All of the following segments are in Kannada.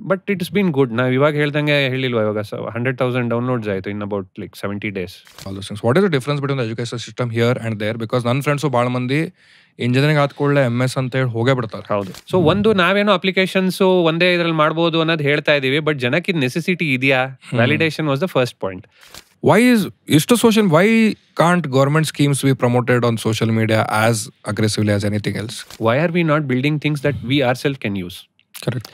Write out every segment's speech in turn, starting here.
But it's been good. ನಾವು ಇವಾಗ ಹೇಳ್ದಂಗೆ ಹೇಳಿಲ್ವಾ, ಇವಾಗ 100,000 ಡೌನ್ಲೋಡ್ಸ್ ಆಯಿತು in about like 70 days. All those things. What is the difference between the education system here and there? Because ನನ್ನ ಫ್ರೆಂಡ್ಸು ಭಾಳ ಮಂದಿ ಇಂಜಿನಿಯರಿಂಗ್ ಆದ್ಕೊಳ್ಳೆ MS ಅಂತ ಹೇಳಿ ಹೋಗೇ ಬಿಡ್ತಾರೆ. ಹೌದು. ಸೊ ಒಂದು ನಾವೇನೋ ಅಪ್ಲಿಕೇಶನ್ಸ್ ಒಂದೇ ಇದ್ರಲ್ಲಿ ಮಾಡ್ಬೋದು ಅನ್ನೋದು ಹೇಳ್ತಾ ಇದೀವಿ, ಬಟ್ ಜನಕ್ಕೆ ನೆಸೆಸಿಟಿ ಇದೆಯಾ? Validation was the first point. Why can't government schemes be promoted on social media as aggressively as anything else? Why are we not building things that we ourselves can use? Correct.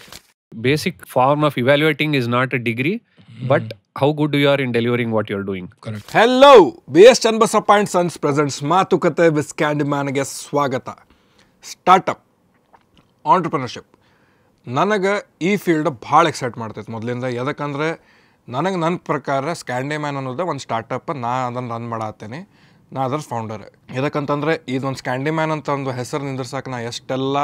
Basic form of evaluating is not a degree, but how good you are in delivering what you're doing. Correct. Hello, BS Channabasappa and Sons presents ಮಾತುಕತೆ with Candyman-ಗೆ ಸ್ವಾಗತ. ಸ್ಟಾರ್ಟಪ್ ಆಂಟ್ರಪ್ರಿನರ್ಶಿಪ್ ನನಗೆ ಈ ಫೀಲ್ಡ್ ಭಾಳ ಎಕ್ಸೈಟ್ ಮಾಡ್ತೈತೆ ಮೊದಲಿಂದ. ಯಾಕಂದರೆ ನನ್ನ ಪ್ರಕಾರ ಸ್ಕ್ಯಾಂಡಿಮ್ಯಾನ್ ಅನ್ನೋದು ಒಂದು ಸ್ಟಾರ್ಟಪ್. ಅದನ್ನು ರನ್ ಮಾಡತ್ತೇನೆ, ಅದರ ಫೌಂಡರ್. ಯಾಕಂತಂದರೆ ಇದೊಂದು ಸ್ಕ್ಯಾಂಡಿಮ್ಯಾನ್ ಅಂತ ಒಂದು ಹೆಸರು ನಿಂದ್ರಸಕ್ಕೆ ನಾ ಎಷ್ಟೆಲ್ಲ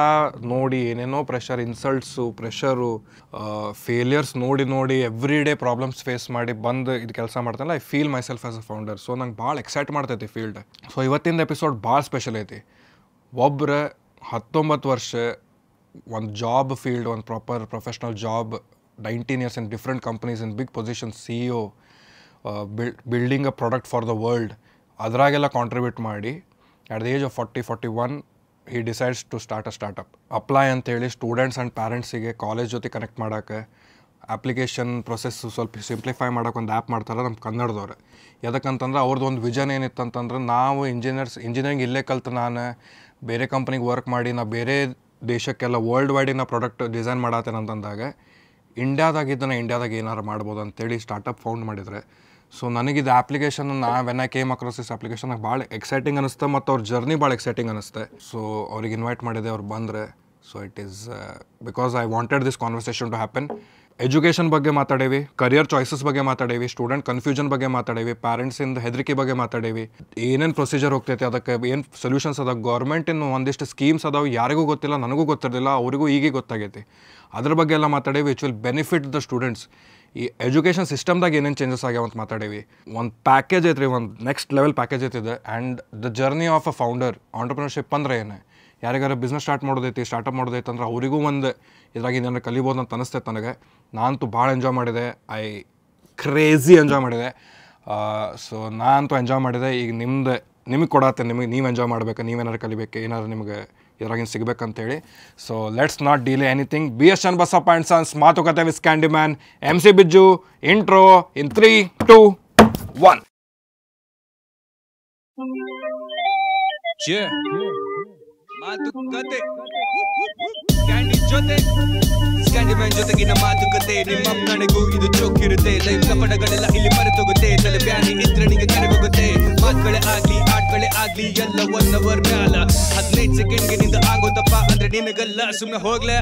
ನೋಡಿ ಏನೇನೋ ಪ್ರೆಷರು ಫೇಲಿಯರ್ಸ್ ನೋಡಿ ಎವ್ರಿ ಡೇ ಪ್ರಾಬ್ಲಮ್ಸ್ ಫೇಸ್ ಮಾಡಿ ಬಂದು ಇದು ಕೆಲಸ ಮಾಡ್ತಾನಲ್ಲ, I feel myself as a founder. So ನಂಗೆ ಭಾಳ ಎಕ್ಸೈಟ್ ಮಾಡ್ತೈತಿ ಫೀಲ್ಡ್. ಸೊ ಇವತ್ತಿನ ಎಪಿಸೋಡ್ ಭಾಳ ಸ್ಪೆಷಲ್ ಐತಿ. ಒಬ್ಬರು 19 ವರ್ಷ ಒಂದು ಜಾಬ್ ಫೀಲ್ಡ್, ಒಂದು proper professional job, 19 years in different companies in big positions, CEO, building a product for the world, ಅದರಾಗೆಲ್ಲ ಕಾಂಟ್ರಿಬ್ಯೂಟ್ ಮಾಡಿ at the age of 41 he decides to start a startup. Apply ಅಂತೇಳಿ ಸ್ಟೂಡೆಂಟ್ಸ್ ಆ್ಯಂಡ್ ಪ್ಯಾರೆಂಟ್ಸಿಗೆ ಕಾಲೇಜ್ ಜೊತೆ ಕನೆಕ್ಟ್ ಮಾಡೋಕ್ಕೆ ಅಪ್ಲಿಕೇಶನ್ ಪ್ರೊಸೆಸ್ ಸ್ವಲ್ಪ ಸಿಂಪ್ಲಿಫೈ ಮಾಡೋಕೆ ಒಂದು ಆ್ಯಪ್ ಮಾಡ್ತಾರೆ ನಮ್ಮ ಕನ್ನಡದವ್ರು. ಯಾಕಂತಂದ್ರೆ ಅವ್ರದ್ದು ಒಂದು ವಿಷನ್ ಏನಿತ್ತಂತಂದ್ರೆ, ನಾವು ಇಂಜಿನಿಯರಿಂಗ್ ಇಲ್ಲೇ ಕಲ್ತು ನಾನು ಬೇರೆ ಕಂಪ್ನಿಗೆ ವರ್ಕ್ ಮಾಡಿ ನಾ ಬೇರೆ ದೇಶಕ್ಕೆಲ್ಲ ವರ್ಲ್ಡ್ ವೈಡಿನ ಪ್ರಾಡಕ್ಟ್ ಡಿಸೈನ್ ಮಾಡತ್ತೇನೆ ಅಂತಂದಾಗ ಇಂಡಿಯಾದಾಗ ಏನಾರು ಮಾಡ್ಬೋದು ಅಂತೇಳಿ ಸ್ಟಾರ್ಟಪ್ ಫೌಂಡ್ ಮಾಡಿದರೆ. ಸೊ ನನಗಿದು application when I came across this application ಭಾಳ ಎಕ್ಸೈಟಿಂಗ್ ಅನ್ನಿಸ್ತೆ ಮತ್ತು ಅವ್ರ ಜರ್ನಿ ಭಾಳ ಎಕ್ಸೈಟಿಂಗ್ ಅನ್ನಿಸ್ತೆ. ಸೊ ಅವ್ರಿಗೆ ಇನ್ವೈಟ್ ಮಾಡಿದೆ, ಅವ್ರು ಬಂದರೆ. So it is because I wanted this conversation to happen. Education ಬಗ್ಗೆ ಮಾತಾಡೇವಿ, ಕರಿಯರ್ ಚಾಯ್ಸಸ್ ಬಗ್ಗೆ ಮಾತಾಡೇವಿ, ಸ್ಟೂಡೆಂಟ್ ಕನ್ಫ್ಯೂಷನ್ ಬಗ್ಗೆ ಮಾತಾಡೇವಿ, ಪ್ಯಾರೆಂಟ್ಸಿಂದ ಹೆದರಿಕೆ ಬಗ್ಗೆ ಮಾತಾಡೇವಿ, ಏನೇನು ಪ್ರೊಸೀಜರ್ ಹೋಗ್ತೈತೆ, ಅದಕ್ಕೆ ಏನು ಸೊಲ್ಯೂಷನ್ಸ್ ಅದಾವೆ, ಗೌರ್ಮೆಂಟಿನ ಒಂದಿಷ್ಟು ಸ್ಕೀಮ್ಸ್ ಅದಾವೆ, ಯಾರಿಗೂ ಗೊತ್ತಿಲ್ಲ, ನನಗೂ ಗೊತ್ತಿರಲಿಲ್ಲ, ಅವರಿಗೂ ಈಗೇ ಗೊತ್ತಾಗೈತಿ. ಅದ್ರ ಬಗ್ಗೆ ಎಲ್ಲ ಮಾತಾಡೇವಿ, which will benefit the students. ಈ ಎಜುಕೇಷನ್ ಸಿಸ್ಟಮ್ದಾಗ ಏನೇನು ಚೇಂಜಸ್ ಆಗ್ಯಾವ ಅಂತ ಮಾತಾಡೇವಿ. ಒಂದು ಪ್ಯಾಕೇಜ್ ಐತ್ರಿ, ಒಂದು ನೆಕ್ಸ್ಟ್ ಲೆವೆಲ್ ಪ್ಯಾಕೇಜ್ ಐತಿದೆ. And the journey of a founder. Entrepreneurship ಅಂದರೆ ಏನು, ಯಾರಿಗಾರ ಬಿಸ್ನೆಸ್ ಸ್ಟಾರ್ಟಪ್ ಮಾಡೋದೈತೆ ಅಂದ್ರೆ ಅವರಿಗೂ ಒಂದು ಇದ್ರಾಗ ಏನಾರು ಕಲಿಬೋದು ಅಂತ ಅನಿಸ್ತೈತೆ ನನಗೆ. ನಾನಂತೂ ಭಾಳ ಎಂಜಾಯ್ ಮಾಡಿದೆ, ಕ್ರೇಜಿ ಎಂಜಾಯ್ ಮಾಡಿದೆ. ಸೊ ನಾನಂತೂ ಎಂಜಾಯ್ ಮಾಡಿದೆ. ಈಗ ನಿಮಗೆ ಕೊಡತ್ತೆ, ನೀವು ಎಂಜಾಯ್ ಮಾಡಬೇಕು, ನೀವೇನಾರು ಕಲಿಬೇಕು, ಏನಾರು ನಿಮಗೆ ಇದ್ರಾಗಿನ ಸಿಗ್ಬೇಕಂತೇಳಿ. So let's not delay anything. BS Channabasappa and Sons ಮಾತುಕತೆ with Candyman, MC Bijju, intro in 3, 2, 1. ಮಾತುಕತೆ ಕ್ಯಾಂಡಿ ಜೊತೆ, ಕ್ಯಾಂಡಿಮ್ಯಾನ್ ಜೊತೆಗಿನ ಮಾತುಕತೆ. ನಿಮ್ಮ ನನಗೂ ಇದು ಚೊಕ್ಕಿರುತ್ತೆ, ಲೈಫ್ ಕಪಡಗಳೆಲ್ಲ ಇಲ್ಲಿ ಮರೆತೋಗುತ್ತೆ, ತಲೆ ಬ್ಯಾನಿ ಇದ್ರನಿಗೆ ಕರೆಗೋಗುತ್ತೆ. ಮಾತುಗಳೇ ಆಗ್ಲಿ ಆಟಗಳೇ ಆಗ್ಲಿ ಎಲ್ಲ 1 hour ಮ್ಯಾಲ 15 ಸೆಕೆಂಡ್ಗೆ ನಿಂದ ಆಗೋದಪ್ಪ ಅಂದ್ರೆ ನಿನಗಲ್ಲ, ಸುಮ್ಮನೆ ಹೋಗ್ಲೇ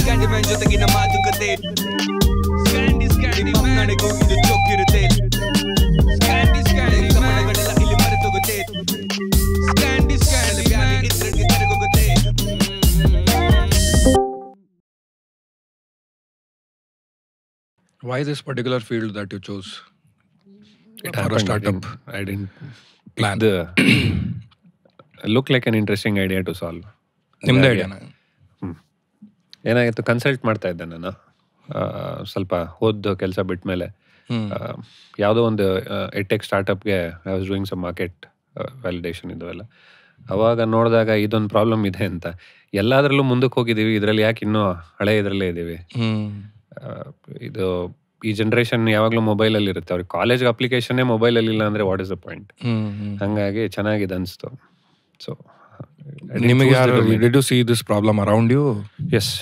ಕ್ಯಾಂಡಿಮ್ಯಾನ್ ಜೊತೆಗಿನ ಮಾತುಕತೆ. ನಿಮ್ಮ ನನಗೂ ಇದು ಚೊಕ್ಕಿರುತ್ತೆ, ಕ್ಯಾಂಡಿ ಕಪಡಗಳೆಲ್ಲ ಇಲ್ಲಿ ಮರೆತೋಗುತ್ತೆ, ತಲೆ ಬ್ಯಾನಿ ಇದ್ರನಿಗೆ ಕರೆಗೋಗುತ್ತೆ. Why this particular field that you chose? It for a happened. startup? I didn't Plan. look like an interesting idea to solve. ನಿಮ್ದೇ ಐಡಿಯಾನ? ಏನಾಗಿತ್ತು, ಕನ್ಸಲ್ಟ್ ಮಾಡ್ತಾ ಇದ್ದೆ ನಾನು ಸ್ವಲ್ಪ ಓದ್ ಕೆಲಸ ಬಿಟ್ಟ ಮೇಲೆ. ಯಾವುದೋ ಒಂದು ಎಟೆಕ್ ಸ್ಟಾರ್ಟಪ್ಗೆ I was doing some market validation ಇದುವೆಲ್ಲ. ಅವಾಗ ನೋಡಿದಾಗ ಇದೊಂದು ಪ್ರಾಬ್ಲಮ್ ಇದೆ ಅಂತ. ಎಲ್ಲದರಲ್ಲೂ ಮುಂದಕ್ಕೆ ಹೋಗಿದ್ದೀವಿ, ಇದರಲ್ಲಿ ಯಾಕೆ ಇನ್ನೂ ಹಳೆ ಇದರಲ್ಲೇ ಇದ್ದೀವಿ. ಇದು ಈ ಜನ್ರೇಷನ್ ಯಾವಾಗಲೂ ಮೊಬೈಲಲ್ಲಿ ಇರುತ್ತೆ, ಅವ್ರಿಗೆ ಕಾಲೇಜ್ಗೆ ಅಪ್ಲಿಕೇಶನ್ನೇ ಮೊಬೈಲಲ್ಲಿ ಇಲ್ಲ ಅಂದರೆ ವಾಟ್ ಇಸ್ ದ ಪಾಯಿಂಟ್. ಹಾಗಾಗಿ ಚೆನ್ನಾಗಿದೆ ಅನಿಸ್ತು. ಸೊ ನಿಮಗೆ did you see this problem around you? Yes,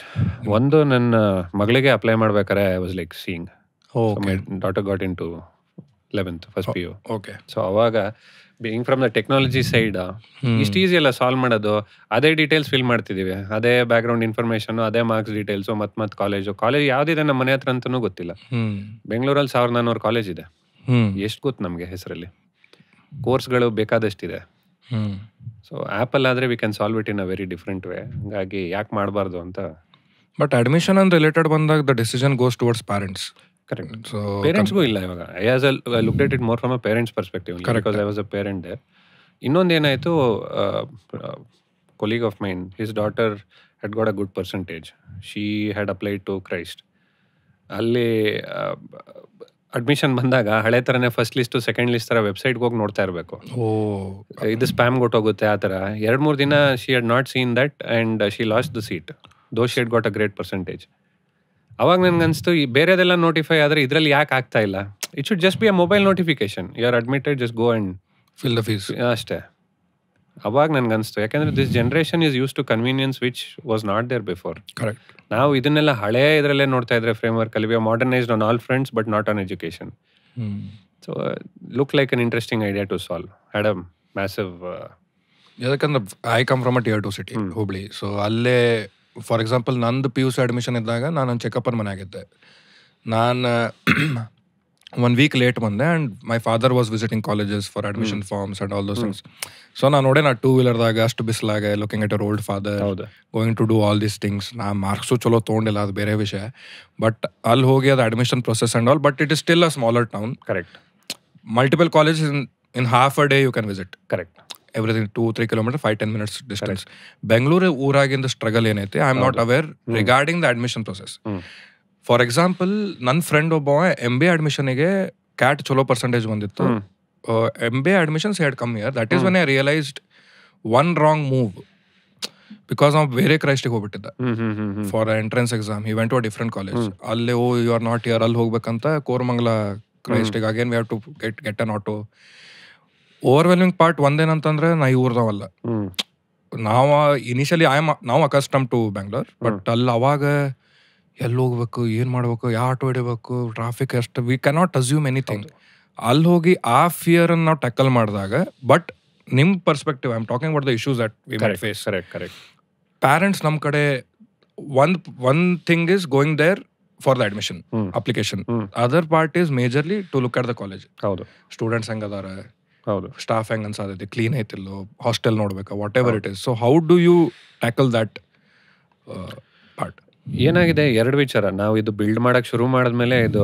ಒಂದು ನನ್ನ ಮಗಳಿಗೆ ಅಪ್ಲೈ ಮಾಡ್ಬೇಕಾರೆ I was like seeing my daughter got into 11th first PU. Okay. So ಅವಾಗ being from the technology side ಇಷ್ಟು ಈಸಿ ಅಲ್ಲ ಸಾಲ್ವ್ ಮಾಡೋದು. ಅದೇ ಡೀಟೇಲ್ಸ್ ಫಿಲ್ ಮಾಡ್ತಿದ್ದೀವಿ, ಅದೇ ಬ್ಯಾಕ್ಗ್ರೌಂಡ್ ಇನ್ಫಾರ್ಮೇಷನ್, ಅದೇ ಮಾರ್ಕ್ಸ್ ಡೀಟೇಲ್ಸು, ಮತ್ತೆ ಕಾಲೇಜ್ ಯಾವುದಿದೆ ನಮ್ಮ ಮನೆ ಹತ್ರ ಅಂತನೂ ಗೊತ್ತಿಲ್ಲ. ಬೆಂಗಳೂರಲ್ಲಿ 1400 ಕಾಲೇಜ್ ಇದೆ, ಎಷ್ಟು ಗೊತ್ತು ನಮಗೆ ಹೆಸರಲ್ಲಿ. ಕೋರ್ಸ್ಗಳು ಬೇಕಾದಷ್ಟಿದೆ. ಸೊ ಆ್ಯಪಲ್ ಆದರೆ we can solve it in a very different way. ಹಾಗಾಗಿ ಯಾಕೆ ಮಾಡಬಾರ್ದು ಅಂತ. ಬಟ್ ಅಡ್ಮಿಷನ್ ಅಂಡ್ ರಿಲೇಟೆಡ್ ಬಂದಾಗ the decision goes towards parents. Correct. So ಪೇರೆಂಟ್ಸ್ಗೂ ಇಲ್ಲ ಇವಾಗ. I looked at it more from a parents perspective because I was a parent there. ಇನ್ನೊಂದು ಏನಾಯಿತು, colleague of mine, his daughter had got a good percentage. She had applied to Christ. ಅಲ್ಲಿ ಅಡ್ಮಿಷನ್ ಬಂದಾಗ ಹಳೆ ಥರನೇ ಫಸ್ಟ್ ಲಿಸ್ಟು ಸೆಕೆಂಡ್ ಲಿಸ್ಟ್ ಥರ ವೆಬ್ಸೈಟ್ಗೆ ಹೋಗಿ ನೋಡ್ತಾ ಇರಬೇಕು. ಇದು ಸ್ಪ್ಯಾಮ್ ಕೊಟ್ಟೋಗುತ್ತೆ ಆ ಥರ. 2-3 ದಿನ she had not seen that and she lost the seat though she had got a great percentage. ಅವಾಗ ನನಗನ್ನಿಸ್ತು ಈ ಬೇರೆದೆಲ್ಲ ನೋಟಿಫೈ ಆದರೆ ಇದರಲ್ಲಿ ಯಾಕೆ ಆಗ್ತಾ ಇಲ್ಲ. It should just be a mobile notification, you are admitted, just go and fill the fees ಅಷ್ಟೇ. ಅವಾಗ ನನಗನ್ನಿಸ್ತು, ಯಾಕಂದರೆ this generation is used to convenience which was not there before. Correct. ನಾವು ಇದನ್ನೆಲ್ಲ ಹಳೇ ಇದರಲ್ಲೇ ನೋಡ್ತಾ ಇದ್ರೆ ಫ್ರೇಮ್ವರ್ಕ್ ಅಲ್ಲಿ we are modernised on all fronts but not on education. So look like an interesting idea to solve. Had a massive. ಯಾಕಂದ್ರೆ I come from a Tier 2 city, Hubli. So ಅಲ್ಲೇ ಫಾರ್ ಎಕ್ಸಾಂಪಲ್ ನಂದು PUC ಅಡ್ಮಿಷನ್ ಇದ್ದಾಗ ನಾನು ಚೆಕಪ್ಪರ್ ಮನೆಯಾಗಿದ್ದೆ. ನಾನು 1 week ಲೇಟ್ ಬಂದೆ and my father was visiting colleges for admission forms and all those things. So ನಾನು ನೋಡೇ ನಾ 2-wheelerದಾಗ ಅಷ್ಟು ಬಿಸಿಲಾಗ looking at your old father going to do all these things. ನಾ ಮಾರ್ಕ್ಸು ಚಲೋ ತೊಗೊಂಡಿಲ್ಲ, ಅದು ಬೇರೆ ವಿಷಯ. ಬಟ್ ಅಲ್ಲಿ ಹೋಗಿ ಅದು admission process and all, but it is still a smaller town. Correct. Multiple college in half a day you can visit. Correct. Everything 2-3 kilometers 5-10 minutes distance. Bengaluru ಊರಾಗಿಂದ ಸ್ಟ್ರಗಲ್ ಏನೈತೆ I am not aware regarding the admission process. For example ನನ್ನ ಫ್ರೆಂಡ್ ಒಬ್ಬ MBA ಅಡ್ಮಿಷನ್ಗೆ ಕ್ಯಾಟ್ ಚಲೋ ಪರ್ಸೆಂಟೇಜ್ ಬಂದಿತ್ತು. MBA admissions had come here. That is when I realised one wrong move, because ನಾವು ಬೇರೆ ಕ್ರೈಸ್ಟಿಗೆ ಹೋಗ್ಬಿಟ್ಟಿದ್ದ for entrance exam. He went to a different college. ಅಲ್ಲಿ ಯು ಆರ್ ನಾಟ್ ಹಿಯರ್, ಅಲ್ಲಿ ಹೋಗ್ಬೇಕಂತ ಕೋರಮಂಗಲ ಕ್ರೈಸ್ಟಿಗೆ again we have to get an auto. Overwhelming part ಒಂದೇನಂತಂದ್ರೆ ನಾ ಇವ್ರದವಲ್ಲ. ನಾವು ಇನಿಷಿಯಲಿ ನಾವು ಅಕಸ್ಟಮ್ ಟು ಬ್ಯಾಂಗ್ಳೂರ್, ಬಟ್ ಅಲ್ಲಿ ಅವಾಗ ಎಲ್ಲಿ ಹೋಗ್ಬೇಕು, ಏನು ಮಾಡ್ಬೇಕು, ಯಾವ ಆಟೋ ಹಿಡಿಬೇಕು, ಟ್ರಾಫಿಕ್ ಎಷ್ಟು, ವಿ ಕ್ಯಾನಾಟ್ ಅಸ್ಯೂಮ್ ಎನಿಥಿಂಗ್. ಅಲ್ಲಿ ಹೋಗಿ ಆ ಫಿಯರನ್ನು ನಾವು ಟ್ಯಾಕಲ್ ಮಾಡಿದಾಗ, ಬಟ್ ನಿಮ್ಮ perspective I am talking about the issues that we might face. Parents ನಮ್ಮ ಕಡೆ one thing is going there for the admission application. Other part is majorly to look at the college. ಹೌದು, ಸ್ಟೂಡೆಂಟ್ಸ್ ಹೆಂಗದಾರ, ಹೌದು, ಸ್ಟಾಫ್ ಹೆಂಗೆ ಅನ್ಸಾದೈತಿ, ಕ್ಲೀನ್ ಐತಿಲ್ಲೋ, ಹಾಸ್ಟೆಲ್ ನೋಡ್ಬೇಕಾ, whatever it is. So how do you tackle that part? ಏನಾಗಿದೆ, 2 ವಿಚಾರ. ನಾವು ಇದು ಬಿಲ್ಡ್ ಮಾಡಕ್ಕೆ ಶುರು ಮಾಡಿದ್ಮೇಲೆ ಇದು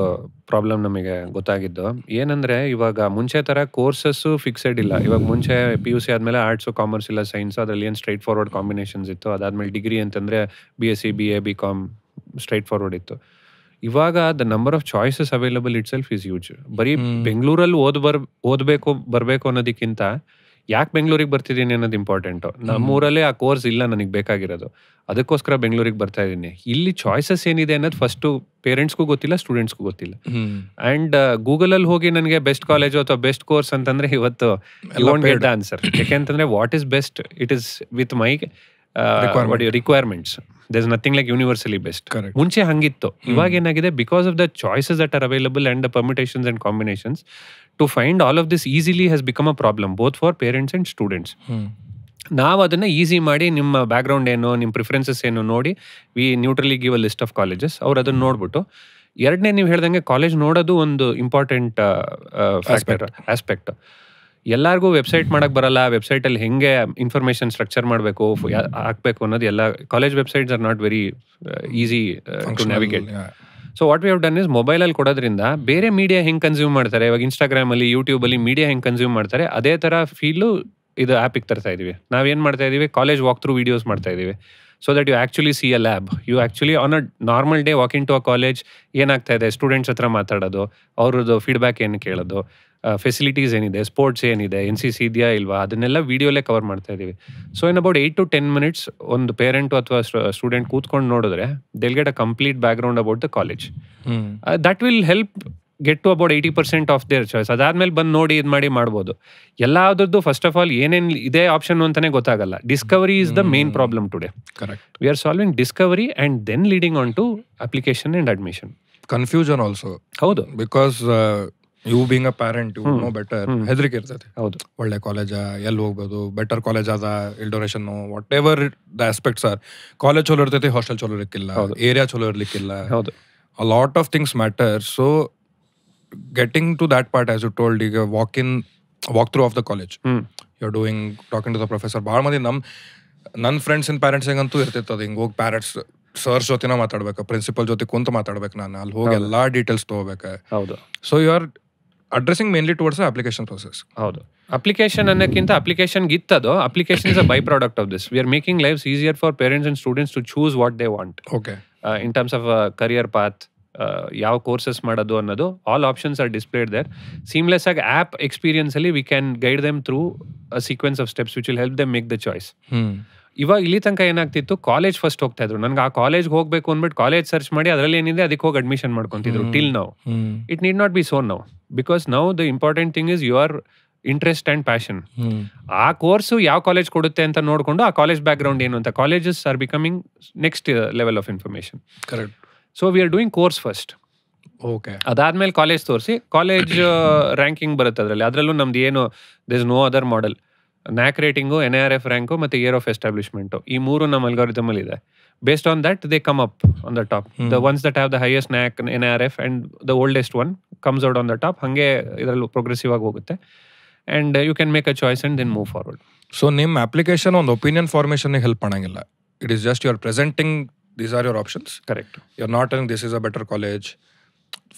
ಪ್ರಾಬ್ಲಮ್ ನಮಗೆ ಗೊತ್ತಾಗಿದ್ದು. ಏನಂದರೆ ಇವಾಗ ಮುಂಚೆ ಥರ ಕೋರ್ಸಸ್ಸು ಫಿಕ್ಸೆಡ್ ಇಲ್ಲ. ಇವಾಗ ಮುಂಚೆ PUC ಆದಮೇಲೆ ಆರ್ಟ್ಸು, ಕಾಮರ್ಸ್ ಇಲ್ಲ ಸೈನ್ಸ್, ಅದರಲ್ಲಿ ಏನು ಸ್ಟ್ರೈಟ್ ಫಾರ್ವರ್ಡ್ ಕಾಂಬಿನೇಷನ್ಸ್ ಇತ್ತು. ಅದಾದಮೇಲೆ ಡಿಗ್ರಿ ಅಂತಂದರೆ BSc, BA, BCom straight forward ಇತ್ತು. ಇವಾಗ the number of choices available it self is huge. ಬರೀ ಬೆಂಗಳೂರಲ್ಲಿ ಬರಬೇಕು ಅನ್ನೋದಕ್ಕಿಂತ ಯಾಕೆ ಬೆಂಗಳೂರಿಗೆ ಬರ್ತಿದ್ದೀನಿ ಅನ್ನೋದು ಇಂಪಾರ್ಟೆಂಟು. ನಮ್ಮೂರಲ್ಲೇ ಆ ಕೋರ್ಸ್ ಇಲ್ಲ ನನಗೆ ಬೇಕಾಗಿರೋದು, ಅದಕ್ಕೋಸ್ಕರ ಬೆಂಗಳೂರಿಗೆ ಬರ್ತಾ ಇದ್ದೀನಿ. ಇಲ್ಲಿ ಚಾಯ್ಸಸ್ ಏನಿದೆ ಅನ್ನೋದು ಫಸ್ಟು ಪೇರೆಂಟ್ಸ್ಗೂ ಗೊತ್ತಿಲ್ಲ, ಸ್ಟೂಡೆಂಟ್ಸ್ಗೂ ಗೊತ್ತಿಲ್ಲ. ಆ್ಯಂಡ್ ಗೂಗಲಲ್ಲಿ ಹೋಗಿ ನನಗೆ ಬೆಸ್ಟ್ ಕಾಲೇಜು ಅಥವಾ ಬೆಸ್ಟ್ ಕೋರ್ಸ್ ಅಂತಂದರೆ ಇವತ್ತು you want get the answer. ಯಾಕೆಂತಂದರೆ what is best, it is with my requirements. There is nothing like universally best. ಮುಂಚೆ ಹಂಗಿತ್ತು. ಇವಾಗ ಏನಾಗಿದೆ, because of the choices that are available and the permutations and combinations, to find all of this easily has become a problem both for parents and students. ನಾವು ಅದನ್ನು ಈಸಿ ಮಾಡಿ ನಿಮ್ಮ ಬ್ಯಾಕ್ಗ್ರೌಂಡ್ ಏನು, ನಿಮ್ಮ ಪ್ರಿಫರೆನ್ಸಸ್ ಏನು ನೋಡಿ we neutrally give a list of colleges. ಅವ್ರು ಅದನ್ನು ನೋಡ್ಬಿಟ್ಟು, ಎರಡನೇ ನೀವು ಹೇಳ್ದಂಗೆ ಕಾಲೇಜ್ ನೋಡೋದು ಒಂದು ಇಂಪಾರ್ಟೆಂಟ್ ಆಸ್ಪೆಕ್ಟ್. ಎಲ್ಲರಿಗೂ ವೆಬ್ಸೈಟ್ ಮಾಡಕ್ಕೆ ಬರಲ್ಲ. ವೆಬ್ಸೈಟಲ್ಲಿ ಹೆಂಗೆ ಇನ್ಫಾರ್ಮೇಷನ್ ಸ್ಟ್ರಕ್ಚರ್ ಮಾಡಬೇಕು, ಹಾಕಬೇಕು ಅನ್ನೋದು ಎಲ್ಲ college websites are not very easy to navigate. So what we have done is, ಮೊಬೈಲಲ್ಲಿ ಕೊಡೋದ್ರಿಂದ ಬೇರೆ ಮೀಡಿಯಾ ಹೆಂಗೆ ಕನ್ಸ್ಯೂಮ್ ಮಾಡ್ತಾರೆ, ಇವಾಗ ಇನ್ಸ್ಟಾಗ್ರಾಮಲ್ಲಿ, ಯೂಟ್ಯೂಬಲ್ಲಿ ಮೀಡಿಯಾ ಹೆಂಗೆ ಕನ್ಸ್ಯೂಮ್ ಮಾಡ್ತಾರೆ, ಅದೇ ಥರ ಫೀಲು ಇದು ಆ್ಯಪಿಗೆ ತರ್ತಾ ಇದೀವಿ. ನಾವೇನು ಮಾಡ್ತಾ ಇದೀವಿ, ಕಾಲೇಜ್ ವಾಕ್ ಥ್ರೂ ವೀಡಿಯೋಸ್ ಮಾಡ್ತಾ ಇದೀವಿ. So that you actually see a lab. You actually on a normal day walking to a college ಏನಾಗ್ತಾ ಇದೆ, ಸ್ಟೂಡೆಂಟ್ಸ್ ಹತ್ರ ಮಾತಾಡೋದು, ಅವ್ರದ್ದು ಫೀಡ್ಬ್ಯಾಕ್ ಏನು ಕೇಳೋದು, ಫೆಸಿಲಿಟೀಸ್ ಏನಿದೆ, ಸ್ಪೋರ್ಟ್ಸ್ ಏನಿದೆ, NCC ಇದೆಯಾ ಇಲ್ವಾ, ಅದನ್ನೆಲ್ಲ ವೀಡಿಯೋಲ್ಲೇ ಕವರ್ ಮಾಡ್ತಾ ಇದ್ದೀವಿ. So in about 8 to 10 minutes ಒಂದು ಪೇರೆಂಟು ಅಥವಾ ಸ್ಟೂಡೆಂಟ್ ಕೂತ್ಕೊಂಡು ನೋಡಿದ್ರೆ they'll get a complete background about the college. That will help get to about 80% of their choice. ಅದಾದ್ಮೇಲೆ ಬಂದು ನೋಡಿ ಇದು ಮಾಡ್ಬೋದು. ಎಲ್ಲಾದ್ರದ್ದು ಫಸ್ಟ್ ಆಫ್ ಆಲ್ ಏನೇನು ಇದೇ ಆಪ್ಷನ್ ಅಂತಾನೆ ಗೊತ್ತಾಗಲ್ಲ. Discovery is the main problem today. Correct. We are solving discovery and then leading on to application and admission. Confusion also. ಹೌದು, because you being a parent you know better. ಹೆದರಿಕೆ ಇರ್ತೈತೆ. ಹೌದು, ಒಳ್ಳೆ ಕಾಲೇಜಾ, ಎಲ್ಲಿ ಹೋಗ್ಬೋದು, ಬೆಟರ್ ಕಾಲೇಜ್ ಅದ, ಇಲ್ donation, whatever the aspects are. College ಚಲೋ ಇರ್ತೈತಿ, ಹಾಸ್ಟೆಲ್ ಚಲೋ ಇರ್ಲಿಕ್ಕಿಲ್ಲ, ಏರಿಯಾ ಚಲೋ ಇರ್ಲಿಕ್ಕಿಲ್ಲ. ಹೌದು, a lot of things matter. So getting to that part, as you told, ಈಗ walk through of the college, you're doing, talking to the professor. ಭಾಳ ಮಂದಿ ನನ್ನ ಫ್ರೆಂಡ್ಸ್ ಇನ್ ಪ್ಯಾರೆಂಟ್ಸ್ ಹೆಂಗಂತೂ ಇರ್ತಿತ್ತು. ಅದು ಹಿಂಗೆ ಹೋಗಿ ಪ್ಯಾರೆಂಟ್ಸ್ ಸರ್ಸ್ ಜೊತೆನ ಮಾತಾಡ್ಬೇಕು, ಪ್ರಿನ್ಸಿಪಲ್ ಜೊತೆ ಕುಂತ ಮಾತಾಡ್ಬೇಕು. ನಾನು ಅಲ್ಲಿ ಹೋಗಿ ಎಲ್ಲಾ ಡೀಟೇಲ್ಸ್ ತಗೋಬೇಕು. ಹೌದು. So you are addressing mainly towards application process. ಹೌದು, ಅಪ್ಲಿಕೇಶನ್ ಅನ್ನೋಕ್ಕಿಂತ ಅಪ್ಲಿಕೇಶನ್ ಗಿತ್ತದು. Application is a by product of this. We are making lifes easier for parents and students to choose what they want. Okay. In terms of a career path, ಯಾವ ಕೋರ್ಸಸ್ ಮಾಡೋದು ಅನ್ನೋದು all options are displayed there. Seamless ಆಗಿ ಆ್ಯಪ್ ಎಕ್ಸ್ಪೀರಿಯನ್ಸಲ್ಲಿ we can guide them through a sequence of steps which will help them make the choice. ಇವಾಗ ಇಲ್ಲಿ ತನಕ ಏನಾಗ್ತಿತ್ತು, ಕಾಲೇಜ್ ಫಸ್ಟ್ ಹೋಗ್ತಾ ಇದ್ರು. ನನಗೆ ಆ ಕಾಲೇಜ್ಗೆ ಹೋಗ್ಬೇಕು ಅಂದ್ಬಿಟ್ಟು ಕಾಲೇಜ್ ಸರ್ಚ್ ಮಾಡಿ ಅದರಲ್ಲಿ ಏನಿದೆ ಅದಕ್ಕೆ ಹೋಗಿ ಅಡ್ಮಿಷನ್ ಮಾಡ್ಕೊಂತಿದ್ರು. Till now it need not be so now, because now the important thing is your interest and passion. ಆ ಕೋರ್ಸು ಯಾವ ಕಾಲೇಜ್ ಕೊಡುತ್ತೆ ಅಂತ ನೋಡಿಕೊಂಡು ಆ ಕಾಲೇಜ್ ಬ್ಯಾಕ್ ಗ್ರೌಂಡ್ ಏನು ಅಂತ, colleges are becoming next level of information. Correct. So we are doing course first. Okay. ಅದಾದ್ಮೇಲೆ ಕಾಲೇಜ್ ತೋರಿಸಿ ಕಾಲೇಜ್ ರ್ಯಾಂಕಿಂಗ್ ಬರುತ್ತೆ ಅದರಲ್ಲಿ. ಅದರಲ್ಲೂ ನಮ್ದು ಏನು this is no other model. NAAC rating, NIRF rank ಮತ್ತು ಇಯರ್ ಆಫ್ ಎಸ್ಟಾಬ್ಲಿಷ್ಮೆಂಟು, ಈ ಮೂರು ನಮ್ಮ ಅಲ್ಗಾರಿದಮಲ್ಲಿ ಇದೆ. Based on that they come up on the top. The ones that have the highest NAAC, NIRF and the oldest one comes out on the top. ಹಾಗೆ ಇದರಲ್ಲಿ ಪ್ರೋಗ್ರೆಸಿವ್ ಆಗಿ ಹೋಗುತ್ತೆ. And you can make a choice and then move forward. So ನಿಮ್ಮ ಅಪ್ಲಿಕೇಶನ್ ಒಂದು ಒಪಿನಿಯನ್ ಫಾರ್ಮೇಷನ್ಗೆ ಹೆಲ್ಪ್ ಮಾಡಂಗಿಲ್ಲ. It is just you are presenting these are your options. Correct. You are not telling this is a better college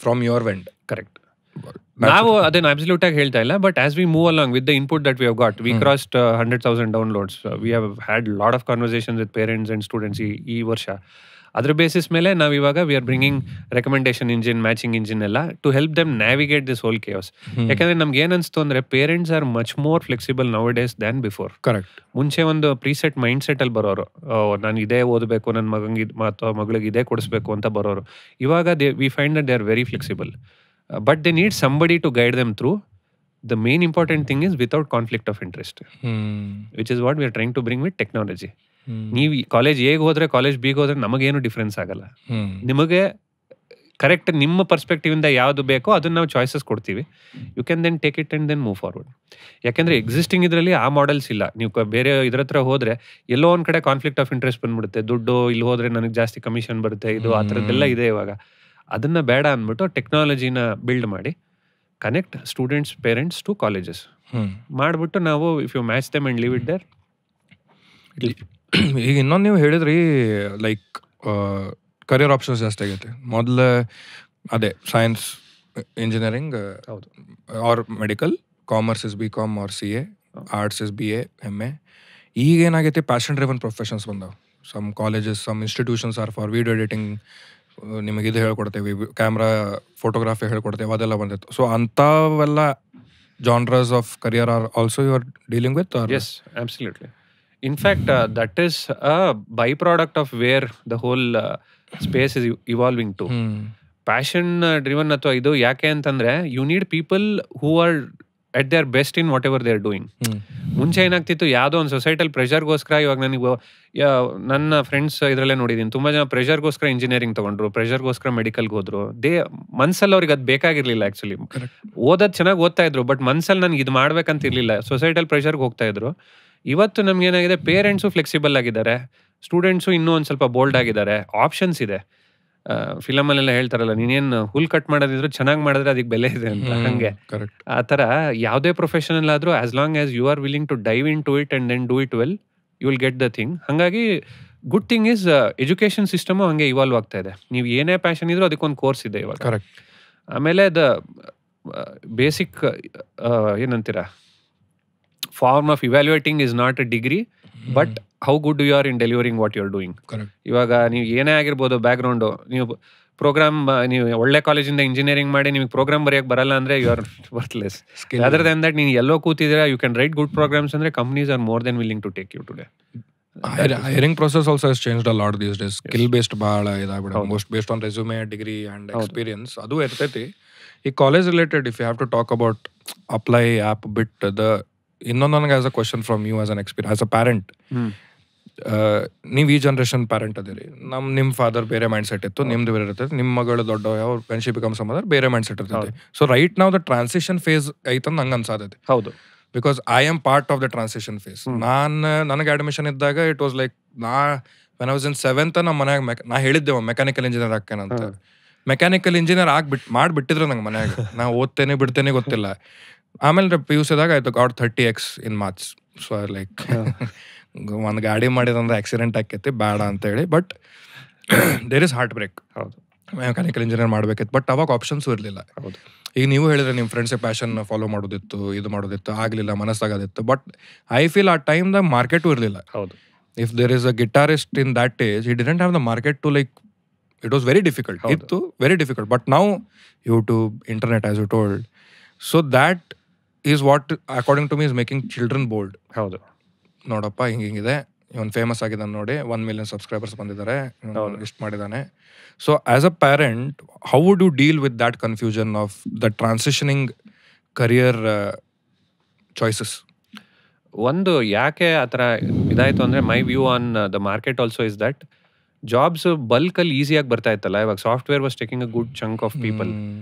from your end. Correct. ನಾವು ಅದನ್ನ ಅಬ್ಸಲ್ಯೂಟ್ ಆಗಿ ಹೇಳ್ತಾ ಇಲ್ಲ, but as we move along with the input that we have got, we crossed 100,000 downloads. We have had lot of conversations with parents and students ಈ ವರ್ಷ. ಅದ್ರ ಬೇಸಿಸ್ ಮೇಲೆ ನಾವು ಇವಾಗ we are bringing recommendation engine, matching engine ಎಲ್ಲ to help them navigate this whole case. ಯಾಕಂದ್ರೆ ನಮ್ಗೆ ಏನನ್ಸ್ತು ಅಂದ್ರೆ parents are much more flexible now days than before. Correct. ಮುಂಚೆ ಒಂದು ಪ್ರೀಸೆಟ್ ಮೈಂಡ್ ಸೆಟ್ ಅಲ್ಲಿ ಬರೋರು, ನಾನು ಇದೇ ಓದಬೇಕು, ನನ್ನ ಮಗಂಗೆ ಅಥವಾ ಮಗಳಿಗೆ ಇದೇ ಕೊಡಿಸ್ಬೇಕು ಅಂತ ಬರೋರು. ಇವಾಗ we find that they are very flexible, but they need somebody to guide them through. The main important thing is without conflict of interest, which is what we are trying to bring with technology. ನೀವು ಕಾಲೇಜ್ ಎಗೆ ಹೋದ್ರೆ ಕಾಲೇಜ್ ಬಿಗೆ ಹೋದ್ರೆ ನಮಗೇನು ಡಿಫ್ರೆನ್ಸ್ ಆಗಲ್ಲ. ನಿಮಗೆ ಕರೆಕ್ಟ್ ನಿಮ್ಮ ಪರ್ಸ್ಪೆಕ್ಟಿವ್ ಇಂದ ಯಾವುದು ಬೇಕೋ ಅದನ್ನ ನಾವು ಚಾಯ್ಸಸ್ ಕೊಡ್ತೀವಿ. You can then take it and then move forward. ಯಾಕೆಂದ್ರೆ ಎಕ್ಸಿಸ್ಟಿಂಗ್ ಇದರಲ್ಲಿ ಆ ಮಾಡೆಲ್ಸ್ ಇಲ್ಲ. ನೀವು ಬೇರೆ ಇದ್ರ ಹತ್ರ ಹೋದ್ರೆ ಎಲ್ಲೋ ಒಂದ್ ಕಡೆ ಕಾನ್ಫ್ಲಿಕ್ಟ್ ಆಫ್ ಇಂಟ್ರೆಸ್ಟ್ ಬಂದ್ಬಿಡುತ್ತೆ. ದುಡ್ಡು ಇಲ್ಲಿ ಹೋದ್ರೆ ನನಗೆ ಜಾಸ್ತಿ ಕಮಿಷನ್ ಬರುತ್ತೆ, ಇದು ಆ ಥರದ್ದೆಲ್ಲ ಇದೆ ಇವಾಗ. ಅದನ್ನ ಬೇಡ ಅಂದ್ಬಿಟ್ಟು ಟೆಕ್ನಾಲಜಿನ ಬಿಲ್ಡ್ ಮಾಡಿ connect students, parents to colleges ಮಾಡಿಬಿಟ್ಟು ನಾವು if you match them and leave it there. ಈಗ ಇನ್ನೊಂದು ನೀವು ಹೇಳಿದ್ರಿ ಲೈಕ್ ಕರಿಯರ್ ಆಪ್ಷನ್ಸ್ ಜಾಸ್ತಿ ಆಗೈತೆ. ಮೊದಲು ಅದೇ ಸೈನ್ಸ್, ಇಂಜಿನಿಯರಿಂಗ್, ಹೌದು, or medical, commerce is BCom or CA, arts is BA, MA. ಈಗ ಏನಾಗೈತೆ, ಪ್ಯಾಷನ್ ಡ್ರಿವನ್ ಪ್ರೊಫೆಷನ್ಸ್ ಬಂದಾವೆ. Some colleges, some institutions are for video editing, ನಿಮಗೆ ಇದು ಹೇಳ್ಕೊಡ್ತೇವೆ, ಕ್ಯಾಮ್ರಾ ಫೋಟೋಗ್ರಾಫಿ ಹೇಳ್ಕೊಡ್ತೇವೆ, ಅದೆಲ್ಲ ಬಂದಿತ್ತು. ಸೊ ಅಂಥವೆಲ್ಲ genres of career are also you are dealing with? Yes, absolutely. In fact, that is a byproduct of where the whole space is evolving to. Passion driven ಅಥವಾ ಇದು ಯಾಕೆ ಅಂತಂದ್ರೆ you need people who are at their best in whatever they are doing. ಮುಂಚೆ ಏನಾಗ್ತಿತ್ತು, ಯಾವುದೋ ಒಂದು ಸೊಸೈಟಲ್ ಪ್ರೆಷರ್ಗೋಸ್ಕರ, ಇವಾಗ ನನಗೆ ನನ್ನ ಫ್ರೆಂಡ್ಸ್ ಇದರಲ್ಲೇ ನೋಡಿದ್ದೀನಿ, ತುಂಬ ಜನ ಪ್ರೆಷರ್ಗೋಸ್ಕರ ಇಂಜಿನಿಯರಿಂಗ್ ತೊಗೊಂಡ್ರು, ಪ್ರೆಷರ್ಗೋಸ್ಕರ ಮೆಡಿಕಲ್ಗೆ ಹೋದ್ರು. ಮನ್ಸಲ್ಲಿ ಅವ್ರಿಗೆ ಅದು ಬೇಕಾಗಿರ್ಲಿಲ್ಲ. ಆ್ಯಕ್ಚುಲಿ ಓದೋದು ಚೆನ್ನಾಗಿ ಓದ್ತಾ ಇದ್ರು, ಬಟ್ ಮನ್ಸಲ್ಲಿ ನನಗೆ ಇದು ಮಾಡ್ಬೇಕಂತ ಇರಲಿಲ್ಲ. ಸೊಸೈಟಲ್ ಪ್ರೆಷರ್ಗೆ ಹೋಗ್ತಾ ಇದ್ರು. ಇವತ್ತು ನಮ್ಗೆ ಏನಾಗಿದೆ, ಪೇರೆಂಟ್ಸು ಫ್ಲೆಕ್ಸಿಬಲ್ ಆಗಿದ್ದಾರೆ, ಸ್ಟೂಡೆಂಟ್ಸು ಇನ್ನೂ ಒಂದು ಸ್ವಲ್ಪ ಬೋಲ್ಡ್ ಆಗಿದ್ದಾರೆ, ಆಪ್ಷನ್ಸ್ ಇದೆ. ಫಿಲಮಲ್ಲೆಲ್ಲ ಹೇಳ್ತಾರಲ್ಲ, ನೀನೇನು ಹುಲ್ ಕಟ್ ಮಾಡೋದಿದ್ರು ಚೆನ್ನಾಗಿ ಮಾಡಿದ್ರೆ ಅದಕ್ಕೆ ಬೆಲೆ ಇದೆ ಅಂತ. ಹಂಗೆ ಆ ಥರ ಯಾವುದೇ ಪ್ರೊಫೆಷನಲ್ ಆದರೂ as long as you are willing to dive into it and then do it well, you will get the thing. ಹಾಗಾಗಿ good thing is education system ಹಂಗೆ ಇವಾಲ್ವ್ ಆಗ್ತಾ ಇದೆ. ನೀವು ಏನೇ ಪ್ಯಾಷನ್ ಇದ್ರೂ ಅದಕ್ಕೊಂದು ಕೋರ್ಸ್ ಇದೆ ಇವಾಗ. ಕರೆಕ್ಟ್. ಆಮೇಲೆ ದ ಬೇಸಿಕ್ ಏನಂತೀರಾ, form of evaluating is not a degree, but how good you are in delivering what you are doing. ಇವಾಗ ನೀವು ಏನೇ ಆಗಿರ್ಬೋದು ಬ್ಯಾಕ್ಗ್ರೌಂಡು, ನೀವು ಪ್ರೋಗ್ರಾಮ್, ನೀವು ಒಳ್ಳೆ ಕಾಲೇಜಿಂದ ಇಂಜಿನಿಯರಿಂಗ್ ಮಾಡಿ ನಿಮಗೆ ಪ್ರೋಗ್ರಾಮ್ ಬರೆಯೋಕೆ ಬರಲ್ಲ ಅಂದರೆ you are worthless. Other than that ನೀವು ಎಲ್ಲೋ ಕೂತಿದ್ದೀರಾ, you can write good programs ಅಂದರೆ companies are more than willing to take you today. Hiring process also has changed a lot these days. Skill based ಭಾಳ ಇದಾಗ್ಬಿಡ, most based on resume, degree and experience ಅದು ಇರ್ತೈತಿ. ಈ college related if you have to talk about apply app ಬಿಟ್ ದ ಇನ್ನೊಂದು ನನಗೆ as a question from you as an experience, as a parent. ನೀವು ಈ ಜನ್ರೇಷನ್ ಪ್ಯಾರೆಂಟ್ ಅದಿರಿ. ನಿಮ್ಮ ಫಾದರ್ ಬೇರೆ ಮೈಂಡ್ ಸೆಟ್ ಇತ್ತು, ನಿಮ್ದು ಬೇರೆ ಇರ್ತೈತೆ, ನಿಮ್ಮ ಮಗಳು ದೊಡ್ಡ ಅವ್ರ when she becomes a mother ಬೇರೆ ಮೈಂಡ್ ಸೆಟ್ ಇರ್ತೈತೆ. ಸೊ ರೈಟ್ ನಾವು ದ ಟ್ರಾನ್ಸಿಷನ್ ಫೇಸ್ ಐತಂದು ನಂಗೆ ಅನ್ಸಾದೈತಿ. ಹೌದು, because I am part of the transition phase. ನನಗೆ ಅಡ್ಮಿಷನ್ ಇದ್ದಾಗ it was like, when I was in 7th ನಮ್ಮ ಮನ್ಯಾಗ ನಾ ಹೇಳಿದ್ದೆವು ಮೆಕ್ಯಾನಿಕಲ್ ಇಂಜಿನಿಯರ್ ಹಾಕೇನಂತ. ಮೆಕ್ಯಾನಿಕಲ್ ಇಂಜಿನಿಯರ್ ಮಾಡಿಬಿಟ್ಟಿದ್ರು ನಂಗೆ ಮನ್ಯಾಗ. ನಾ ಓದ್ತೇನೆ ಬಿಡ್ತೇನೆ ಗೊತ್ತಿಲ್ಲ. ಆಮೇಲೆ PUC ಆಯ್ತು got 30x in marks. So like ಒಂದು ಗಾಡಿ ಮಾಡಿದಂದ್ರೆ ಆಕ್ಸಿಡೆಂಟ್ ಆಕೈತಿ, ಬೇಡ ಅಂತೇಳಿ. But there is heartbreak. ಹೌದು, ಮೆಕ್ಯಾನಿಕಲ್ ಇಂಜಿನಿಯರ್ ಮಾಡ್ಬೇಕಿತ್ತು, ಬಟ್ ಅವಾಗ ಆಪ್ಷನ್ಸು ಇರಲಿಲ್ಲ. ಹೌದು. ಈಗ ನೀವು ಹೇಳಿದ್ರೆ ನಿಮ್ಮ ಫ್ರೆಂಡ್ಸೇ ಪ್ಯಾಷನ್ ಫಾಲೋ ಮಾಡೋದಿತ್ತು, ಇದು ಮಾಡೋದಿತ್ತು, ಆಗಲಿಲ್ಲ, ಮನಸ್ಸಾಗೋದಿತ್ತು. ಬಟ್ ಐ ಫೀಲ್ ಆ ಟೈಮ್ದಾಗ ಮಾರ್ಕೆಟು ಇರಲಿಲ್ಲ. ಹೌದು. If there is a guitarist in that age, he didn't have the market to like it was very difficult. ಇತ್ತು ವೆರಿ ಡಿಫಿಕಲ್ಟ್. ಬಟ್ ನಾವು YouTube, internet, as you told, so that is what according to me is making children bold. ಹೌದು, ನೋಡಪ್ಪ ಹಿಂಗಿದೆ, ಇವನು ಫೇಮಸ್ ಆಗಿದ್ದಾನೆ ನೋಡಿ, 1 million ಸಬ್ಸ್ಕ್ರೈಬರ್ಸ್ ಬಂದಿದ್ದಾರೆ, ಇಷ್ಟು ಮಾಡಿದ್ದಾನೆ. So as a parent, how would you deal with that confusion of the transitioning career choices? ಒಂದು ಯಾಕೆ ಆ ಥರ ಇದಾಯಿತು ಅಂದರೆ, my view on the market also is that jobs ಬಲ್ಕಲ್ಲಿ ಈಸಿಯಾಗಿ ಬರ್ತಾ ಇತ್ತಲ್ಲ. ಇವಾಗ software was taking a good chunk of people.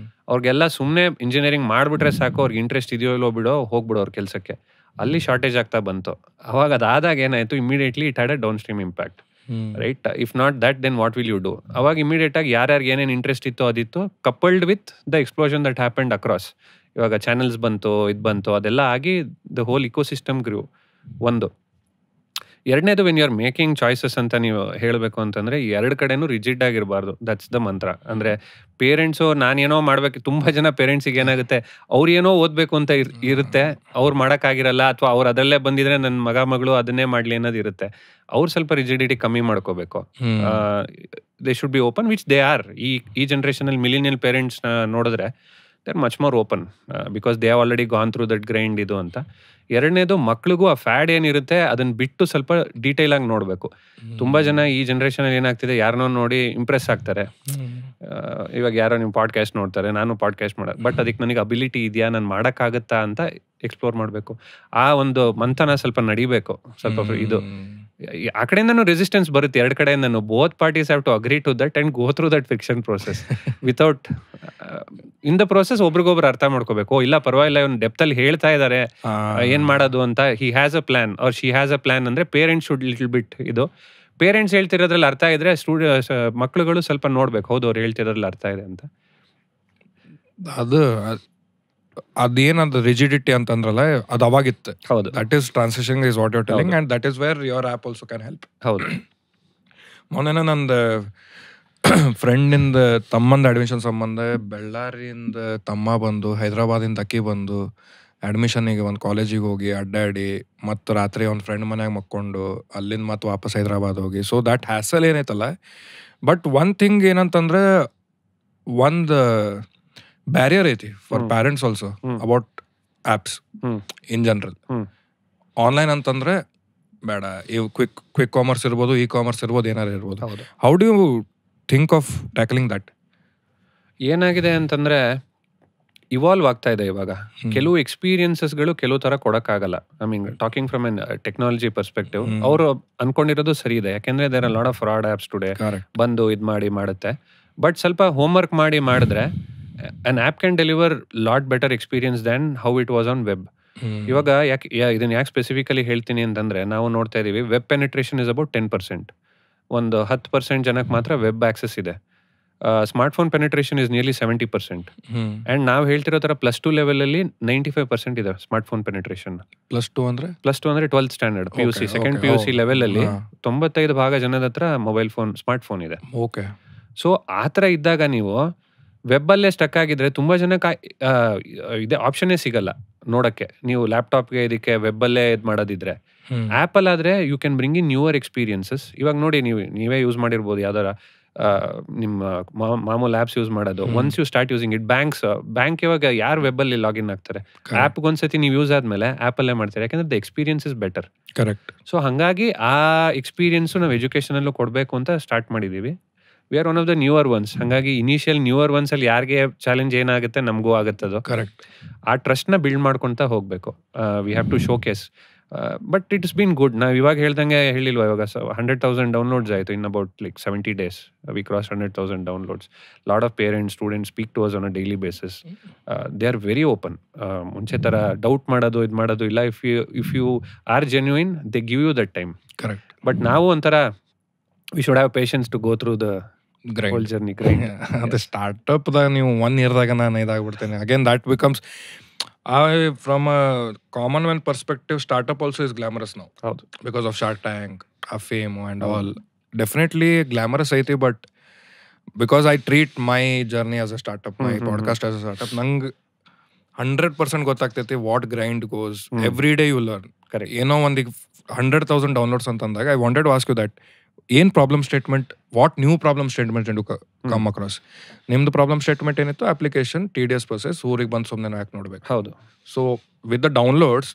ಅವ್ರಿಗೆಲ್ಲ ಸುಮ್ಮನೆ ಇಂಜಿನಿಯರಿಂಗ್ ಮಾಡಿಬಿಟ್ರೆ ಸಾಕು, ಅವ್ರಿಗೆ ಇಂಟ್ರೆಸ್ಟ್ ಇದೆಯೋ ಇಲ್ಲೋ ಬಿಡೋ ಹೋಗ್ಬಿಡೋ ಅವ್ರ ಕೆಲಸಕ್ಕೆ. ಅಲ್ಲಿ ಶಾರ್ಟೇಜ್ ಆಗ್ತಾ ಬಂತು. ಅವಾಗ ಅದಾದಾಗ ಏನಾಯಿತು, immediately it had a downstream impact, right? If not that then what will you do? ಅವಾಗ ಇಮಿಡಿಯೇಟ್ ಆಗಿ ಯಾರ್ಯಾರಿಗೆ ಏನೇನು ಇಂಟ್ರೆಸ್ಟ್ ಇತ್ತು ಅದಿತ್ತು, coupled with the explosion that happened across. ಇವಾಗ ಚಾನಲ್ಸ್ ಬಂತು, ಇದು ಬಂತು, ಅದೆಲ್ಲ ಆಗಿ ದ ಹೋಲ್ ಇಕೋಸಿಸ್ಟಮ್ ಗ್ರೂ. ಒಂದು. ಎರಡನೇದು, when you are making choices ಅಂತ ನೀವು ಹೇಳಬೇಕು ಅಂತಂದರೆ, ಎರಡು ಕಡೆನೂ ರಿಜಿಡ್ ಆಗಿರಬಾರ್ದು. ದಟ್ಸ್ ದ ಮಂತ್ರ. ಅಂದರೆ ಪೇರೆಂಟ್ಸು ನಾನೇನೋ ಮಾಡ್ಬೇಕು, ತುಂಬ ಜನ ಪೇರೆಂಟ್ಸಿಗೆ ಏನಾಗುತ್ತೆ, ಅವ್ರು ಏನೋ ಓದಬೇಕು ಅಂತ ಇರುತ್ತೆ, ಅವ್ರು ಮಾಡೋಕ್ಕಾಗಿರಲ್ಲ, ಅಥವಾ ಅವ್ರು ಅದರಲ್ಲೇ ಬಂದಿದ್ರೆ ನನ್ನ ಮಗ ಮಗಳು ಅದನ್ನೇ ಮಾಡಲಿ ಅನ್ನೋದು ಇರುತ್ತೆ. ಅವ್ರು ಸ್ವಲ್ಪ ರಿಜಿಡಿಟಿ ಕಮ್ಮಿ ಮಾಡ್ಕೋಬೇಕು. They should B open, which they are. ಈ ಜನ್ರೇಷನಲ್ಲಿ ಮಿಲಿನಿಯಲ್ ಪೇರೆಂಟ್ಸ್ನ ನೋಡಿದ್ರೆ they are much more open, because they have already gone through that grind ಇದು ಅಂತ. ಎರಡನೇದು, ಮಕ್ಳಿಗೂ ಆ ಫ್ಯಾಡ್ ಏನಿರುತ್ತೆ ಅದನ್ನ ಬಿಟ್ಟು ಸ್ವಲ್ಪ ಡೀಟೇಲ್ ಆಗಿ ನೋಡಬೇಕು. ತುಂಬ ಜನ ಈ ಜನ್ರೇಷನಲ್ಲಿ ಏನಾಗ್ತಿದೆ, ಯಾರನ್ನೋ ನೋಡಿ ಇಂಪ್ರೆಸ್ ಆಗ್ತಾರೆ. ಇವಾಗ ಯಾರೋ ನಿಮ್ಮ ಪಾಡ್ಕಾಸ್ಟ್ ನೋಡ್ತಾರೆ, ನಾನು ಪಾಡ್ಕಾಸ್ಟ್ ಮಾಡೋದು, ಬಟ್ ಅದಕ್ಕೆ ನನಗೆ ಅಬಿಲಿಟಿ ಇದೆಯಾ, ನಾನು ಮಾಡೋಕ್ಕಾಗತ್ತಾ ಅಂತ ಎಕ್ಸ್ಪ್ಲೋರ್ ಮಾಡಬೇಕು. ಆ ಒಂದು ಮಂಥನ ಸ್ವಲ್ಪ ನಡಿಬೇಕು. ಸ್ವಲ್ಪ ಇದು ಆ ಕಡೆಯಿಂದನೂ ರೆಸಿಸ್ಟೆನ್ಸ್ ಬರುತ್ತೆ, ಎರಡು ಕಡೆಯಿಂದನೂ. Both parties have to agree to that and go through that fiction process without in the process ಒಬ್ರಿಗೊಬ್ರು ಅರ್ಥ ಮಾಡ್ಕೋಬೇಕು. ಇಲ್ಲ ಪರವಾಗಿಲ್ಲ, ಇವ್ನು ಡೆಪ್ತಲ್ಲಿ ಹೇಳ್ತಾ ಇದ್ದಾರೆ, ಏನ್ ಮಾಡೋದು ಅಂತ. He has a plan or she has a plan. ಅಂದ್ರೆ ಪೇರೆಂಟ್ಸ್ ಶುಡ್ ಲಿಟಲ್ ಬಿಟ್ ಇದು ಪೇರೆಂಟ್ಸ್ ಹೇಳ್ತಿರೋದ್ರಲ್ಲಿ ಅರ್ಥ ಇದ್ರೆ ಮಕ್ಳುಗಳು ಸ್ವಲ್ಪ ನೋಡ್ಬೇಕು, ಹೌದು ಅವ್ರು ಹೇಳ್ತಿರೋದ್ರಲ್ಲಿ ಅರ್ಥ ಇದೆ ಅಂತ. ಅದೇನದು ರಿಜಿಡಿಟಿ ಅಂತಂದ್ರಲ್ಲ, ಅದು ಅವಾಗಿತ್ತು. ಹೌದು, that is transition is what your telling, and that is where your app also can help. ಹೌದು. ಮೊನ್ನೆ ನಂದು ಫ್ರೆಂಡಿಂದ ತಮ್ಮಂದು ಅಡ್ಮಿಷನ್ ಸಂಬಂಧ ಬೆಳ್ಳಾರಿಯಿಂದ ತಮ್ಮ ಬಂದು, ಹೈದ್ರಾಬಾದಿಂದ ಅಕ್ಕಿ ಬಂದು, ಅಡ್ಮಿಷನಿಗೆ ಒಂದು ಕಾಲೇಜಿಗೆ ಹೋಗಿ ಅಡ್ಡಾಡಿ, ಮತ್ತು ರಾತ್ರಿ ಒಂದು ಫ್ರೆಂಡ್ ಮನ್ಯಾಗ ಮಕ್ಕೊಂಡು, ಅಲ್ಲಿಂದ ಮತ್ತು ವಾಪಸ್ ಹೈದ್ರಾಬಾದ್ ಹೋಗಿ. ಸೊ ದ್ಯಾಟ್ ಹ್ಯಾಸಲ್ ಏನೈತಲ್ಲ. ಬಟ್ ಒನ್ ಥಿಂಗ್ ಏನಂತಂದ್ರೆ, ಒಂದು ಬ್ಯಾರಿಯರ್ ಐತಿ for parents also about apps in general. Online ಅಂತಂದ್ರೆ ಬೇಡ, ಇವು ಕ್ವಿಕ್ ಕಾಮರ್ಸ್ ಇರ್ಬೋದು, ಇ ಕಾಮರ್ಸ್ ಇರ್ಬೋದು, ಏನಾರು ಇರ್ಬೋದು. How do you think of tackling that? ಏನಾಗಿದೆ ಅಂತಂದ್ರೆ, ಇವಾಲ್ವ್ ಆಗ್ತಾ ಇದೆ ಇವಾಗ. ಕೆಲವು ಎಕ್ಸ್ಪೀರಿಯನ್ಸಸ್ಗಳು ಕೆಲವು ಥರ ಕೊಡೋಕ್ಕಾಗಲ್ಲ. I mean talking from an technology perspective, ಅವರು ಅನ್ಕೊಂಡಿರೋದು ಸರಿ ಇದೆ. ಯಾಕೆಂದ್ರೆ there are lot of fraud apps today. ಬಂದು ಇದು ಮಾಡುತ್ತೆ. ಬಟ್ ಸ್ವಲ್ಪ ಹೋಮ್ವರ್ಕ್ ಮಾಡಿದ್ರೆ an app can deliver lot better experience than how it was on web. ಇವಾಗ ಇದನ್ನ ಯಾಕೆ ಸ್ಪೆಸಿಫಿಕಲಿ ಹೇಳ್ತೀನಿ ಅಂತಂದ್ರೆ, ನಾವು ನೋಡ್ತಾ ಇದೀವಿ ವೆಬ್ ಪೆನಿಟ್ರೇಷನ್ ಇಸ್ ಅಬೌಟ್ 10%. ಒಂದು 10% ಜನಕ್ಕೆ ಮಾತ್ರ ವೆಬ್ ಆಕ್ಸೆಸ್ ಇದೆ. Smartphone penetration is nearly 70%. And ನಾವು ಹೇಳ್ತಿರೋ ತರ +2 ಲೆವೆಲಲ್ಲಿ 95% ಇದೆ ಸ್ಮಾರ್ಟ್ಫೋನ್ ಪೆನಿಟ್ರೇಷನ್. +2 ಅಂದ್ರೆ 12th standard PUC, second PUC ಲೆವೆಲಲ್ಲಿ 95% ಜನದ ಹತ್ರ ಮೊಬೈಲ್ ಫೋನ್, ಸ್ಮಾರ್ಟ್ ಫೋನ್ ಇದೆ. ಓಕೆ. ಸೊ ಆ ಥರ ಇದ್ದಾಗ ನೀವು ವೆಬ್ಬಲ್ಲೇ ಸ್ಟಕ್ ಆಗಿದ್ರೆ ತುಂಬ ಜನಕ್ಕೆ ಇದೆ ಆಪ್ಷನ್ನೇ ಸಿಗಲ್ಲ ನೋಡೋಕ್ಕೆ. ನೀವು ಲ್ಯಾಪ್ಟಾಪ್ಗೆ ಇದಕ್ಕೆ ವೆಬ್ಬಲ್ಲೇ ಇದು ಮಾಡೋದಿದ್ರೆ, ಆ್ಯಪಲ್ ಆದರೆ you can bring in newer experiences. ಇವಾಗ ನೋಡಿ, ನೀವೇ ಯೂಸ್ ಮಾಡಿರ್ಬೋದು ಯಾವ್ದಾರ ನಿಮ್ಮ ಮಾಮೂಲು ಆ್ಯಪ್ಸ್ ಯೂಸ್ ಮಾಡೋದು. Once you start using it, bank ಇವಾಗ ಯಾರು ವೆಬ್ಬಲ್ಲಿ ಲಾಗಿನ್ ಆಗ್ತಾರೆ? ಆ್ಯಪ್ಗೆ ಒಂದ್ಸತಿ ನೀವು ಯೂಸ್ ಆದಮೇಲೆ ಆ್ಯಪಲ್ಲೇ ಮಾಡ್ತಾರೆ, ಯಾಕಂದ್ರೆ the experience is better. Correct. So ಹಾಗಾಗಿ ಆ ಎಕ್ಸ್ಪೀರಿಯನ್ಸು ನಾವು ಎಜುಕೇಷನಲ್ಲೂ ಕೊಡಬೇಕು ಅಂತ ಸ್ಟಾರ್ಟ್ ಮಾಡಿದ್ದೀವಿ. We are one of the newer once. ಹಾಗಾಗಿ ಇನಿಷಿಯಲ್ ನ್ಯೂವರ್ ಒನ್ಸ್ ಅಲ್ಲಿ ಯಾರಿಗೆ ಚಾಲೆಂಜ್ ಏನಾಗುತ್ತೆ ನಮಗೂ ಆಗುತ್ತದು. ಕರೆಕ್ಟ್. ಆ ಟ್ರಸ್ಟ್ನ ಬಿಲ್ಡ್ ಮಾಡ್ಕೊತಾ ಹೋಗಬೇಕು. We have to showcase. But it's been good. ನಾವು ಇವಾಗ ಹೇಳ್ದಂಗೆ ಹೇಳಿಲ್ವಾ, ಇವಾಗ 100,000 ಡೌನ್ಲೋಡ್ಸ್ ಆಯಿತು in about 70 days. We cross 100,000 downloads. Lot of parents, students speak to us on a daily basis. They are very open. ಮುಂಚೆ ಥರ ಡೌಟ್ ಮಾಡೋದು ಇದು ಮಾಡೋದು ಇಲ್ಲ. If you are genuine, they give you that time. Correct. But ನಾವು ಒಂಥರ we should have patience to go through the whole journey. ಅದು ಸ್ಟಾರ್ಟಪ್ದಾಗ ನೀವು 1 yearದಾಗ ನಾನು ಇದಾಗ್ಬಿಡ್ತೇನೆ. Again that becomes from a common man perspective, startup also is glamorous now. ಹೌದು. ಬಿಕಾಸ್ ಆಫ್ ಶಾರ್ಕ್ ಟ್ಯಾಂಕ್, ಆ fame and all. Definitely glamorous ಐತಿ. But because I treat my journey as a startup, my podcast as a startup, ನಂಗೆ 100% ಗೊತ್ತಾಗ್ತೈತಿ what grind goes. Every day you learn. Correct. ಏನೋ ಒಂದಿಗೆ 100,000 ಡೌನ್ಲೋಡ್ಸ್ ಅಂತಂದಾಗ I wanted to ask you that ಏನ್ problem statement, what new problem statement ಎಂದು ಕಮ್ ಅಕ್ರಾಸ್. ನಿಮ್ದು ಪ್ರಾಬ್ಲಮ್ ಸ್ಟೇಟ್ಮೆಂಟ್ ಏನಿತ್ತು, ಅಪ್ಲಿಕೇಶನ್ TDS ಪ್ರೊಸೆಸ್, ಊರಿಗೆ ಬಂದು ಸುಮ್ಮನೆ ಯಾಕೆ ನೋಡ್ಬೇಕು. ಹೌದು. So with the downloads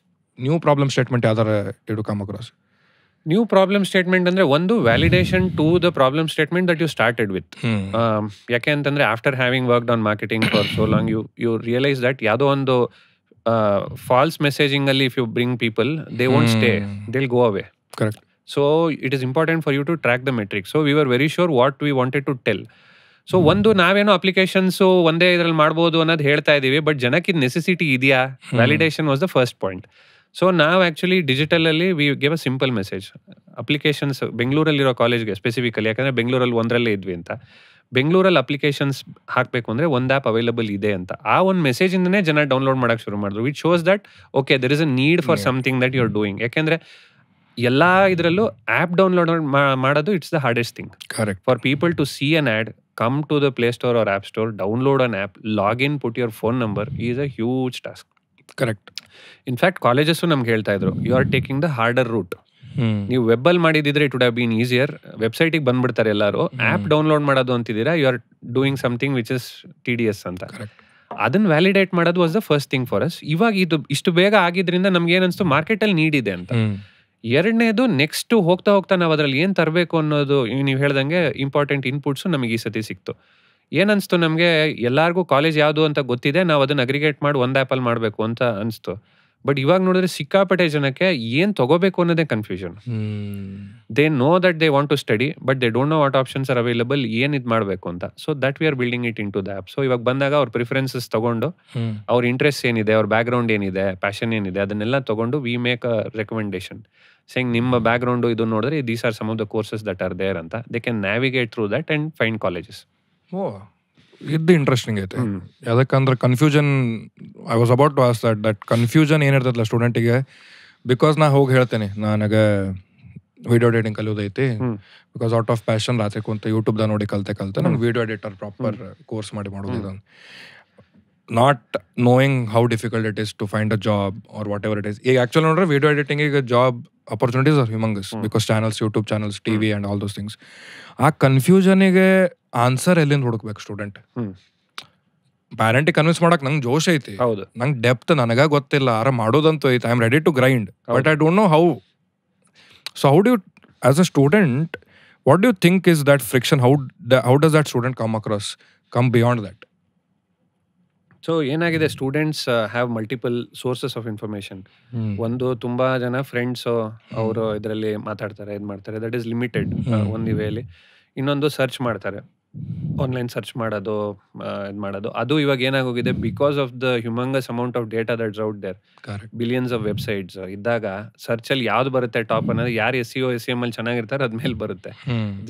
new problem statement ಯಾವ್ದಾರ ಇಡು come across? New problem statement ಅಂದ್ರೆ ಒಂದು validation to the problem statement that you started with. ಯಾಕೆ ಅಂತಂದ್ರೆ after having worked on marketing for so long you realise that ಯಾವುದೋ ಒಂದು ಫಾಲ್ಸ್ ಮೆಸೇಜಿಂಗ್ ಅಲ್ಲಿ if you bring people they won't stay, they will go away. Correct. So it is important for you to track the metrics. So we were very sure what we wanted to tell. So ಒಂದು ನಾವೇನೋ ಅಪ್ಲಿಕೇಶನ್ಸ್ ಒಂದೇ ಇದ್ರಲ್ಲಿ ಮಾಡ್ಬೋದು ಅನ್ನೋದು ಹೇಳ್ತಾ ಇದೀವಿ, ಬಟ್ ಜನಕ್ಕೆ ನೆಸೆಸಿಟಿ ಇದೆಯಾ? Validation was the first point. So ನಾವು ಆಕ್ಚುಲಿ ಡಿಜಿಟಲ್ ಅಲ್ಲಿ we give a simple message. Applications ಬೆಂಗಳೂರಲ್ಲಿರೋ ಕಾಲೇಜ್ಗೆ ಸ್ಪೆಸಿಫಿಕಲಿ, ಯಾಕಂದ್ರೆ ಬೆಂಗಳೂರಲ್ಲಿ ಒಂದರಲ್ಲೇ ಇದ್ವಿ ಅಂತ, ಬೆಂಗಳೂರಲ್ಲಿ ಅಪ್ಲಿಕೇಶನ್ಸ್ ಹಾಕಬೇಕು ಅಂದ್ರೆ ಒಂದು ಆ್ಯಪ್ ಅವೈಲಬಲ್ ಇದೆ ಅಂತ ಆ ಒಂದು ಮೆಸೇಜ್ ಇಂದನೇ ಜನ ಡೌನ್ಲೋಡ್ ಮಾಡಕ್ಕೆ ಶುರು ಮಾಡಿದ್ರು. Which shows that okay there is a need for something that you are doing. ಯಾಕೆಂದ್ರೆ ಎಲ್ಲ ಇದರಲ್ಲೂ ಆ್ಯಪ್ ಡೌನ್ಲೋಡ್ ಮಾಡೋದು it's the hardest thing. Correct. For people to see an ad, come to the Play Store or App Store, download an app, log in, put your phone number is a huge task. Correct. In fact, colleges ನಮ್ಗೆ ಹೇಳ್ತಾ ಇದ್ರು, you are taking the harder route. ನೀವು ವೆಬ್ಬಲ್ಲಿ ಮಾಡಿದಿದ್ರೆ it would have been easier. ವೆಬ್ಸೈಟಿಗೆ ಬಂದ್ಬಿಡ್ತಾರೆ ಎಲ್ಲರೂ. ಆ್ಯಪ್ ಡೌನ್ಲೋಡ್ ಮಾಡೋದು ಅಂತಿದ್ದೀರಾ, you are doing something which is TDS ಅಂತ. ಅದನ್ನ ವ್ಯಾಲಿಡೇಟ್ ಮಾಡೋದು was the first thing for us. ಇವಾಗ ಇದು ಇಷ್ಟು ಬೇಗ ಆಗಿದ್ರಿಂದ ನಮ್ಗೆ ಏನನ್ಸ್ತು, ಮಾರ್ಕೆಟಲ್ಲಿ ನೀಡ್ ಇದೆ ಅಂತ. ಎರಡನೇದು, ನೆಕ್ಸ್ಟ್ ಹೋಗ್ತಾ ಹೋಗ್ತಾ ನಾವು ಅದ್ರಲ್ಲಿ ಏನು ತರಬೇಕು ಅನ್ನೋದು ನೀವು ಹೇಳ್ದಂಗೆ ಇಂಪಾರ್ಟೆಂಟ್ ಇನ್ಪುಟ್ಸು ನಮಗೆ ಈ ಸತಿ ಸಿಕ್ತು. ಏನನ್ಸ್ತು, ನಮಗೆ ಎಲ್ಲರಿಗೂ ಕಾಲೇಜ್ ಯಾವುದು ಅಂತ ಗೊತ್ತಿದೆ, ನಾವು ಅದನ್ನ ಅಗ್ರಿಗೇಟ್ ಮಾಡಿ ಒಂದು ಆ್ಯಪಲ್ಲಿ ಮಾಡಬೇಕು ಅಂತ ಅನಿಸ್ತು. ಬಟ್ ಇವಾಗ ನೋಡಿದ್ರೆ ಸಿಕ್ಕಾಪಟ್ಟೆ ಜನಕ್ಕೆ ಏನು ತಗೋಬೇಕು ಅನ್ನೋದೇ confusion. They know that they want to study, but they don't know what options are available, ಏನು ಇದು ಮಾಡಬೇಕು ಅಂತ. So that we are building it into the app. So ಇವಾಗ ಬಂದಾಗ ಅವ್ರ ಪ್ರಿಫರೆನ್ಸಸ್ ತಗೊಂಡು, ಅವ್ರ ಇಂಟ್ರೆಸ್ಟ್ ಏನಿದೆ, ಅವ್ರ ಬ್ಯಾಕ್ಗ್ರೌಂಡ್ ಏನಿದೆ, ಪ್ಯಾಷನ್ ಏನಿದೆ, ಅದನ್ನೆಲ್ಲ ತಗೊಂಡು we make a recommendation saying ನಿಮ್ಮ ಬ್ಯಾಕ್ಗ್ರೌಂಡು ಇದು ನೋಡಿದ್ರೆ these are some of the courses that are there ಅಂತ. They can navigate through that and find colleges. ಓ, ಇದು ಇಂಟ್ರೆಸ್ಟಿಂಗ್ ಐತೆ. ಯಾಕಂದ್ರೆ confusion, I was about to ask that confusion ಏನಿರ್ತದಲ್ಲ ಸ್ಟೂಡೆಂಟಿಗೆ. ಬಿಕಾಸ್ ನಾ ಹೋಗಿ ಹೇಳ್ತೇನೆ, ನನಗೆ ವಿಡಿಯೋ ಎಡಿಟಿಂಗ್ ಕಲಿಯೋದೈತಿ, ಬಿಕಾಸ್ ಔಟ್ ಆಫ್ ಪ್ಯಾಷನ್ ರಾತ್ರಿ ಕುಂತ ಯೂಟ್ಯೂಬ್ದಾಗ ನೋಡಿ ಕಲಿತೆ ನಂಗೆ ವಿಡಿಯೋ ಎಡಿಟರ್ ಪ್ರಾಪರ್ ಕೋರ್ಸ್ ಮಾಡೋದು. Not knowing how difficult it is to find a job or whatever it is. ಈಗ ಆಕ್ಚುಲಿ ನೋಡ್ರೆ ವಿಡಿಯೋ ಎಡಿಟಿಂಗಿಗೆ job opportunities are humongous, because channels, YouTube channels, TV and all those things. ಆ ಕನ್ಫ್ಯೂಷನಿಗೆ ಆನ್ಸರ್ ಎಲ್ಲಿಂದ ಹುಡುಕ್ಬೇಕು ಸ್ಟೂಡೆಂಟ್? ಪ್ಯಾರೆಂಟಿಗೆ ಕನ್ವಿನ್ಸ್ ಮಾಡಕ್ ನಂಗೆ ಜೋಶ್ ಐತಿ, ನಂಗೆ ಡೆಪ್ತ್ ನನಗ ಗೊತ್ತಿಲ್ಲ, ಮಾಡೋದಂತೂ ಐತಿ, I am ready to grind, but I don't know how. So how do you, as a student, what do you think is that friction? How does that student come beyond that? So ಏನಾಗಿದೆ, students have multiple sources of information. ಒಂದು ತುಂಬಾ ಜನ ಫ್ರೆಂಡ್ಸ್ ಅವರು ಇದರಲ್ಲಿ ಮಾತಾಡ್ತಾರೆ, ಇದು ಮಾಡ್ತಾರೆ, ದಟ್ ಈಸ್ ಲಿಮಿಟೆಡ್ ಒಂದು ವೇಲಿ. ಇನ್ನೊಂದು ಸರ್ಚ್ ಮಾಡ್ತಾರೆ, ಆನ್ಲೈನ್ ಸರ್ಚ್ ಮಾಡೋದು, ಇದು ಮಾಡೋದು. ಅದು ಇವಾಗ ಏನಾಗೋಗಿದೆ, because of the humongous amount of data that's out there, billions of websites ಇದ್ದಾಗ ಸರ್ಚಲ್ಲಿ ಯಾವ್ದು ಬರುತ್ತೆ ಟಾಪ್ ಅನ್ನೋದು, ಯಾರು SEO SEM ಅಲ್ಲಿ ಚೆನ್ನಾಗಿರ್ತಾರೆ ಅದ್ಮೇಲೆ ಬರುತ್ತೆ.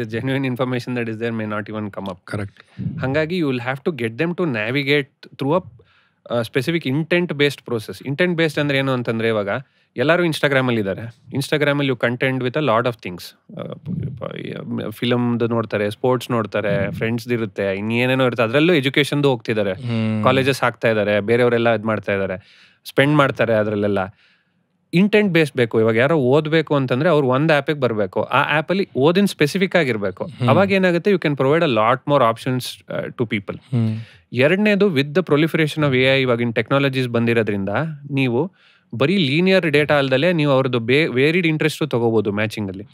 The genuine information that is there may not even come up. Correct. ಹಾಗಾಗಿ you will have to get them to navigate through up specific intent based process. Intent based ಅಂದ್ರೆ ಏನು ಅಂತಂದ್ರೆ, ಇವಾಗ ಎಲ್ಲರೂ ಇನ್ಸ್ಟಾಗ್ರಾಮಲ್ಲಿ ಇದ್ದಾರೆ. ಇನ್ಸ್ಟಾಗ್ರಾಮಲ್ಲಿ you content with a lot of things. ಫಿಲಮ್ದು ನೋಡ್ತಾರೆ, ಸ್ಪೋರ್ಟ್ಸ್ ನೋಡ್ತಾರೆ, ಫ್ರೆಂಡ್ಸ್ದು ಇರುತ್ತೆ, ಇನ್ನೇನೇನೋ ಇರುತ್ತೆ. ಅದರಲ್ಲೂ ಎಜುಕೇಷನ್ದು ಹೋಗ್ತಿದ್ದಾರೆ, ಕಾಲೇಜಸ್ ಹಾಕ್ತಾ ಇದ್ದಾರೆ, ಬೇರೆಯವರೆಲ್ಲ ಇದು ಮಾಡ್ತಾ ಇದ್ದಾರೆ, ಸ್ಪೆಂಡ್ ಮಾಡ್ತಾರೆ. ಅದರಲ್ಲೆಲ್ಲ ಇಂಟೆಂಟ್ ಬೇಸ್ಡ್ ಬೇಕು. ಇವಾಗ ಯಾರೋ ಓದಬೇಕು ಅಂತಂದ್ರೆ ಅವ್ರು ಒಂದು ಆ್ಯಪಿಗೆ ಬರಬೇಕು, ಆ ಆ್ಯಪಲ್ಲಿ ಓದಿನ ಸ್ಪೆಸಿಫಿಕ್ ಆಗಿರಬೇಕು. ಅವಾಗ ಏನಾಗುತ್ತೆ, you can provide a lot more options to people. ಎರಡನೇದು, with the proliferation of AI ಇವಾಗಿನ ಟೆಕ್ನಾಲಜೀಸ್ ಬಂದಿರೋದ್ರಿಂದ, ನೀವು ಬರೀ ಲೀನಿಯರ್ ಡೇಟಾ ಅಲ್ದಲ್ಲೇ ನೀವು ಅವ್ರದ್ದು ವೇರಿಡ್ ಇಂಟ್ರೆಸ್ಟು ತಗೋಬಹುದು ಮ್ಯಾಚಿಂಗಲ್ಲಿ.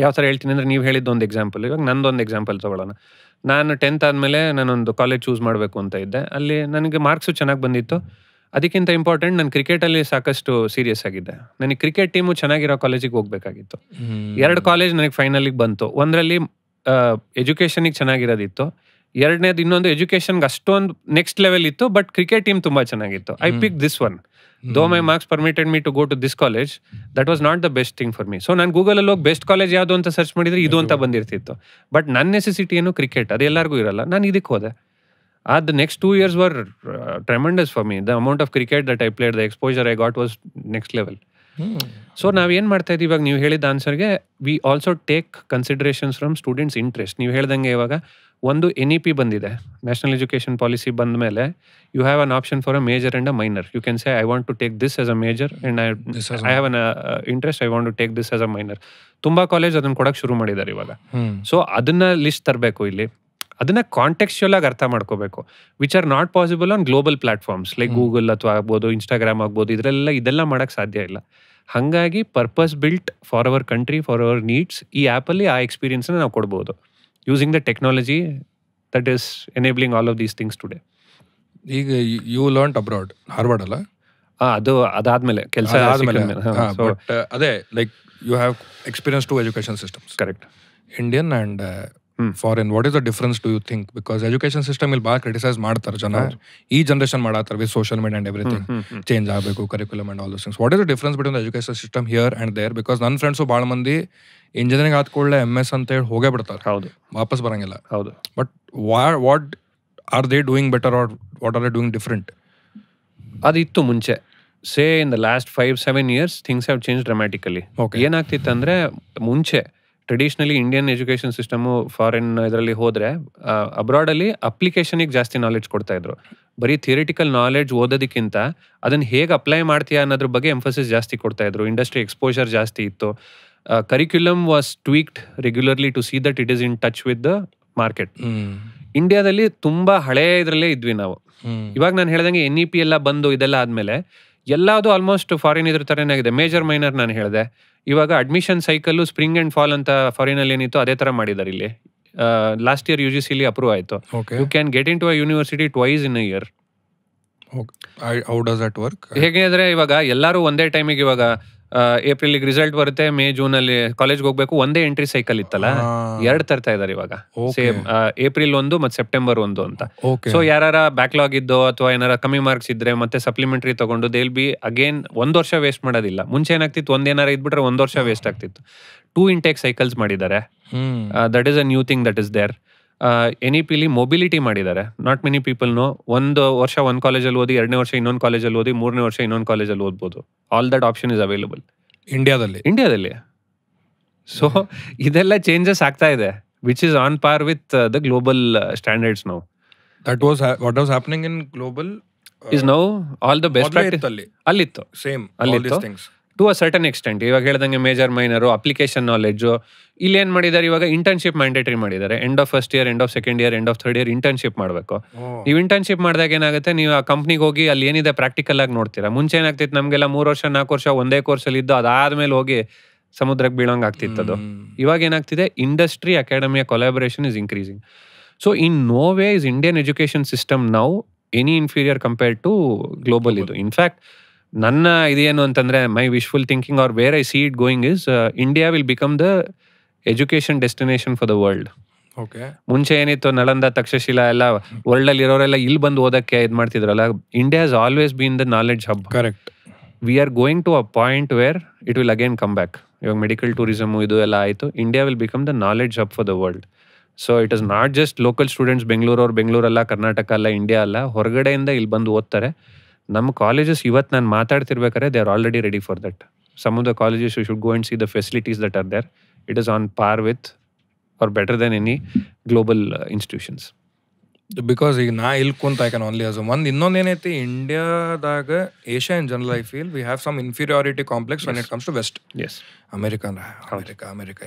ಯಾವ ಥರ ಹೇಳ್ತೀನಿ ಅಂದರೆ, ನೀವು ಹೇಳಿದ್ದು ಒಂದು ಎಕ್ಸಾಂಪಲ್, ಇವಾಗ ನಂದೊಂದು ಎಕ್ಸಾಂಪಲ್ ತೊಗೊಳ್ಳೋಣ. ನಾನು 10th ಆದಮೇಲೆ ನಾನೊಂದು ಕಾಲೇಜ್ ಚೂಸ್ ಮಾಡಬೇಕು ಅಂತ ಇದ್ದೆ. ಅಲ್ಲಿ ನನಗೆ ಮಾರ್ಕ್ಸು ಚೆನ್ನಾಗಿ ಬಂದಿತ್ತು. ಅದಕ್ಕಿಂತ ಇಂಪಾರ್ಟೆಂಟ್, ನಾನು ಕ್ರಿಕೆಟಲ್ಲಿ ಸಾಕಷ್ಟು ಸೀರಿಯಸ್ ಆಗಿದ್ದೆ. ನನಗೆ ಕ್ರಿಕೆಟ್ ಟೀಮು ಚೆನ್ನಾಗಿರೋ ಕಾಲೇಜಿಗೆ ಹೋಗ್ಬೇಕಾಗಿತ್ತು. 2 ಕಾಲೇಜ್ ನನಗೆ ಫೈನಲಿಗೆ ಬಂತು. ಒಂದರಲ್ಲಿ ಎಜುಕೇಷನಿಗೆ ಚೆನ್ನಾಗಿರೋದಿತ್ತು, ಎರಡನೇದು ಇನ್ನೊಂದು ಎಜುಕೇಷನ್ಗೆ ಅಷ್ಟೊಂದು ನೆಕ್ಸ್ಟ್ ಲೆವೆಲ್ ಇತ್ತು, ಬಟ್ ಕ್ರಿಕೆಟ್ ಟೀಮ್ ತುಂಬ ಚೆನ್ನಾಗಿತ್ತು. I pick this one. Though my marks permitted me to go to this college, that was not the best thing for me. So ನಾನು ಗೂಗಲಲ್ಲಿ ಹೋಗಿ ಬೆಸ್ಟ್ ಕಾಲೇಜ್ ಯಾವುದು ಅಂತ ಸರ್ಚ್ ಮಾಡಿದ್ರೆ ಇದು ಅಂತ ಬಂದಿರ್ತಿತ್ತು. ಬಟ್ ನನ್ನ ನೆಸೆಸಿಟಿ ಏನು ಕ್ರಿಕೆಟ್, ಅದು ಎಲ್ಲರಿಗೂ ಇರಲ್ಲ. ನಾನು ಇದಕ್ಕೆ ಹೋದೆ. The next 2 years were tremendous for me. The amount of cricket that I played, the exposure I got was next level. So ನಾವೇನು ಮಾಡ್ತಾ ಇದ್ದೀವಿ ಇವಾಗ ನೀವು ಹೇಳಿದ ಆನ್ಸರ್ಗೆ we also take considerations from students interest. ನೀವು ಹೇಳ್ದಂಗೆ ಇವಾಗ ಒಂದು NEP ಬಂದಿದೆ, ನ್ಯಾಷನಲ್ ಎಜುಕೇಷನ್ ಪಾಲಿಸಿ ಬಂದ ಮೇಲೆ you have an option for a major and a minor. You can say I want to take this as a major and I have an interest, I want to take this as a minor. ತುಂಬ ಕಾಲೇಜ್ ಅದನ್ನು ಕೊಡೋಕೆ ಶುರು ಮಾಡಿದ್ದಾರೆ ಇವಾಗ. ಸೊ ಅದನ್ನ ಲಿಸ್ಟ್ ತರಬೇಕು ಇಲ್ಲಿ, ಅದನ್ನ ಕಾಂಟೆಕ್ಸ್ಚುಯಲ್ ಆಗಿ ಅರ್ಥ ಮಾಡ್ಕೋಬೇಕು, which are not possible on global platforms like Google ಅಥವಾ ಆಗ್ಬೋದು, ಇನ್ಸ್ಟಾಗ್ರಾಮ್ ಆಗ್ಬೋದು. ಇದೆಲ್ಲ ಮಾಡೋಕ್ಕೆ ಸಾಧ್ಯ ಇಲ್ಲ. ಹಾಗಾಗಿ purpose built for our country, for our needs, ಈ ಆ್ಯಪಲ್ಲಿ ಆ ಎಕ್ಸ್ಪೀರಿಯನ್ಸ್ನ ನಾವು ಕೊಡ್ಬೋದು using the technology that is enabling all of these things today. ಈಗ ಯು ಲರ್ನ್ ಅಬ್ರಾಡ್, ಹಾರ್ವರ್ಡ್ ಅಲ್ಲ? ಅದು ಅದಾದ್ಮೇಲೆ ಕೆಲಸ ಆದ್ಮೇಲೆ. ಅದೇ like you have experience to education systems. Correct. Indian and foreign, what is the difference do you think? Because education system ಇಲ್ಲಿ ಭಾಳ ಕ್ರಿಟಿಸೈಸ್ ಮಾಡ್ತಾರೆ ಜನ, ಈ ಜನರೇಷನ್ ಮಾಡತ್ತಾರೆ with social media and everything change ಆಗಬೇಕು, curriculum and all those things. What is the difference between the education system here and there? Because ನನ್ನ ಫ್ರೆಂಡ್ಸು ಭಾಳ ಮಂದಿ ಇಂಜಿನಿಯರಿಂಗ್ ಆದ್ಕೊಳ್ಳೆ MS ಅಂತ ಹೇಳಿ ಹೋಗೇ ಬಿಡ್ತಾರೆ, ಹೌದು, ವಾಪಸ್ ಬರಂಗಿಲ್ಲ. ಹೌದು. But what are they doing better or what are they doing different? ಅದಿತ್ತು ಮುಂಚೆ. Say in the last 5-7 years things have change dramatically. ಏನಾಗ್ತಿತ್ತು ಅಂದರೆ, ಮುಂಚೆ traditionally Indian education system foreign ಇದರಲ್ಲಿ ಹೋದರೆ ಅಬ್ರಾಡಲ್ಲಿ ಅಪ್ಲಿಕೇಶನಿಗೆ ಜಾಸ್ತಿ ನಾಲೆಡ್ಜ್ ಕೊಡ್ತಾ ಇದ್ರು. ಬರೀ ಥಿಯರಿಟಿಕಲ್ ನಾಲೆಡ್ಜ್ ಓದೋದಕ್ಕಿಂತ ಅದನ್ನು ಹೇಗೆ ಅಪ್ಲೈ ಮಾಡ್ತೀಯಾ ಅನ್ನೋದ್ರ ಬಗ್ಗೆ ಎಂಫಸಿಸ್ ಜಾಸ್ತಿ ಕೊಡ್ತಾ ಇದ್ರು. ಇಂಡಸ್ಟ್ರಿ ಎಕ್ಸ್ಪೋಜರ್ ಜಾಸ್ತಿ ಇತ್ತು. Curriculum was tweaked regularly to see that it is in touch with the market. ಇಂಡಿಯಾದಲ್ಲಿ ತುಂಬಾ ಹಳೇ ಇದರಲ್ಲೇ ಇದ್ವಿ ನಾವು. ಇವಾಗ ನಾನು ಹೇಳ್ದಂಗೆ NEP ಎಲ್ಲ ಬಂದು ಇದೆಲ್ಲ ಆದ್ಮೇಲೆ ಎಲ್ಲಾದು ಆಲ್ಮೋಸ್ಟ್ ಫಾರಿನ್ ಇದ್ರ ತರನೇ ಆಗಿದೆ. ಮೇಜರ್ ಮೈನರ್ ನಾನು ಹೇಳಿದೆ. ಇವಾಗ admission cycle spring and fall ಅಂತ ಫಾರಿನಲ್ಲಿ ಏನಿತ್ತು ಅದೇ ತರ ಮಾಡಿದ್ದಾರೆ ಇಲ್ಲಿ. ಲಾಸ್ಟ್ ಇಯರ್ UGCಲಿ ಅಪ್ರೂವ್ ಆಯಿತು. You can get into a university twice in a year. How does that work? ಹೇಗೆ ಅಂದ್ರೆ ಇವಾಗ ಎಲ್ಲರೂ ಒಂದೇ ಟೈಮಿಗೆ, ಇವಾಗ ಏಪ್ರಿಲ್ಗೆ ರಿಸಲ್ಟ್ ಬರುತ್ತೆ, ಮೇ ಜೂನಲ್ಲಿ ಕಾಲೇಜ್ಗೆ ಹೋಗ್ಬೇಕು, ಒಂದೇ ಎಂಟ್ರಿ ಸೈಕಲ್ ಇತ್ತಲ್ಲ, 2 ತರ್ತಾ ಇದಾರೆ ಇವಾಗ. ಸೇಮ್ April 1 ಮತ್ತು September 1 ಅಂತ. ಸೊ ಯಾರ ಬ್ಯಾಕ್ಲಾಗ್ ಇದ್ದೋ ಅಥವಾ ಏನಾರ ಕಮ್ಮಿ ಮಾರ್ಕ್ಸ್ ಇದ್ರೆ ಮತ್ತೆ ಸಪ್ಲಿಮೆಂಟರಿ ತಗೊಂಡು ದೇ ವಿಲ್ ಬಿ ಅಗೇನ್ 1 ವರ್ಷ ವೇಸ್ಟ್ ಮಾಡೋದಿಲ್ಲ. ಮುಂಚೆ ಏನಾಗ್ತಿತ್ತು, ಒಂದೇನಾರ ಇದ್ಬಿಟ್ರೆ 1 ವರ್ಷ ವೇಸ್ಟ್ ಆಗ್ತಿತ್ತು. 2 ಇಂಟೇಕ್ ಸೈಕಲ್ಸ್ ಮಾಡಿದ್ದಾರೆ. That is a new thing that is there. NEPಲಿ ಮೊಬಿಲಿಟಿ ಮಾಡಿದ್ದಾರೆ. Not many people know. 1 ವರ್ಷ ಒಂದು ಕಾಲೇಜಲ್ಲಿ ಓದಿ, 2ನೇ ವರ್ಷ ಇನ್ನೊಂದು ಕಾಲೇಜಲ್ಲಿ ಓದಿ, 3ನೇ ವರ್ಷ ಇನ್ನೊಂದು ಕಾಲೇಜಲ್ಲಿ ಓದ್ಬೋದು. All that option is available ಇಂಡಿಯಾದಲ್ಲಿ. ಸೊ ಇದೆಲ್ಲ ಚೇಂಜಸ್ ಆಗ್ತಾ ಇದೆ, which is on par with the global standards now. That was what was happening in global is now all the best practice ಅಲ್ಲಿತ್ತು. ಸೇಮ್ ಅಲ್ಲಿತ್ತು ಟು ಅ ಸರ್ಟನ್ ಎಕ್ಸ್ಟೆಂಟ್. ಇವಾಗ ಹೇಳ್ದಂಗೆ ಮೇಜರ್ ಮೈನರು, ಅಪ್ಲಿಕೇಶನ್ ನಾಲೆಡ್ಜು. ಇಲ್ಲಿ ಏನ್ ಮಾಡಿದ್ದಾರೆ ಇವಾಗ, ಇಂಟರ್ನ್ಶಿಪ್ ಮ್ಯಾಂಡೇಟರಿ ಮಾಡಿದ್ದಾರೆ. End of first year, end of second year, end of third year internship ಮಾಡಬೇಕು. ನೀವು ಇಂಟರ್ನ್ಶಿಪ್ ಮಾಡಿದಾಗ ಏನಾಗುತ್ತೆ, ನೀವು ಆ ಕಂಪ್ನಿಗೆ ಹೋಗಿ ಅಲ್ಲಿ ಏನಿದೆ ಪ್ರಾಕ್ಟಿಕಲ್ ಆಗಿ ನೋಡ್ತೀರಾ. ಮುಂಚೆ ಏನಾಗ್ತಿತ್ತು, ನಮಗೆಲ್ಲ 3 ವರ್ಷ 4 ವರ್ಷ ಒಂದೇ ಕೋರ್ಸಲ್ಲಿ ಇದ್ದು ಅದಾದ್ಮೇಲೆ ಹೋಗಿ ಸಮುದ್ರಕ್ಕೆ ಬೀಳಂಗೆ ಆಗ್ತಿತ್ತದು. ಇವಾಗ ಏನಾಗ್ತಿದೆ, industry academia collaboration is increasing. So in no way is Indian education system now any inferior compared to global ಇದು. ಇನ್ಫ್ಯಾಕ್ಟ್ ನನ್ನ ಇದೇನು ಅಂತಂದ್ರೆ, my wishful thinking or where I see it going is, India will become the education destination for the world. ಮುಂಚೆ ಏನಿತ್ತು, ನಳಂದ, ತಕ್ಷಶಿಲಾ ಎಲ್ಲ ವರ್ಲ್ಡ್ ಅಲ್ಲಿ ಇರೋರೆಲ್ಲ ಇಲ್ಲಿ ಬಂದು ಓದಕ್ಕೆ ಇದು ಮಾಡ್ತಿದ್ರಲ್ಲ. India has always been the knowledge hub. Correct. We are going to a point where it will again come back. ಇವಾಗ ಮೆಡಿಕಲ್ ಟೂರಿಸಮ್ ಇದು ಎಲ್ಲ ಆಯಿತು. India will become the knowledge hub for the world. So it is not just local students, ಬೆಂಗಳೂರಲ್ಲ, ಕರ್ನಾಟಕ ಅಲ್ಲ, ಇಂಡಿಯಾ ಅಲ್ಲ, ಹೊರಗಡೆಯಿಂದ ಇಲ್ಲಿ ಬಂದು ಓದ್ತಾರೆ. ನಮ್ಮ ಕಾಲೇಜಸ್ ಇವತ್ತು ನಾನು ಮಾತಾಡ್ತಿರ್ಬೇಕಾದ್ರೆ they are already ready for that. Some of the colleges you should go and see the facilities that are there. It is on par with or better than any global institutions. Because ಈಗ ನಾ ಇಲ್ಲಿ ಕುಂತ ಐ ಕ್ಯಾನ್ ಓನ್ಲಿ ಆಸ್ ಒಂದು ಇನ್ನೊಂದು ಏನೈತಿ, ಇಂಡಿಯಾದಾಗ Asia in general I feel we have some inferiority complex when it comes to west. America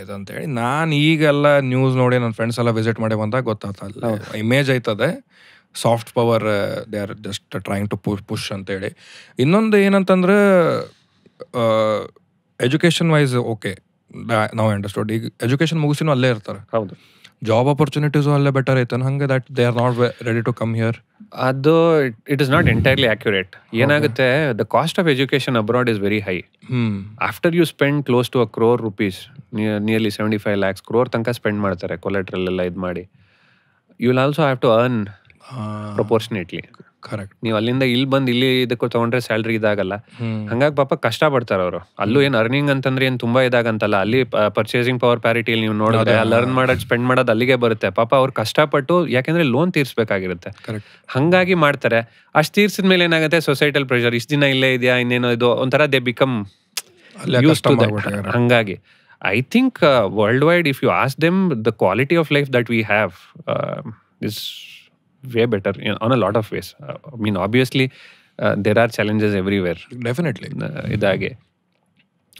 ಇದು ಅಂತೇಳಿ ನಾನು ಈಗೆಲ್ಲ ನ್ಯೂಸ್ ನೋಡಿ ನನ್ನ ಫ್ರೆಂಡ್ಸ್ ಎಲ್ಲ ವಿಸಿಟ್ ಮಾಡಿ ಬಂದಾಗ ಗೊತ್ತಾಗ್ತಲ್ಲ, ಇಮೇಜ್ ಐತದೆ soft power, they are just trying to push ಅಂತೇಳಿ. ಇನ್ನೊಂದು ಏನಂತಂದ್ರೆ, ಎಜುಕೇಷನ್ ವೈಸ್ ಓಕೆ ನಾವು ಅಂಡರ್ಸ್ಟುಡ್. ಈಗ ಎಜುಕೇಷನ್ ಮುಗಿಸಿನೂ ಅಲ್ಲೇ ಇರ್ತಾರೆ. ಹೌದು. ಜಾಬ್ ಆಪರ್ಚುನಿಟೀಸು ಅಲ್ಲೇ ಬೆಟರ್ ಐತೆ ಹಂಗೆ, that they are not ready to come here. ಅದು it is not entirely accurate. ಏನಾಗುತ್ತೆ, the cost of education abroad is very high. After you spend close to $1 crore, nearly 75 lakhs crore ತನಕ ಸ್ಪೆಂಡ್ ಮಾಡ್ತಾರೆ ಕೊಲೆಟ್ರಲ್ ಎಲ್ಲ ಇದು ಮಾಡಿ. You will also have to earn proportionately. Correct. ನೀವು ಅಲ್ಲಿಂದ ಇಲ್ಲಿ ಬಂದು ಇಲ್ಲಿ ಇದಕ್ಕೂ ತಗೊಂಡ್ರೆ ಸ್ಯಾಲ್ರಿ ಇದಾಗಲ್ಲ. ಹಂಗಾಗಿ ಪಾಪ ಕಷ್ಟ ಪಡ್ತಾರೆ ಅವರು. ಅಲ್ಲೂ ಏನು ಅರ್ನಿಂಗ್ ಅಂತಂದ್ರೆ ಏನು ತುಂಬಾ ಇದಾಗಂತಲ್ಲ. ಅಲ್ಲಿ ಪರ್ಚೇಸಿಂಗ್ ಪವರ್ ಪ್ಯಾರಿಟಿಲಿ ನೀವು ನೋಡಿದ್ರೆ ಅಲ್ಲಿ ಅರ್ನ್ ಮಾಡೋದು, ಸ್ಪೆಂಡ್ ಮಾಡೋದು ಅಲ್ಲಿಗೆ ಬರುತ್ತೆ. ಪಾಪ ಅವ್ರು ಕಷ್ಟಪಟ್ಟು, ಯಾಕೆಂದ್ರೆ ಲೋನ್ ತೀರ್ಸ್ಬೇಕಾಗಿರುತ್ತೆ, ಹಂಗಾಗಿ ಮಾಡ್ತಾರೆ. ಅಷ್ಟು ತೀರ್ಸಿದ ಮೇಲೆ ಏನಾಗುತ್ತೆ, ಸೊಸೈಟಲ್ ಪ್ರೆಷರ್, ಇಷ್ಟು ದಿನ ಇಲ್ಲೇ ಇದೆಯಾ, ಇನ್ನೇನೋ ಇದು ಒಂಥರ they become used to that. ಹಂಗಾಗಿ I think worldwide, if you ask them, the quality of life that we have is way better on a lot of ways. I mean, obviously, there are challenges everywhere. Definitely ಇದಾಗೆ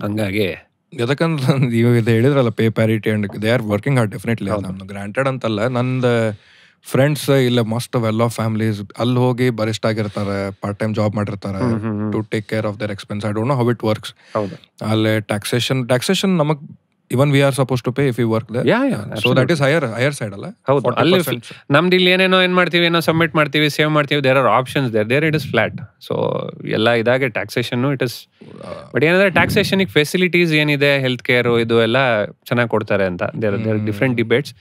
ಹಂಗಾಗಿ ಯಾಕಂದ್ರೆ ನೀವು ಇದು ಹೇಳಿದ್ರಲ್ಲ pay parity and they are working hard definitely. ನಮ್ದು ಗ್ರಾಂಟೆಡ್ ಅಂತಲ್ಲ, ನಂದು ಫ್ರೆಂಡ್ಸ್ ಇಲ್ಲ ಮಸ್ಟ್ ವೆಲ್ ಆಫ್ ಫ್ಯಾಮಿಲೀಸ್ ಅಲ್ಲಿ ಹೋಗಿ ಬರಿಷ್ಠ ಆಗಿರ್ತಾರೆ, ಪಾರ್ಟ್ ಟೈಮ್ ಜಾಬ್ ಮಾಡಿರ್ತಾರೆ to take care of their expense. I don't know how it works. ಅಲ್ಲಿ ಟ್ಯಾಕ್ಸೇಷನ್ ನಮಗ್ even we are suppose to pay if you work there. So that is higher side ಅಲ್ಲ. ಹೌದು, ಅಲ್ಲಿ ನಮ್ದು ಇಲ್ಲಿ ಏನೇನೋ ಏನ್ ಮಾಡ್ತೀವಿ, ಏನೋ ಸಬ್ಮಿಟ್ ಮಾಡ್ತೀವಿ, ಸೇವ್ ಮಾಡ್ತೀವಿ, there are options there it is flat. So ಎಲ್ಲ ಇದಾಗೆ ಟ್ಯಾಕ್ಸೇಷನ್ ಇಟ್ ಇಸ್. ಬಟ್ ಏನಂದ್ರೆ ಟ್ಯಾಕ್ಸೇಷನ್ ಫೆಸಿಲಿಟೀಸ್ ಏನಿದೆ, ಹೆಲ್ತ್ ಕೇರ್ ಇದು ಎಲ್ಲ ಚೆನ್ನಾಗಿ ಕೊಡ್ತಾರೆ ಅಂತ ದೇರ್ ಡಿಫ್ರೆಂಟ್ ಡಿಬೇಟ್ಸ್.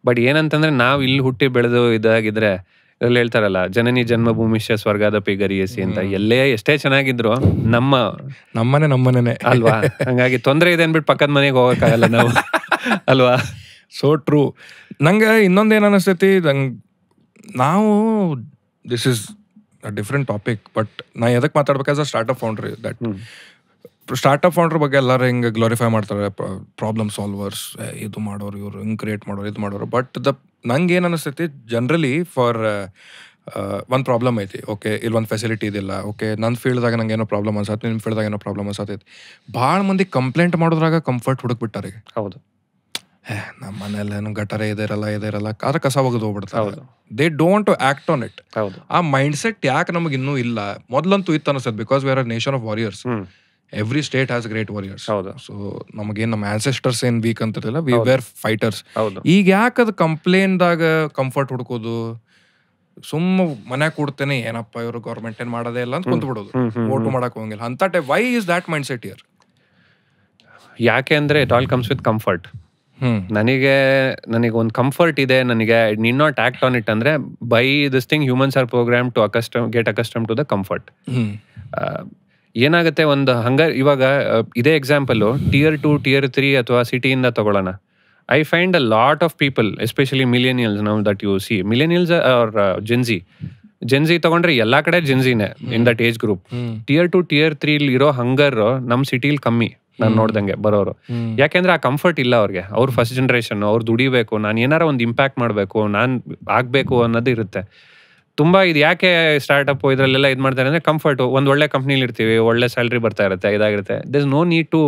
ಬಟ್ ಏನಂತಂದ್ರೆ ನಾವು ಇಲ್ಲಿ ಹುಟ್ಟಿ ಬೆಳೆದು ಇದಾಗಿದ್ರೆ ಇದ್ರಲ್ಲಿ ಹೇಳ್ತಾರಲ್ಲ, ಜನನಿ ಜನ್ಮಭೂಮಿಷ್ಯ ಸ್ವರ್ಗಾದಪಿ ಗರಿಯಸಿ ಅಂತ. ಎಲ್ಲೇ ಎಷ್ಟೇ ಚೆನ್ನಾಗಿದ್ರು ನಮ್ಮನೆ ಅಲ್ವಾ. ಹಂಗಾಗಿ ತೊಂದರೆ ಇದೆ ಅನ್ಬಿಟ್ಟು ಪಕ್ಕದ ಮನೆಗೆ ಹೋಗಕ್ಕಾಗಲ್ಲ ನಾವು ಅಲ್ವಾ. So true. ನಂಗೆ ಇನ್ನೊಂದೇನು ಅನಿಸ್ತೈತಿ, ನಾವು this is a different topic, but ನಾ ಎದಕ್ಕೆ ಮಾತಾಡ್ಬೇಕಾದ್ರೆ startup founder that startup founder ಬಗ್ಗೆ ಎಲ್ಲರೂ ಹಿಂಗೆ ಗ್ಲೋರಿಫೈ ಮಾಡ್ತಾರೆ, ಪ್ರಾಬ್ಲಮ್ ಸಾಲ್ವರ್ಸ್, ಇದು ಮಾಡೋರು, ಇವರು ಹಿಂಗೆ ಕ್ರಿಯೇಟ್ ಮಾಡೋರು, ಇದು ಮಾಡೋರು. ಬಟ್ ನಂಗೆ ಏನು ಅನಿಸ್ತೈತಿ, ಜನರಲಿ ಫಾರ್ ಒಂದು ಪ್ರಾಬ್ಲಮ್ ಐತಿ, ಓಕೆ ಇಲ್ಲಿ ಒಂದು ಫೆಸಿಲಿಟಿ ಇದಿಲ್ಲ, ಓಕೆ ನನ್ನ ಫೀಲ್ಡ್ದಾಗ ನಂಗೆ ಏನೋ ಪ್ರಾಬ್ಲಮ್ ಅನ್ಸತ್ತೆ, ನಿಮ್ಮ ಫೀಲ್ಡ್ದಾಗ ಏನೋ ಪ್ರಾಬ್ಲಮ್ ಅನ್ಸತ್ತೈತಿ. ಭಾಳ ಮಂದಿ ಕಂಪ್ಲೇಂಟ್ ಮಾಡೋದ್ರಾಗ ಕಂಫರ್ಟ್ ಹುಡುಕ್ಬಿಟ್ಟಾರೆ. ಹೌದು, ನಮ್ಮ ಮನೇಲಿ ಗಟರೆ ಇದಿರಲ್ಲ ಆದ್ರೆ ಕಸ ಒಗದು ಹೋಗ್ಬಿಡ್ತಾರೆ. They don't to act on it. ಆ ಮೈಂಡ್ ಸೆಟ್ ಯಾಕೆ ನಮಗೆ ಇನ್ನೂ ಇಲ್ಲ? ಮೊದ್ಲಂತೂ ಇತ್ತು ಅನಿಸ್ತದೆ, because we are a nation of warriors. Every state has great warriors. So ನಮಗೇನು ನಮ್ಮ ಆನ್ಸೆಸ್ಟರ್ಸ್ ಏನ್ ವೀಕ್ ಅಂತಿರಲಿಲ್ಲ, ವಿ ವೇರ್ ಫೈಟರ್ಸ್. ಈಗ ಯಾಕೆ ಅದು ಕಂಪ್ಲೇಂಟ್ದಾಗ ಕಂಫರ್ಟ್ ಹುಡ್ಕೋದು? ಸುಮ್ಮ ಮನ್ಯಾಗ ಕೊಡ್ತೇನೆ, ಏನಪ್ಪ ಇವರು ಗೌರ್ಮೆಂಟ್ ಏನ್ ಮಾಡೋದೇ ಇಲ್ಲ ಅಂತ ಕುಂತ್ಬಿಡೋದು, ವೋಟು ಮಾಡಕ್ ಹೋಗಂಗಿಲ್ಲ ಅಂತ type. Why is that mindset here? ಯಾಕೆ ಅಂದ್ರೆ it all comes with comfort. ನನಗೆ ಒಂದು ಕಂಫರ್ಟ್ ಇದೆ, ನನಗೆ need not act on it ಅಂದ್ರೆ by this thing humans are program to get accustom to the comfort. ಏನಾಗುತ್ತೆ, ಒಂದು ಇವಾಗ ಇದೇ ಎಕ್ಸಾಂಪಲ್ Tier 2 Tier 3 ಅಥವಾ ಸಿಟಿಯಿಂದ ತಗೊಳ್ಳೋಣ. I find a lot of people, especially millennials, ನಾವು that you see millennials or Gen Z ತಗೊಂಡ್ರೆ ಎಲ್ಲಾ ಕಡೆ ಜೆನ್ಜಿನೇ in that age group. Tier 2 Tier 3 ಇರೋ ಹಂಗರ್ ನಮ್ ಸಿಟಿಲಿ ಕಮ್ಮಿ ನಾನು ನೋಡ್ದಂಗೆ ಬರೋರು. ಯಾಕೆಂದ್ರೆ ಆ ಕಂಫರ್ಟ್ ಇಲ್ಲ ಅವ್ರಿಗೆ. ಅವ್ರು ಫಸ್ಟ್ ಜನರೇಷನ್, ಅವ್ರು ದುಡಿಬೇಕು, ನಾನು ಏನಾರ ಒಂದು ಇಂಪ್ಯಾಕ್ಟ್ ಮಾಡಬೇಕು, ನಾನು ಆಗ್ಬೇಕು ಅನ್ನೋದು ಇರುತ್ತೆ ತುಂಬಾ. ಇದು ಯಾಕೆ ಸ್ಟಾರ್ಟ್ಅಪ್ ಇದ್ರಲ್ಲೆಲ್ಲ ಇದು ಮಾಡ್ತಾರೆ ಅಂದ್ರೆ ಕಂಫರ್ಟ್. ಒಂದ್ ಒಳ್ಳೆ ಕಂಪ್ನಿಲಿ ಇರ್ತೀವಿ, ಒಳ್ಳೆ ಸ್ಯಾಲರಿ ಬರ್ತಾ ಇರುತ್ತೆ, ಇದಾಗಿರುತ್ತೆ. There is no need to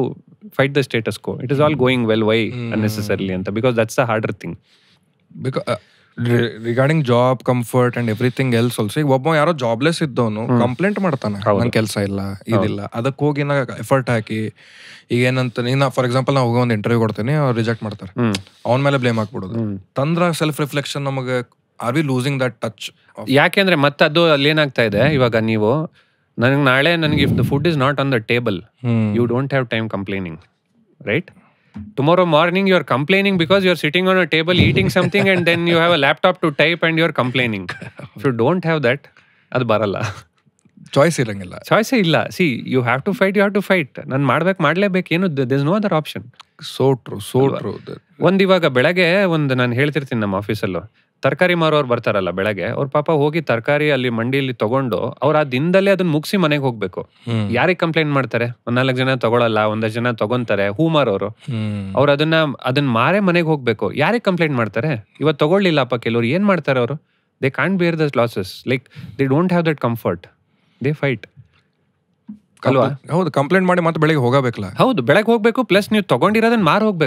fight the status quo. It is all going well, why unnecessarily ಅಂತ, because that's the harder thing. Regarding job comfort and everything else also. ಈಗ ಒಬ್ಬ ಯಾರೋ ಜಾಬ್ಲೆಸ್ ಇದ್ದವನು ಕಂಪ್ಲೇಂಟ್ ಮಾಡ್ತಾನೆ, ನನ್ ಕೆಲಸ ಇಲ್ಲ, ಇದಿಲ್ಲ. ಅದಕ್ಕೆ ಹೋಗಿ ನಾ ಎಫರ್ಟ್ ಹಾಕಿ ಈಗ ಏನಂತ ನೀನು ಫಾರ್ ಎಕ್ಸಾಂಪಲ್ ನಾವು ಹೋಗಿ ಒಂದು ಇಂಟರ್ವ್ಯೂ ಕೊಡ್ತೀನಿ, ಅವ್ರು ರಿಜೆಕ್ಟ್ ಮಾಡ್ತಾರೆ, ಅವನ ಮೇಲೆ ಬ್ಲೇಮ್ ಹಾಕ್ಬಿಡೋದು. ತಂದ್ರ ಸೆಲ್ಫ್ ರಿಫ್ಲೆಕ್ಷನ್ ನಮಗೆ are we losing that touch? ಯಾಕೆಂದ್ರೆ ಮತ್ತೆ ಅದು ಅಲ್ಲಿ ಏನಾಗ್ತಾ ಇದೆ, ಇವಾಗ ನೀವು ನಾಳೆ ನನಗೆ if the food is not on the table, you don't have time complaining, right? Tomorrow morning you are complaining because you are sitting on a table eating something and then you have a laptop to type and you are complaining. If you don't have that, ಅದು ಬರಲ್ಲ. ಚಾಯ್ಸ್ ಇರಂಗಿಲ್ಲ, ಚಾಯ್ಸೇ ಇಲ್ಲ. See you have to fight. ನಾನು ಮಾಡ್ಲೇಬೇಕು, ಏನು there is no other option. So true. ಒಂದು ಇವಾಗ ಬೆಳಗ್ಗೆ ನಾನು ಹೇಳ್ತಿರ್ತೀನಿ, ನಮ್ಮ ಆಫೀಸಲ್ಲೂ ತರಕಾರಿ ಮಾರೋರು ಬರ್ತಾರಲ್ಲ ಬೆಳಗ್ಗೆ, ಅವ್ರ ಪಾಪ ಹೋಗಿ ತರಕಾರಿ ಅಲ್ಲಿ ಮಂಡಿಯಲ್ಲಿ ತಗೊಂಡು ಅವ್ರು ಆ ದಿನದಲ್ಲೇ ಅದನ್ನ ಮುಗಿಸಿ ಮನೆಗೆ ಹೋಗ್ಬೇಕು. ಯಾರಿಗೆ ಕಂಪ್ಲೇಂಟ್ ಮಾಡ್ತಾರೆ? 4 ಜನ ತಗೊಳಲ್ಲ, 1 ಜನ ತಗೊಂತಾರೆ. ಹೂ ಮಾರೋರು ಅವ್ರು ಅದನ್ನ ಮಾರೇ ಮನೆಗೆ ಹೋಗ್ಬೇಕು. ಯಾರಿಗೆ ಕಂಪ್ಲೇಂಟ್ ಮಾಡ್ತಾರೆ? ಇವತ್ತು ತಗೊಳ್ಳಿಲ್ಲಪ್ಪ ಕೆಲವ್ರು, ಏನ್ ಮಾಡ್ತಾರೆ ಅವರು? ದೇ ಕಾಂಟ್ ಬೇರ್ the losses, like they don't have that comfort, they fight ಅಲ್ವಾ? ಹೌದು, ಕಂಪ್ಲೇಂಟ್ ಮಾಡಿ ಮತ್ತೆ ಬೆಳಗ್ಗೆ ಹೋಗಬೇಕಲ್ಲ. ಹೌದು, ಬೆಳಗ್ಗೆ ಹೋಗ್ಬೇಕು, ಪ್ಲಸ್ ನೀವು ತಗೊಂಡಿರೋದನ್ನ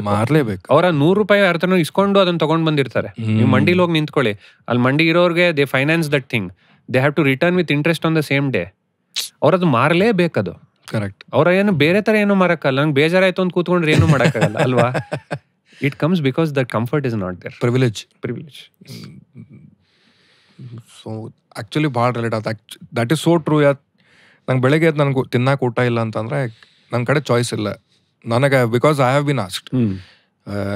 ಮಾರ್ಲೇಬೇಕು. ಅವರ ₹100 ಅರ್ಥನೂ ಇಸ್ಕೊಂಡು ಅದನ್ನ ತಗೊಂಡ್ ಬಂದಿರ್ತಾರೆ. ನೀವು ಮಂಡಿಲಿ ಹೋಗಿ ನಿಂತ್ಕೊಳ್ಳಿ, ಅಲ್ಲಿ ಮಂಡಿ ಇರೋರ್ಗೆ they finance that thing, they have to return with interest on the same day. ಅವ್ರದ್ದು ಮಾರಲೇಬೇಕದು. ಕರೆಕ್ಟ್. ಅವ್ರ ಏನು ಬೇರೆ ತರ ಏನೂ ಮಾರಕ್ಕಲ್ಲ. ನಂಗೆ ಬೇಜಾರಾಯ್ತು ಅಂತ ಕೂತ್ಕೊಂಡ್ರೆ ಏನು ಮಾಡಕ್ಕಾಗಲ್ಲ ಅಲ್ವಾ? It comes because that comfort is not there. Privilege. So actually ಭಾಳ ರಿಲೇಟ್ ಆತ. That is so true. ನಂಗೆ ಬೆಳಗ್ಗೆ ನನಗೆ ತಿನ್ನಕ್ಕೆ ಊಟ ಇಲ್ಲ ಅಂತಂದ್ರೆ ನನ್ನ ಕಡೆ ಚಾಯ್ಸ್ ಇಲ್ಲ ನನಗೆ, because I have been asked,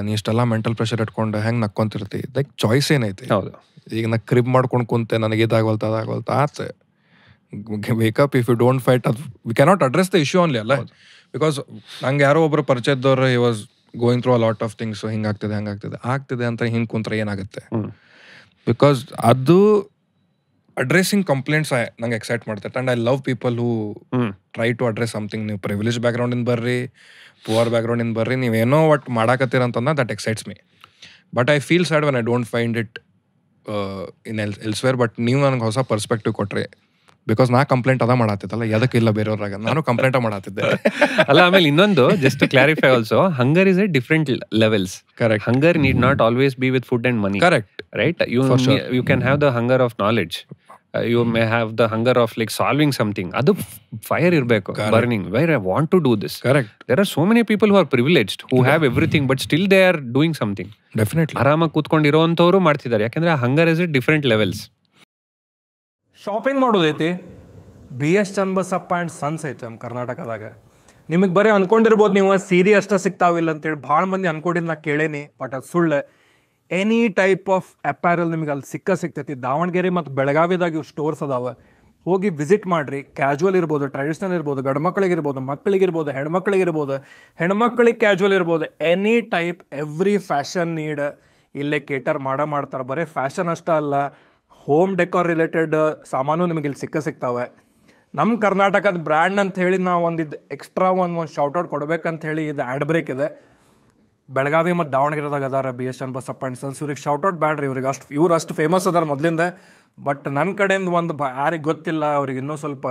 ನೀ ಇಷ್ಟೆಲ್ಲ ಮೆಂಟಲ್ ಪ್ರೆಷರ್ ಇಟ್ಕೊಂಡು ಹೆಂಗೆ ನಕ್ಕೊಂತಿರ್ತಿ, ಲೈಕ್ ಚಾಯ್ಸ್ ಏನೈತಿ? ಹೌದು. ಈಗ ನಾ ಕ್ರಿಬ್ ಮಾಡ್ಕೊಂಡು ಕುಂತೆ, ನನಗೆ ಅದಾಗವಲ್ತ ಆತ wake up. If you don't fight, ಅದು we cannot address the issue only ಅಲ್ಲ. ಬಿಕಾಸ್ ನಂಗೆ ಯಾರೋ ಒಬ್ಬರು ಪರಿಚಯದವ್ರು he was going through a lot of things, ಹಿಂಗಾಗ್ತಿದೆ ಆಗ್ತಿದೆ ಅಂತ ಹಿಂಗೆ ಕುಂತ್ರೆ ಏನಾಗುತ್ತೆ? ಬಿಕಾಸ್ ಅದು ಅಡ್ರೆಸಿಂಗ್ ಕಂಪ್ಲೇಂಟ್ಸ್ ನಂಗೆ ಎಕ್ಸೈಟ್ ಮಾಡ್ತಾರೆ. And I love people who try to address something. ನೀವು ಪ್ರಿವಿಲೇಜ್ ಬ್ಯಾಕ್ಗ್ರೌಂಡಿಂದ ಬರ್ರಿ, ಪುವರ್ ಬ್ಯಾಕ್ಗ್ರೌಂಡಿಂದ ಬರ್ರಿ, ನೀವೇನೋ ಒಟ್ಟು ಮಾಡಾಕತ್ತೀರ ಅಂತಂದ್ರೆ that excites me. But I feel sad when I don't find it in elsewhere. But ನೀವು ನನಗೆ ಹೊಸ ಪರ್ಸ್ಪೆಕ್ಟಿವ್ ಕೊಟ್ರಿ, ಬಿಕಾಸ್ ನಾ ಕಂಪ್ಲೇಂಟ್ ಅದ ಮಾಡತ್ತಿದ್ದಲ್ಲ, ಎದಕ್ಕಿಲ್ಲ ಬೇರೆಯವ್ರಾಗ, ನಾನು ಕಂಪ್ಲೇಂಟ್ ಮಾಡತ್ತಿದ್ದೆ. ಅಲ್ಲ, ಆಮೇಲೆ ಇನ್ನೊಂದು just clarify also, hunger is a different levels. Correct. Hunger need not always be with food and money. Correct. Right? You can have the hunger of knowledge, you may have the hunger of like solving something. ಅದು ಫೈರ್ ಇರಬೇಕು, burning, where I want to do this. Correct. There are so many people who are privileged, who have everything, but still they are doing something. Definitely. ಆರಾಮಾಗಿ ಕೂತ್ಕೊಂಡಿರೋಂಥವ್ರು ಮಾಡ್ತಿದ್ದಾರೆ, ಯಾಕಂದ್ರೆ hunger is a different levels. Shopping ಮಾಡೋದೈತಿ, B S Channabasappa and sons ಐತೆ ನಮ್ಮ ಕರ್ನಾಟಕದಾಗ. ನಿಮಗೆ ಬರೀ ಅನ್ಕೊಂಡಿರ್ಬೋದು ನೀವು ಸೀರೆ ಅಷ್ಟೇ ಸಿಗ್ತಾವಿಲ್ಲ ಅಂತೇಳಿ, ಭಾಳ ಮಂದಿ ಅನ್ಕೊಂಡಿದ್ದು ನಾ ಕೇಳೇನಿ, ಬಟ್ ಅದು ಸುಳ್ಳು. ಎನಿ ಟೈಪ್ ಆಫ್ ಅಪ್ಯಾರಲ್ ನಿಮಗೆ ಅಲ್ಲಿ ಸಿಗ್ತೈತಿ. ದಾವಣಗೆರೆ ಮತ್ತು ಬೆಳಗಾವಿದಾಗ ಇವು ಸ್ಟೋರ್ಸ್ ಅದಾವೆ, ಹೋಗಿ ವಿಸಿಟ್ ಮಾಡಿರಿ. ಕ್ಯಾಜುವಲ್ ಇರ್ಬೋದು, ಟ್ರೆಡಿಷ್ನಲ್ ಇರ್ಬೋದು, ಗಂಡು ಮಕ್ಕಳಿಗಿರ್ಬೋದು, ಮಕ್ಕಳಿಗಿರ್ಬೋದು, ಹೆಣ್ಮಕ್ಳಿಗಿರ್ಬೋದು, ಹೆಣ್ಮಕ್ಳಿಗೆ ಕ್ಯಾಜುವಲ್ ಇರ್ಬೋದು, any type every fashion need ಇಲ್ಲೇ ಕೇಟರ್ ಮಾಡ್ತಾರೆ. ಬರೀ ಫ್ಯಾಷನ್ ಅಷ್ಟೇ ಅಲ್ಲ, ಹೋಮ್ ಡೆಕೋರ್ ರಿಲೇಟೆಡ್ ಸಾಮಾನು ನಿಮಗೆ ಇಲ್ಲಿ ಸಿಗ್ತಾವೆ. ನಮ್ಮ ಕರ್ನಾಟಕದ ಬ್ರ್ಯಾಂಡ್ ಅಂತ ಹೇಳಿ ನಾವು ಒಂದಿದ್ದು ಎಕ್ಸ್ಟ್ರಾ ಒಂದು ಶೌಟೌಟ್ ಕೊಡ್ಬೇಕಂತ ಹೇಳಿ ಇದು ಆ್ಯಡ್ ಬ್ರೇಕ್ ಇದೆ. ಬೆಳಗಾವಿ ಮತ್ತು ದಾವಣಗೆರೆದಾಗ ಅದಾರ B S Channabasappa and sons. ಇವ್ರಿಗೆ ಶೌಟೌಟ್ ಬ್ಯಾಡ್ರಿ, ಇವ್ರು ಅಷ್ಟು ಫೇಮಸ್ ಅದಾರ ಮೊದಲಿಂದ. ಬಟ್ ನನ್ನ ಕಡೆಯಿಂದ ಒಂದು ಯಾರಿಗೆ ಗೊತ್ತಿಲ್ಲ, ಅವ್ರಿಗೆ ಇನ್ನೂ ಸ್ವಲ್ಪ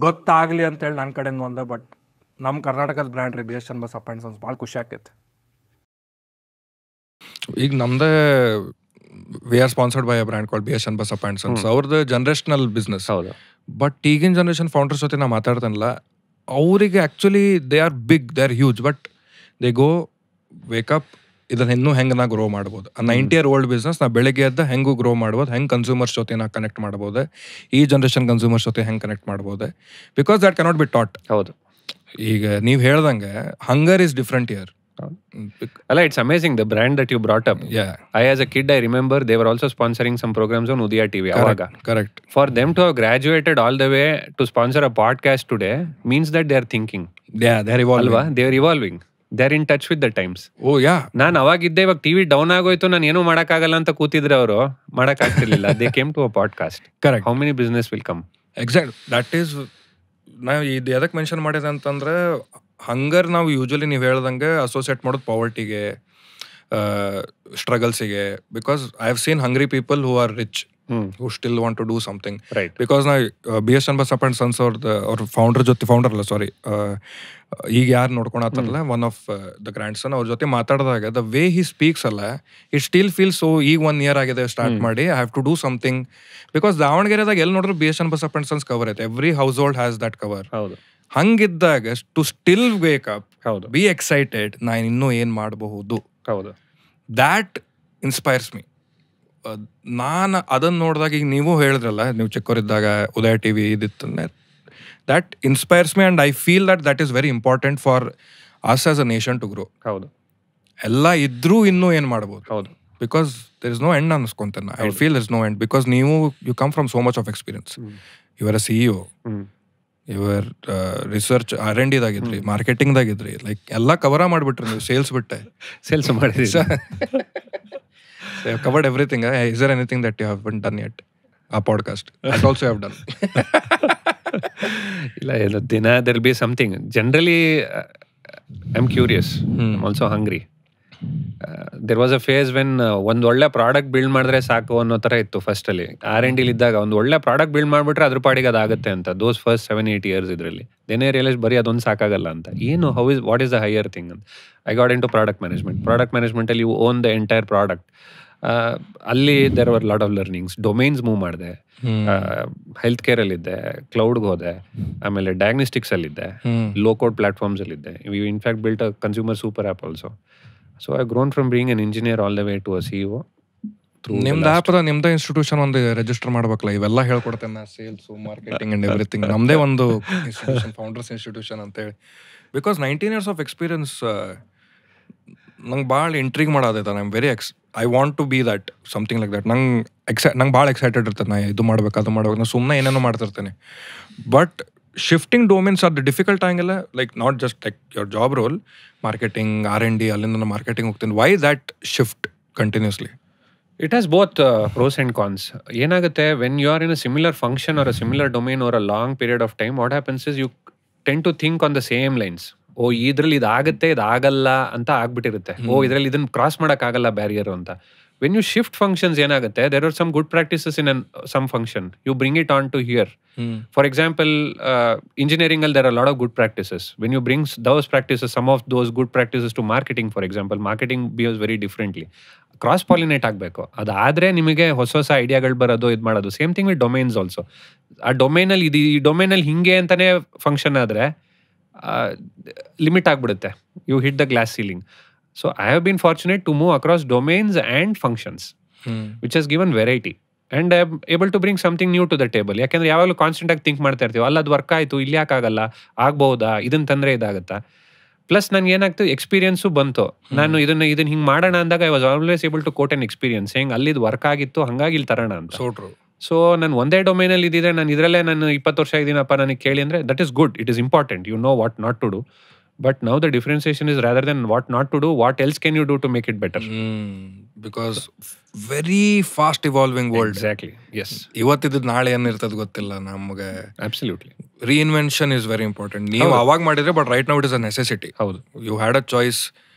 ಗೊತ್ತಾಗಲಿ ಅಂತೇಳಿ ನನ್ನ ಕಡೆಯಿಂದ ಒಂದು. ಬಟ್ ನಮ್ಮ ಕರ್ನಾಟಕದ ಬ್ರ್ಯಾಂಡ್ ರೀ B S Channabasappa and sons. ಭಾಳ ಖುಷಿ ಆಕೈತೆ. ಈಗ ನಮ್ದೇ we are sponsored by a brand called B S Channabasappa and sons. ಅವ್ರದ್ದು ಜನರೇಷನಲ್ ಬಿಸ್ನೆಸ್. ಹೌದು. ಬಟ್ ಈಗಿನ ಜನರೇಷನ್ ಫೌಂಡರ್ಸ್ ಜೊತೆ ನಾ ಮಾತಾಡ್ತಾನಲ್ಲ, ಅವರಿಗೆ actually they are big, they are huge, but they go wake up ಇದನ್ನು ಇನ್ನೂ ಹೆಂಗೆ ನಾ ಗ್ರೋ ಮಾಡ್ಬೋದು. 90 year old ಬಿಸ್ನೆಸ್ ನಾ ಬೆಳಗ್ಗೆ ಎದ್ದ ಹೆಂಗೂ ಗ್ರೋ ಮಾಡ್ಬೋದು, ಹೆಂಗೆ ಕನ್ಸ್ಯೂಮರ್ಸ್ ಜೊತೆ ನಾ ಕನೆಕ್ಟ್ ಮಾಡ್ಬೋದು, ಈ ಜನರೇಷನ್ ಕನ್ಸ್ಯೂಮರ್ಸ್ ಜೊತೆ ಹೆಂಗೆ ಕನೆಕ್ಟ್ ಮಾಡ್ಬೋದು, because that cannot be taught. ಹೌದು. ಈಗ ನೀವು ಹೇಳ್ದಂಗೆ ಹಂಗರ್ ಇಸ್ ಡಿಫ್ರೆಂಟ್ ಇಯರ್. ಅಲ್ಲ, it's amazing the brand that you brought up. As a kid I remember they were also sponsoring some programs on Udaya TV. Correct. For them to have graduated all the way to sponsor a podcast today means that they are thinking. Yeah, they are evolving. Alva, they are evolving. They are in touch with the times. Oh yeah. ನಾನು ಅವಾಗಿದ್ದೆ, ಇವಾಗ ಟಿವಿ ಡೌನ್ ಆಗೋಯ್ತು, ನಾನು ಏನೂ ಮಾಡೋಕ್ಕಾಗಲ್ಲ ಅಂತ ಕೂತಿದ್ರೆ ಅವರು ಮಾಡೋಕ್ಕಾಗ್ತಿರ್ಲಿಲ್ಲ. They came to a podcast. Correct. How many business will come? Exactly. That is, ನಾವು ಇದು ಎದಕ್ಕೆ ಮೆನ್ಷನ್ ಮಾಡಿದೆ ಅಂತಂದ್ರೆ, ಹಂಗರ್ ನಾವು ಯೂಶಲಿ ನೀವು ಹೇಳ್ದಂಗೆ ಅಸೋಸಿಯೇಟ್ ಮಾಡೋದು ಪಾವರ್ಟಿಗೆ, ಸ್ಟ್ರಗಲ್ಸಿಗೆ. Because I have seen hungry people who are rich, who still want to do something. Right. Because ನಾವು B S Channabasappa and sons ಅವ್ರ ಫೌಂಡರ್ ಅಲ್ಲ ಸಾರಿ, ಈಗ ಯಾರು ನೋಡ್ಕೊಳತ್ತಾರಲ್ಲ, one of the grandson, ಅವ್ರ ಜೊತೆ ಮಾತಾಡಿದಾಗ ದ ವೇ ಹಿ ಸ್ಪೀಕ್ಸ್ ಅಲ್ಲ, ಇಟ್ ಸ್ಟಿಲ್ ಫೀಲ್ ಸೊ. ಈಗ 1 year ಆಗಿದೆ ಸ್ಟಾರ್ಟ್ ಮಾಡಿ, I have to do something. Because ದಾವಣಗೆರೆದಾಗ ಎಲ್ಲಿ ನೋಡಿದ್ರು B S Channabasappa and sons cover ಐತೆ. Every house hold has that cover. ಹೌದು. ಹಂಗಿದ್ದಾಗ ಟು ಸ್ಟಿಲ್ ವೇಕ್ ಅಪ್, ಹೌದು, ಬಿ ಎಕ್ಸೈಟೆಡ್, ನಾನು ಇನ್ನೂ ಏನು ಮಾಡಬಹುದು, ಹೌದು, ದ್ಯಾಟ್ ಇನ್ಸ್ಪೈರ್ಸ್ ಮೀ. ನಾನು ಅದನ್ನು ನೋಡಿದಾಗ, ಈಗ ನೀವು ಹೇಳಿದ್ರಲ್ಲ, ನೀವು ಚಿಕ್ಕವರಿದ್ದಾಗ ಉದಯ ಟಿವಿ ಇದಿತ್ತಂದ್ರೆ, that inspires me and I feel that is very important for us as a nation to grow. ಹೌದು. ಎಲ್ಲ ಇದ್ರೂ ಇನ್ನೂ ಏನು ಮಾಡ್ಬೋದು. ಹೌದು. Because there is no end ಅನ್ಸ್ಕೊಂತೇನೆ. I feel there is no end, because you come from so much of experience. You are a CEO, your research R&D ದಾಗಿದ್ರಿ, ಮಾರ್ಕೆಟಿಂಗ್ದಾಗಿದ್ರಿ, ಲೈಕ್ ಎಲ್ಲ ಕವರ ಮಾಡಿಬಿಟ್ರಿ ನೀವು. ಸೇಲ್ಸ್ ಮಾಡಿದ್ರಿ. Covered everything. Is there anything that you have been done yet? ಆ podcast that also have done. ಇಲ್ಲ, ದಿನ there will be something. Generally I'm curious. I'm also hungry. There was a phase when ಒಂದು ಒಳ್ಳೆ ಪ್ರಾಡಕ್ಟ್ ಬಿಲ್ಡ್ ಮಾಡಿದ್ರೆ ಸಾಕು ಅನ್ನೋ ಥರ ಇತ್ತು ಫಸ್ಟಲ್ಲಿ. R&D ಇದ್ದಾಗ ಒಂದು ಒಳ್ಳೆ ಪ್ರಾಡಕ್ಟ್ ಬಿಲ್ಡ್ ಮಾಡಿಬಿಟ್ರೆ ಅದ್ರ ಪಾಡಿಗೆ ಅದಾಗುತ್ತೆ ಅಂತ. ದೋಸ್ ಫಸ್ಟ್ 7-8 years ಇದರಲ್ಲಿ ದೇನೇ ರಿಯಲೈಸ್ ಬರೀ ಅದೊಂದು ಸಾಕಾಗಲ್ಲ ಅಂತ. ಏನು what is the higher thing ಅಂತ I got into product ಮ್ಯಾನೇಜ್ಮೆಂಟಲ್ಲಿ you own the entire product. ಅಲ್ಲಿ there were lot of learnings. Domains move ಮಾಡಿದೆ, ಹೆಲ್ತ್ ಕೇರಲ್ಲಿದ್ದೆ, ಕ್ಲೌಡ್ಗೆ ಹೋದೆ, ಆಮೇಲೆ ಡಯಾಗ್ನೋಸ್ಟಿಕ್ಸಲ್ಲಿದ್ದೆ, ಲೋ ಕೋಡ್ ಪ್ಲಾಟ್ಫಾರ್ಮ್ಸಲ್ಲಿದ್ದೆ. We in fact built a consumer super app also. So I've grown from being an engineer all the way to a CEO. ನಿಮ್ದು ಆ್ಯಪ್ ಅದ, ನಿಮ್ದೇ ಇನ್ಸ್ಟಿಟ್ಯೂಷನ್ ಒಂದು ರಿಜಿಸ್ಟರ್ ಮಾಡ್ಬೇಕಲ್ಲ, ಇವೆಲ್ಲ ಹೇಳ್ಕೊಡ್ತೇನೆ ನಾ, ಸೇಲ್ಸ್, ಮಾರ್ಕೆಟಿಂಗ್ ಅಂಡ್ ಎವ್ರಿಥಿಂಗ್. ನಮ್ದೇ ಒಂದು ಇನ್ಸ್ಟಿಟ್ಯೂಷನ್, ಫೌಂಡರ್ಸ್ ಇನ್ಸ್ಟಿಟ್ಯೂಷನ್ ಅಂತೇಳಿ. ಬಿಕಾಸ್ 19 years ಆಫ್ ಎಕ್ಸ್ಪೀರಿಯನ್ಸ್ ನಂಗೆ ಭಾಳ ಇಂಟ್ರೀಗ್ ಮಾಡೋದೈತೆ. I am very I want to be that something like that. ನಂಗೆ ಭಾಳ ಎಕ್ಸೈಟೆಡ್ ಇರ್ತದೆ. ನಾ ಇದು ಮಾಡ್ಬೇಕು, ಅದು ಮಾಡ್ಬೇಕು, ನಾನು ಸುಮ್ಮನೆ ಏನೇನೋ ಮಾಡ್ತಿರ್ತೇನೆ. ಬಟ್ ಶಿಫ್ಟಿಂಗ್ ಡೊಮೇನ್ಸ್ ಅದು ಡಿಫಿಕಲ್ಟ್ ಆಗಂಗಿಲ್ಲ. Like not just like your job role, marketing, R&D, ಅಲ್ಲಿಂದ ನಾನು ಮಾರ್ಕೆಟಿಂಗ್ ಹೋಗ್ತೀನಿ. Why that shift continuously? It has both pros and cons. ಏನಾಗುತ್ತೆ, when you are in a similar function or a similar domain or a long period of time, what happens is you tend to think on the same lines. ಓ ಇದ್ರಲ್ಲಿ ಇದಾಗುತ್ತೆ, ಇದಾಗಲ್ಲ ಅಂತ ಆಗ್ಬಿಟ್ಟಿರುತ್ತೆ. ಓ ಇದ್ರಲ್ಲಿ ಇದನ್ನ ಕ್ರಾಸ್ ಮಾಡೋಕ್ಕಾಗಲ್ಲ ಬ್ಯಾರಿಯರ್ ಅಂತ. When you shift functions, ಏನಾಗುತ್ತೆ, there are some good practices in some function. You bring it on to here. For example, engineering, there are a lot of good practices. When you bring those practices, some of those good practices to marketing, for example, marketing behaves very differently. Cross pollinate ಆಗಬೇಕು. ಅದಾದರೆ ನಿಮಗೆ ಹೊಸ ಹೊಸ ಐಡಿಯಾಗಳು ಬರೋದು, ಇದು ಮಾಡೋದು. Same thing with domains also. ಆ ಡೊಮೈನಲ್ಲಿ ಈ ಡೊಮೈನಲ್ಲಿ ಹಿಂಗೆ ಅಂತಲೇ ಫಂಕ್ಷನ್ ಆದರೆ ಲಿಮಿಟ್ ಆಗಿಬಿಡುತ್ತೆ. You hit the glass ceiling. So I have been fortunate to move across domains and functions, which has given variety. And I am able to bring something new to the table. ಯಾಕೆಂದರೆ ಯಾವಾಗಲೂ ಕಾನ್ಸ್ಟೆಂಟಾಗಿ ಥಿಂಕ್ ಮಾಡ್ತಾ ಇರ್ತೀವಿ, ಅಲ್ಲ ಅದು ವರ್ಕ್ ಆಯಿತು, ಇಲ್ಲಿ ಯಾಕಾಗಲ್ಲ, ಆಗ್ಬೋದಾ, ಇದನ್ನು ತಂದರೆ ಇದಾಗುತ್ತಾ. ಪ್ಲಸ್ ನನಗೆ ಏನಾಗ್ತು, ಎಕ್ಸ್ಪೀರಿಯನ್ಸು ಬಂತು. ನಾನು ಇದನ್ನ ಹಿಂಗೆ ಮಾಡೋಣ ಅಂದಾಗ I was always able to quote an experience. ಹೆಂಗೆ ಅಲ್ಲಿದು ವರ್ಕ್ ಆಗಿತ್ತು, ಹಾಗಾಗಿ ಇಲ್ಲಿ ತರೋಣ ಅಂತ. ಸೊ ನಾನು ಒಂದೇ ಡೊಮೈನಲ್ಲಿ ಇದ್ದಿದ್ರೆ, ನಾನು ಇದರಲ್ಲೇ ನಾನು 20 ವರ್ಷ ಇದ್ದೀನಪ್ಪ, ನನಗೆ ಕೇಳಿ ಅಂದರೆ that is good, it is important, you know what not to do. But now the differentiation is rather than what not to do, what else can you do to make it better? Because very fast evolving world. Exactly. Yes. ಇವತ್ತಿದ್ದು ನಾಳೆ ಏನಿರ್ತದೆ ಗೊತ್ತಿಲ್ಲ ನಮಗೆ. Absolutely. Reinvention is very important. ನೀವು ಅವಾಗ ಮಾಡಿದ್ರೆ, but right now it is a necessity. ಹೌದು. You had a choice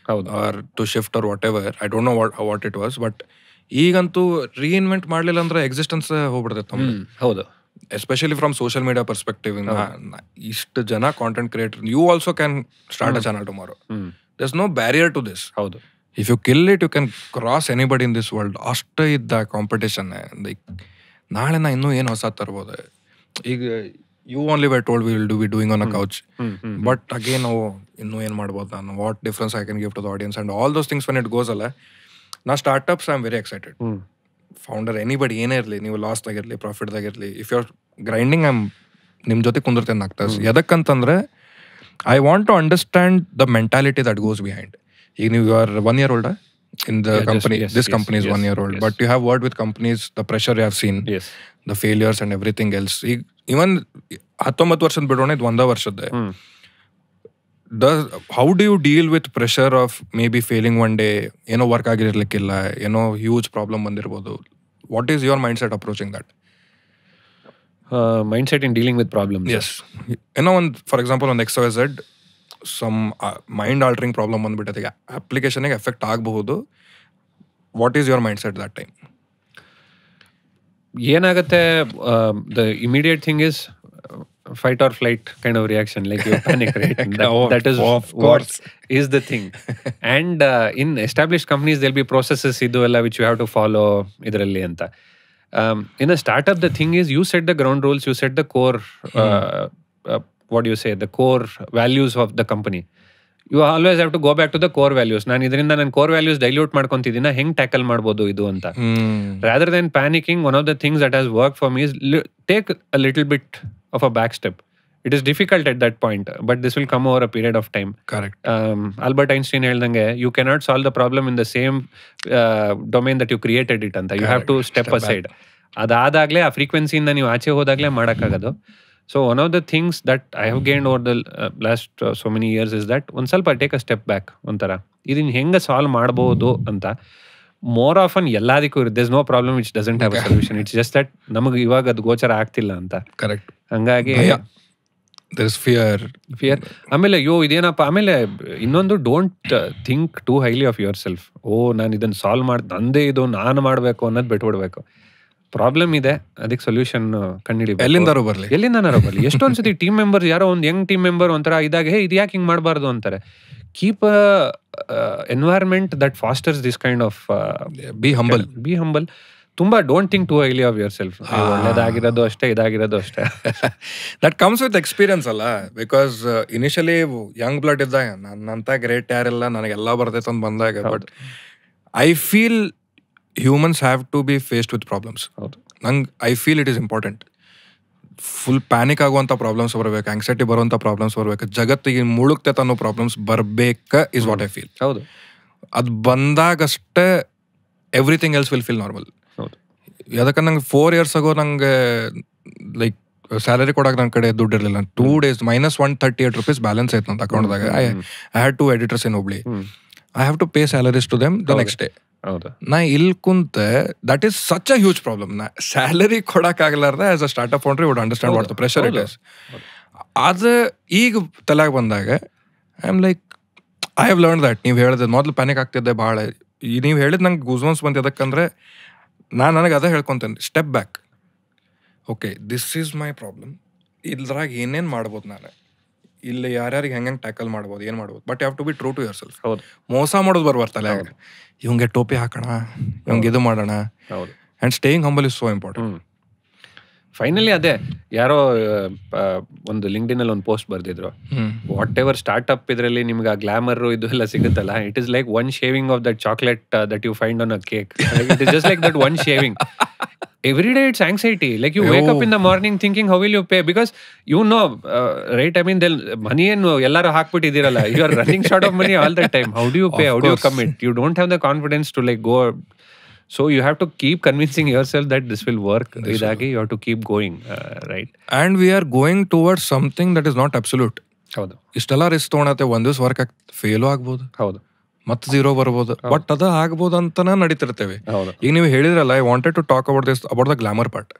or to shift or whatever. I don't know what it was, but ಈಗಂತೂ ರೀಇನ್ವೆಂಟ್ ಮಾಡಲಿಲ್ಲ ಅಂದ್ರೆ ಎಕ್ಸಿಸ್ಟೆನ್ಸ್ ಹೋಗ್ಬಿಡ್ತೈತೆ ನಮ್ದು. ಹೌದು. Especially from social media perspective, ಇಷ್ಟು ಜನ content creator, you also can start a channel tomorrow. There's no barrier to this. ಹೌದು. If you kill it, you can cross anybody in this world. ಅಷ್ಟೇ ಇದ್ದ ಕಾಂಪಿಟೇಷನ್. ಲೈಕ್ ನಾಳೆ ನಾ ಇನ್ನೂ ಏನು ಹೊಸ ತರ್ಬೋದು. ಈಗ you only were told we will be doing on a couch. But again, ನಾವು ಇನ್ನೂ ಏನು ಮಾಡ್ಬೋದು, ನಾನು what difference I can give to the audience and all those things when it goes ಅಲ್ಲ. ನಾ startups I am very excited. Founder anybody ಏನೇ ಇರಲಿ, ನೀವು ಲಾಸ್ದಾಗಿರಲಿ ಪ್ರಾಫಿಟ್ದಾಗಿರಲಿ, if you are grinding, I'm ನಿಮ್ಮ ಜೊತೆ ಕುಂದಿರ್ತೇನೆ ಆಗ್ತದೆ. ಎದಕ್ಕಂತಂದ್ರೆ I want to understand the mentality that goes behind. ಈಗ ನೀವು you are 1 year old in the company. This company is 1 year old, but you have worked with companies, the pressure you have seen, the failures and everything else. Even 19 ವರ್ಷದ ಬಿಡೋಣ, ಇದು 1 ವರ್ಷದ್ದೇ. How do you deal with pressure of maybe failing one day, ಏನೋ ವರ್ಕ್ ಆಗಿರ್ಲಿಕ್ಕಿಲ್ಲ, ಏನೋ ಹ್ಯೂಜ್ ಪ್ರಾಬ್ಲಮ್ ಬಂದಿರ್ಬೋದು? What is your mindset approaching that? Mindset in dealing with problems. Yes. ಏನೋ ಒಂದು, ಫಾರ್ ಎಕ್ಸಾಂಪಲ್ ಒಂದು XYZ some mind altering problem ಬಂದ್ಬಿಟ್ಟೆ, ಅಪ್ಲಿಕೇಶನ್ಗೆ ಎಫೆಕ್ಟ್ ಆಗಬಹುದು. What is your mind set that time? ಏನಾಗುತ್ತೆ, the immediate thing is fight or flight kind of reaction, like you panic, right? That is what is the thing. And in established companies there'll be processes idu alla which you have to follow idralli anta. In a startup the thing is you set the ground rules, you set the core what do you say, the core values of the company. You always have to go back to the core values. ನಾನು ಇದರಿಂದ ನನ್ನ core values dilute ಮಾಡ್ಕೊಂತಿದ್ದೀನ, ಹೆಂಗ್ ಟ್ಯಾಕಲ್ ಮಾಡ್ಬೋದು ಇದು ಅಂತ. Rather than panicking, one of the things that has worked for me is take a little bit of a back step. It is difficult at that point, but this will come over a period of time. Correct. Albert Einstein ಹೇಳ್ದಂಗೆ, you cannot solve the problem in the same domain that you created it ಅಂತ. You have to step aside. ಅದಾದಾಗಲೇ, ಆ ಫ್ರೀಕ್ವೆನ್ಸಿಯಿಂದ ನೀವು ಆಚೆ ಹೋದಾಗಲೇ ಮಾಡೋಕ್ಕಾಗೋದು. So one of the things that I have gained over the last so many years is that ಒಂದು ಸ್ವಲ್ಪ take a step back. ಒಂಥರ ಇದನ್ನ ಹೆಂಗೆ ಸಾಲ್ವ್ ಮಾಡ್ಬೋದು ಅಂತ. ಮೋರ್ ಆಫನ್ ಎಲ್ಲದಕ್ಕೂ ಇರುತ್ತೆ. there's no problem which doesn't have a solution. It's just that ನಮಗೆ ಇವಾಗ ಅದು ಗೋಚರ ಆಗ್ತಿಲ್ಲ ಅಂತ. ಕರೆಕ್ಟ್. ಹಂಗಾಗಿ there is fear. ಆಮೇಲೆ ಇದೇನಪ್ಪ, ಆಮೇಲೆ ಇನ್ನೊಂದು, don't think too highly of your self. ನಾನು ಇದನ್ನು ಸಾಲ್ವ್ ನಂದೇ ಇದು ನಾನು ಮಾಡಬೇಕು ಅನ್ನೋದು ಬಿಟ್ಬಿಡ್ಬೇಕು. ಪ್ರಾಬ್ಲಮ್ ಇದೆ, ಅದಕ್ಕೆ ಸೊಲ್ಯೂಷನ್ ಕಂಡುಹಿಡಿಬೇಕು. ಎಲ್ಲಿಂದಾರು ಬರಲಿ. ಎಷ್ಟೊಂದು ಸತಿ ಟೀಮ್ ಮೆಂಬರ್ಸ್, ಯಾರೋ ಒಂದು ಯಂಗ್ ಟೀಮ್ ಮೆಂಬರ್ ಒಂಥರ ಇದಾಗ, ಇದು ಯಾಕೆ ಹಿಂಗೆ ಮಾಡಬಾರ್ದು ಅಂತಾರೆ. Keep environment that fosters this kind of be humble. ತುಂಬಾ don't think too highly of yourself. ಒಳ್ಳೇದಾಗಿರೋದು ಅಷ್ಟೇ, ಇದಾಗಿರೋದು ಅಷ್ಟೇ. ದಟ್ ಕಮ್ಸ್ ವಿತ್ ಎಕ್ಸ್ಪೀರಿಯನ್ಸ್ ಅಲ್ಲ. ಬಿಕಾಸ್ ಇನಿಷಿಯಲಿ ಯಂಗ್ ಬ್ಲಡ್ ಇದ್ದಾಗ ನನ್ನಂತ ಗ್ರೇಟ್ ಯಾರಿಲ್ಲ, ನನಗೆಲ್ಲ ಬರ್ತೈತೆ ಅಂತ ಬಂದಾಗ. But I feel humans have to be faced with problems. I feel it is important. Full panic ಆಗುವಂಥ ಪ್ರಾಬ್ಲಮ್ಸ್ ಬರಬೇಕು, ಆಂಗ್ಸೈಟಿ ಬರುವಂಥ ಪ್ರಾಬ್ಲಮ್ಸ್ ಬರಬೇಕು, ಜಗತ್ತಿಗೆ ಮುಳುಗ್ತೈತೆ ಅನ್ನೋ ಪ್ರಾಬ್ಲಮ್ಸ್ ಬರಬೇಕ ಇಸ್ ವಾಟ್ ಐ ಫೀಲ್. ಹೌದು. ಅದು ಬಂದಾಗಷ್ಟೇ everything else will feel normal. ಯಾಕಂದ್ರೆ ನಂಗೆ 4 years ago ನಂಗೆ ಲೈಕ್ ಸ್ಯಾಲರಿ ಕೊಡಕ್ಕೆ ನನ್ನ ಕಡೆ ದುಡ್ಡು ಇರಲಿಲ್ಲ. 2 days -138 rupees ಬ್ಯಾಲೆನ್ಸ್ ಆಯ್ತು ನನ್ನ ಅಕೌಂಟ್ದಾಗ. I had 2 editors in Hubli. I have to pay salaries to them the next day. ಹೌದು. ನಾ ಇಲ್ಲಿ ಕುಂತೆ that is such a huge problem. ನಾ ಸ್ಯಾಲರಿ ಕೊಡಕ್ಕಾಗಲಾರ್ದೆ as a startup founder would understand what the pressure it is. ಅದು ಈಗ ತಲೆಗೆ ಬಂದಾಗ I am like I have learn that. ನೀವು ಹೇಳಿದೆ ಮೊದಲು ಪ್ಯಾನಿಕ್ ಆಗ್ತಿದ್ದೆ ಭಾಳ. ನೀವು ಹೇಳಿದ್ ನಂಗೆ ಗೂಸ್ಬಂಪ್ಸ್ ಬಂತು. ಅದಕ್ಕಂದ್ರೆ ನನಗೆ ಅದೇ ಹೇಳ್ಕೊತೇನೆ, step back. Okay, this is my problem. ಇದ್ರಾಗ ಏನೇನು ಮಾಡ್ಬೋದು ನಾನು, ಇಲ್ಲಿ ಯಾರ್ಯಾರಿಗೆ ಹೆಂಗೆ ಟ್ಯಾಕಲ್ ಮಾಡ್ಬೋದು, ಏನು ಮಾಡ್ಬೋದು. But you have to be true to yourself. ಹೌದು. ಮೋಸ ಮಾಡೋದು ಬರ್ಬಾರ್ದಲ್ಲ. ಇವಂಗೆ ಟೋಪಿ ಹಾಕೋಣ, ಇವಂಗೆ ಇದು ಮಾಡೋಣ. ಹೌದು. And staying humble is so important. Finally ಅದೇ ಯಾರೋ ಒಂದು ಲಿಂಕ್ಡ್ಇನಲ್ಲಿ ಒಂದು ಪೋಸ್ಟ್ ಬರ್ದಿದ್ರು, ವಾಟ್ ಎವರ್ ಸ್ಟಾರ್ಟ್ಅಪ್ ಇದರಲ್ಲಿ ನಿಮ್ಗೆ ಆ ಗ್ಲಾಮರ್ ಇದು ಎಲ್ಲ ಸಿಗುತ್ತಲ್ಲ, it is like one shaving of that chocolate that you find on a cake. It is just like that one shaving. Every day it's anxiety. Like you wake up in the morning thinking how will you pay, because you know, right? I mean, money and ellaru haakbittidiralla. You are running short of money all the time. How do you pay? How do you commit? You don't have the confidence to like go. So you have to keep convincing yourself that this will work. Idagi you have to keep going, right? And we are going towards something that is not absolute. ಹೌದು. ಇಷ್ಟೆಲ್ಲ ರಿಸ್ಕ್ ತೊಗೊಳತ್ತೆ, ಒಂದ್ ದಿವಸ ವರ್ಕ್ ಫೇಲು ಆಗ್ಬೋದು. ಹೌದು. ಮತ್ತೆ ಝೀರೋ ಬರ್ಬೋದು. ಬಟ್ ಅದು ಆಗ್ಬೋದು ಅಂತನ ನಡೀತಿರ್ತೇವೆ. ಈಗ ನೀವು ಹೇಳಿದ್ರಲ್ಲ, I wanted to talk about this, about the glamour part.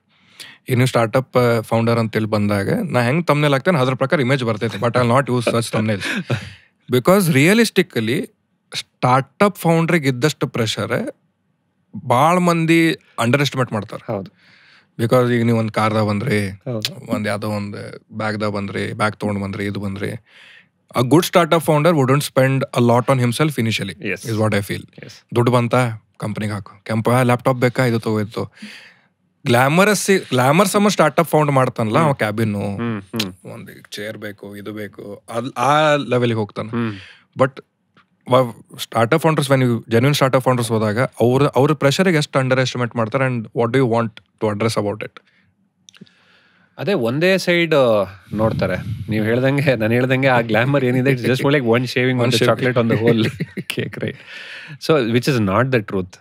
ಈಗ ನೀವು ಸ್ಟಾರ್ಟ್ಅಪ್ ಫೌಂಡರ್ ಅಂತೇಳಿ ಬಂದಾಗ ನಾ ಹೆಂಗೆ ತಮ್ನೇಲ್ ಆಗ್ತೇನೆ ಅದ್ರ ಪ್ರಕಾರ ಇಮೇಜ್ ಬರ್ತೈತೆ. But I not use such thumbnail. Because realistically startup ಫೌಂಡ್ರಿಗೆ ಇದ್ದಷ್ಟು ಪ್ರೆಷರ್ ಭಾಳ ಮಂದಿ ಅಂಡರ್ ಎಸ್ಟಿಮೇಟ್ ಮಾಡ್ತಾರೆ. ಹೌದು. ಬಿಕಾಸ್ ಈಗ ನೀವು ಒಂದು ಕಾರ್ದಾಗ ಬಂದ್ರಿ, ಒಂದು ಯಾವುದೋ ಒಂದು ಬ್ಯಾಗ್ದಾಗ ಬಂದ್ರಿ, ಬ್ಯಾಗ್ ತೊಗೊಂಡು ಬಂದ್ರಿ, ಇದು ಬಂದ್ರಿ. A good startup founder wouldn't spend a lot on himself initially. Yes. Is what I feel. Yes. ದುಡ್ಡು ಬಂತ ಕಂಪ್ನಿಗೆ ಹಾಕು, ಲ್ಯಾಪ್ಟಾಪ್ ಬೇಕಾ, ಇದು ತಗೋಯ್ತು. ಗ್ಲಾಮರ್ ಸಮ ಸ್ಟಾರ್ಟ್ಅಪ್ ಫೌಂಡ್ ಮಾಡ್ತಾನಲ್ಲ ಅವ, ಕ್ಯಾಬಿನ್ನು, ಒಂದು ಚೇರ್ ಬೇಕು, ಇದು ಬೇಕು, ಆ ಲೆವೆಲ್ಗೆ ಹೋಗ್ತಾನೆ. But startup founders, when you genuine startup founders ಹೋದಾಗ ಅವ್ರ ಪ್ರೆಷರಿಗೆ ಎಷ್ಟು ಅಂಡರ್ ಎಸ್ಟಿಮೇಟ್ ಮಾಡ್ತಾರೆ. And what do you want to address about it? ಅದೇ ಒಂದೇ ಸೈಡ್ ನೋಡ್ತಾರೆ. ನೀವು ಹೇಳ್ದಂಗೆ, ನಾನು ಹೇಳ್ದಂಗೆ ಆ ಗ್ಲಾಮರ್ ಏನಿದೆ, it's just like one shaving on the chocolate on the whole cake, right? So which is not the truth.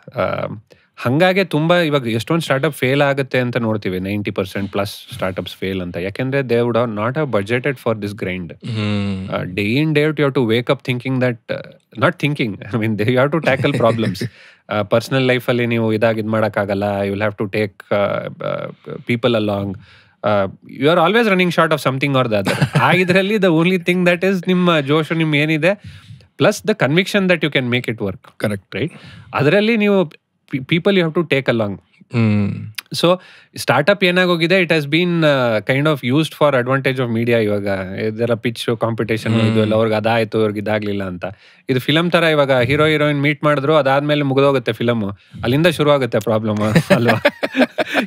ಹಾಗಾಗಿ ತುಂಬ ಇವಾಗ ಎಷ್ಟೊಂದು ಸ್ಟಾರ್ಟ್ಅಪ್ ಫೇಲ್ ಆಗುತ್ತೆ ಅಂತ ನೋಡ್ತೀವಿ. 90% ಸ್ಟಾರ್ಟ್ಅಪ್ಸ್ ಫೇಲ್ ಅಂತ. ಯಾಕೆಂದ್ರೆ they would not have budgeted for this grind. Day in day out you have to wake up thinking that, not thinking, I mean you have to tackle problems. Personal ಲೈಫಲ್ಲಿ ನೀವು ಇದು ಮಾಡೋಕ್ಕಾಗಲ್ಲ. You will have to take people along. You are always running short of something or the other. ಆ ಇದರಲ್ಲಿ the only thing that is ನಿಮ್ಮ ಜೋಶು, ನಿಮ್ಮ ಏನಿದೆ, plus the conviction that you can make it work. Correct, right? ಅದರಲ್ಲಿ ನೀವು people you have to take along. So startup ಏನಾಗೋಗಿದೆ, it has been kind of used for advantage of media. ಇವಾಗ ಇದೆಲ್ಲ ಪಿಚ್ ಕಾಂಪಿಟೇಷನ್ ಇದು ಎಲ್ಲ, ಅವ್ರಿಗೆ ಅದಾಯ್ತು, ಅವ್ರಿಗೆ ಇದಾಗ್ಲಿಲ್ಲ ಅಂತ. ಇದು ಫಿಲಮ್ ತರ. ಇವಾಗ ಹೀರೋ ಹೀರೋಯಿನ್ ಮೀಟ್ ಮಾಡಿದ್ರು, ಅದಾದ್ಮೇಲೆ ಮುಗಿದೋಗುತ್ತೆ ಫಿಲಮ್. ಅಲ್ಲಿಂದ ಶುರು ಆಗುತ್ತೆ ಪ್ರಾಬ್ಲಮ್ ಅಲ್ವಾ?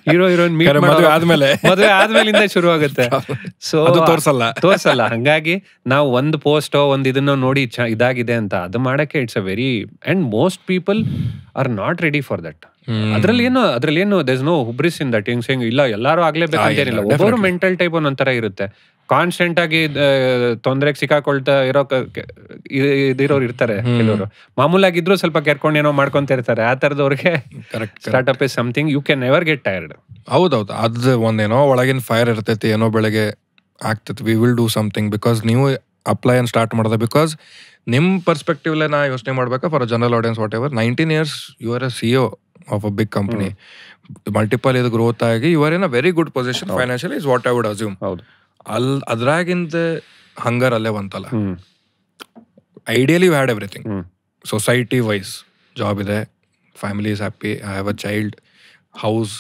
ಹೀರೋ ಹೀರೋಯಿನ್ ಮೀಟ್ ಮದುವೆ ಆದ್ಮೇಲಿಂದ ಶುರು ಆಗುತ್ತೆ. ಸೊ ತೋರ್ಸಲ್ಲ. ಹಂಗಾಗಿ ನಾವು ಒಂದು ಪೋಸ್ಟೋ ಒಂದು ಇದನ್ನ ನೋಡಿ ಇದಾಗಿದೆ ಅಂತ ಅದು ಮಾಡಕ್ಕೆ it's a very, and most people are not ready for that. ಅದ್ರಲ್ಲಿ ಏನು there is no hubris in that. ಹಿಂಗ್ ಇಲ್ಲ ಎಲ್ಲಾರು ಆಗ್ಲೇಬೇಕಂತೇನಿಲ್ಲ. ಒಬ್ಬರು ಮೆಂಟಲ್ ಟೈಪ್ ಒಂದೊಂಥರ ಇರುತ್ತೆ. ಕಾನ್ಸ್ಟೆಂಟ್ ಆಗಿ ತೊಂದರೆಗೆ ಸಿಕ್ಕಾಕೊಳ್ತಾ ಇರೋರು ಇರ್ತಾರೆ. ಕೆಲವರು ಮಾಮೂಲಾಗಿದ್ರು ಸ್ವಲ್ಪ ಕೆರ್ಕೊಂಡು ಏನೋ ಮಾಡ್ಕೊಂತ ಇರ್ತಾರೆ. ಆ ತರದವ್ರಿಗೆ startup is something you can never get tired. ಹೌದೌದು. ಅದು ಒಂದೇನೋ ಒಳಗಿನ ಫೈರ್ ಇರ್ತೈತಿ, ಏನೋ ಬೆಳಗ್ಗೆ ಆಗ್ತೈತಿ. We will do something because ನೀವು ಅಪ್ಲೈ ಅನ್ ಸ್ಟಾರ್ಟ್ ಮಾಡೋದು. ಬಿಕಾಸ್ ನಿಮ್ಮ ಪರ್ಸ್ಪೆಕ್ಟಿವ್ಲೆ ನಾ ಯೋಚನೆ ಮಾಡ್ಬೇಕಾ, for a general audience whatever, 19 years you are a CEO of a big company, multiple ಇದು ಗ್ರೋತ್ ಆಗಿ you are in a very good position financially, is what I wood assume. ಅದ್ರಾಗಿಂದ ಹಂಗರ್ ಅಲ್ಲೇ ಬಂತಲ್ಲ. Ideally you had everything. Society wise job ಇದೆ, family is happy, I have a child, house,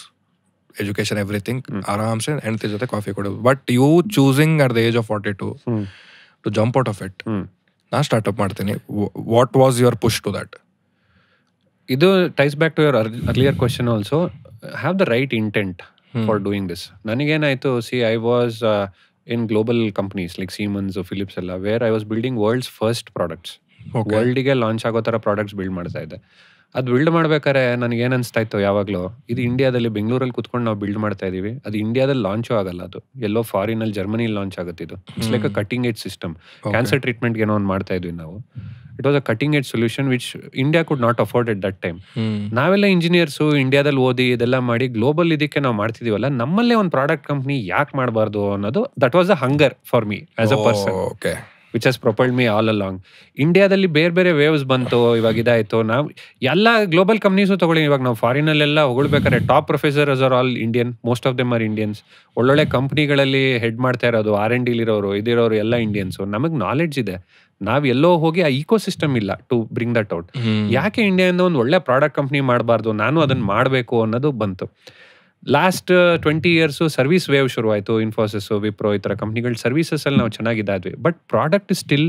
education, everything ಆರಾಮ್ಸೆ ಹೆಂಡತಿ ಜೊತೆ ಕಾಫಿ ಕೊಡೋದು. But you choosing at the age of 42 to jump out of it. ನಾ ಸ್ಟಾರ್ಟ್ಅಪ್ ಮಾಡ್ತೀನಿ. What was your push to that? ಇದು ties back to your earlier question also. Have the right intent for doing this. ನನಗೇನಾಯ್ತು, I was in global companies like Siemens, Philips ಎಲ್ಲ, where I was building world's first products. ವರ್ಲ್ಡ್ಗೆ ಲಾಂಚ್ ಆಗೋ ಥರ ಪ್ರಾಡಕ್ಟ್ಸ್ ಬಿಲ್ಡ್ ಮಾಡ್ತಾ ಇದ್ದೆ. ಅದು ಬಿಲ್ಡ್ ಮಾಡ್ಬೇಕಾದ್ರೆ ನನಗೇನು ಅನಿಸ್ತಾ ಇತ್ತು ಯಾವಾಗಲೂ, ಇದು ಇಂಡಿಯಾದಲ್ಲಿ ಬೆಂಗಳೂರಲ್ಲಿ ಕುತ್ಕೊಂಡು ನಾವು ಬಿಲ್ಡ್ ಮಾಡ್ತಾ ಇದೀವಿ, ಅದು ಇಂಡಿಯಾದಲ್ಲಿ ಲಾಂಚು ಆಗಲ್ಲ, ಅದು ಎಲ್ಲೋ ಫಾರಿನಲ್ಲಿ ಜರ್ಮನಿಲಿ ಲಾಂಚ್ ಆಗುತ್ತೆ. ಇದು it's like a cutting edge system. Cancer ಟ್ರೀಟ್ಮೆಂಟ್ಗೆ ಏನೋ ಒಂದು ಮಾಡ್ತಾ ಇದ್ವಿ ನಾವು. It was a cutting edge solution which India could not afford at that time. ನಾವೆಲ್ಲ ಇಂಜಿನಿಯರ್ಸು ಇಂಡಿಯಾದಲ್ಲಿ ಓದಿ ಇದೆಲ್ಲ ಮಾಡಿ ಗ್ಲೋಬಲ್ ಇದಕ್ಕೆ ನಾವು ಮಾಡ್ತಿದೀವಲ್ಲ, ನಮ್ಮಲ್ಲೇ ಒಂದು ಪ್ರಾಡಕ್ಟ್ ಕಂಪ್ನಿ ಯಾಕೆ ಮಾಡಬಾರ್ದು ಅನ್ನೋದು, that was a hunger for me as a person. Which has propelled me all along. ಇಂಡಿಯಾದಲ್ಲಿ ಬೇರೆ ಬೇರೆ ವೇವ್ಸ್ ಬಂತು, ಇವಾಗ ಇದಾಯಿತು. ನಾವು ಎಲ್ಲ ಗ್ಲೋಬಲ್ ಕಂಪ್ನೀಸು ತೊಗೊಳ್ಳಿ, ಇವಾಗ ನಾವು ಫಾರಿನಲ್ಲೆಲ್ಲ ಹೊಗಳ್ಬೇಕಾದ್ರೆ top professors are all Indian, most of them are Indians. ಒಳ್ಳೊಳ್ಳೆ ಕಂಪ್ನಿಗಳಲ್ಲಿ ಹೆಡ್ ಮಾಡ್ತಾ ಇರೋದು, R&Dಲಿರೋರು ಇದಿರೋರು ಎಲ್ಲ ಇಂಡಿಯನ್ಸು. ನಮಗೆ ನಾಲೆಡ್ಜ್ ಇದೆ, ನಾವ್ ಎಲ್ಲೋ ಹೋಗಿ ಆ ಈಕೋ ಸಿಸ್ಟಮ್ ಇಲ್ಲ ಟು ಬ್ರಿಂಗ್ ದಟ್ ಔಟ್. ಯಾಕೆ ಇಂಡಿಯಾದಿಂದ ಒಂದು ಒಳ್ಳೆ ಪ್ರಾಡಕ್ಟ್ ಕಂಪ್ನಿ ಮಾಡಬಾರ್ದು, ನಾನು ಅದನ್ನ ಮಾಡಬೇಕು ಅನ್ನೋದು ಬಂತು. ಲಾಸ್ಟ್ 20 years ಸರ್ವಿಸ್ ವೇವ್ ಶುರುವಾಯಿತು. ಇನ್ಫೋಸಿಸ್, ವಿಪ್ರೋ ಈ ಥರ ಕಂಪ್ನಿಗಳ ಸರ್ವಿಸಸ್ ಅಲ್ಲಿ ನಾವು ಚೆನ್ನಾಗಿದ್ದಾದ್ವಿ. But product is still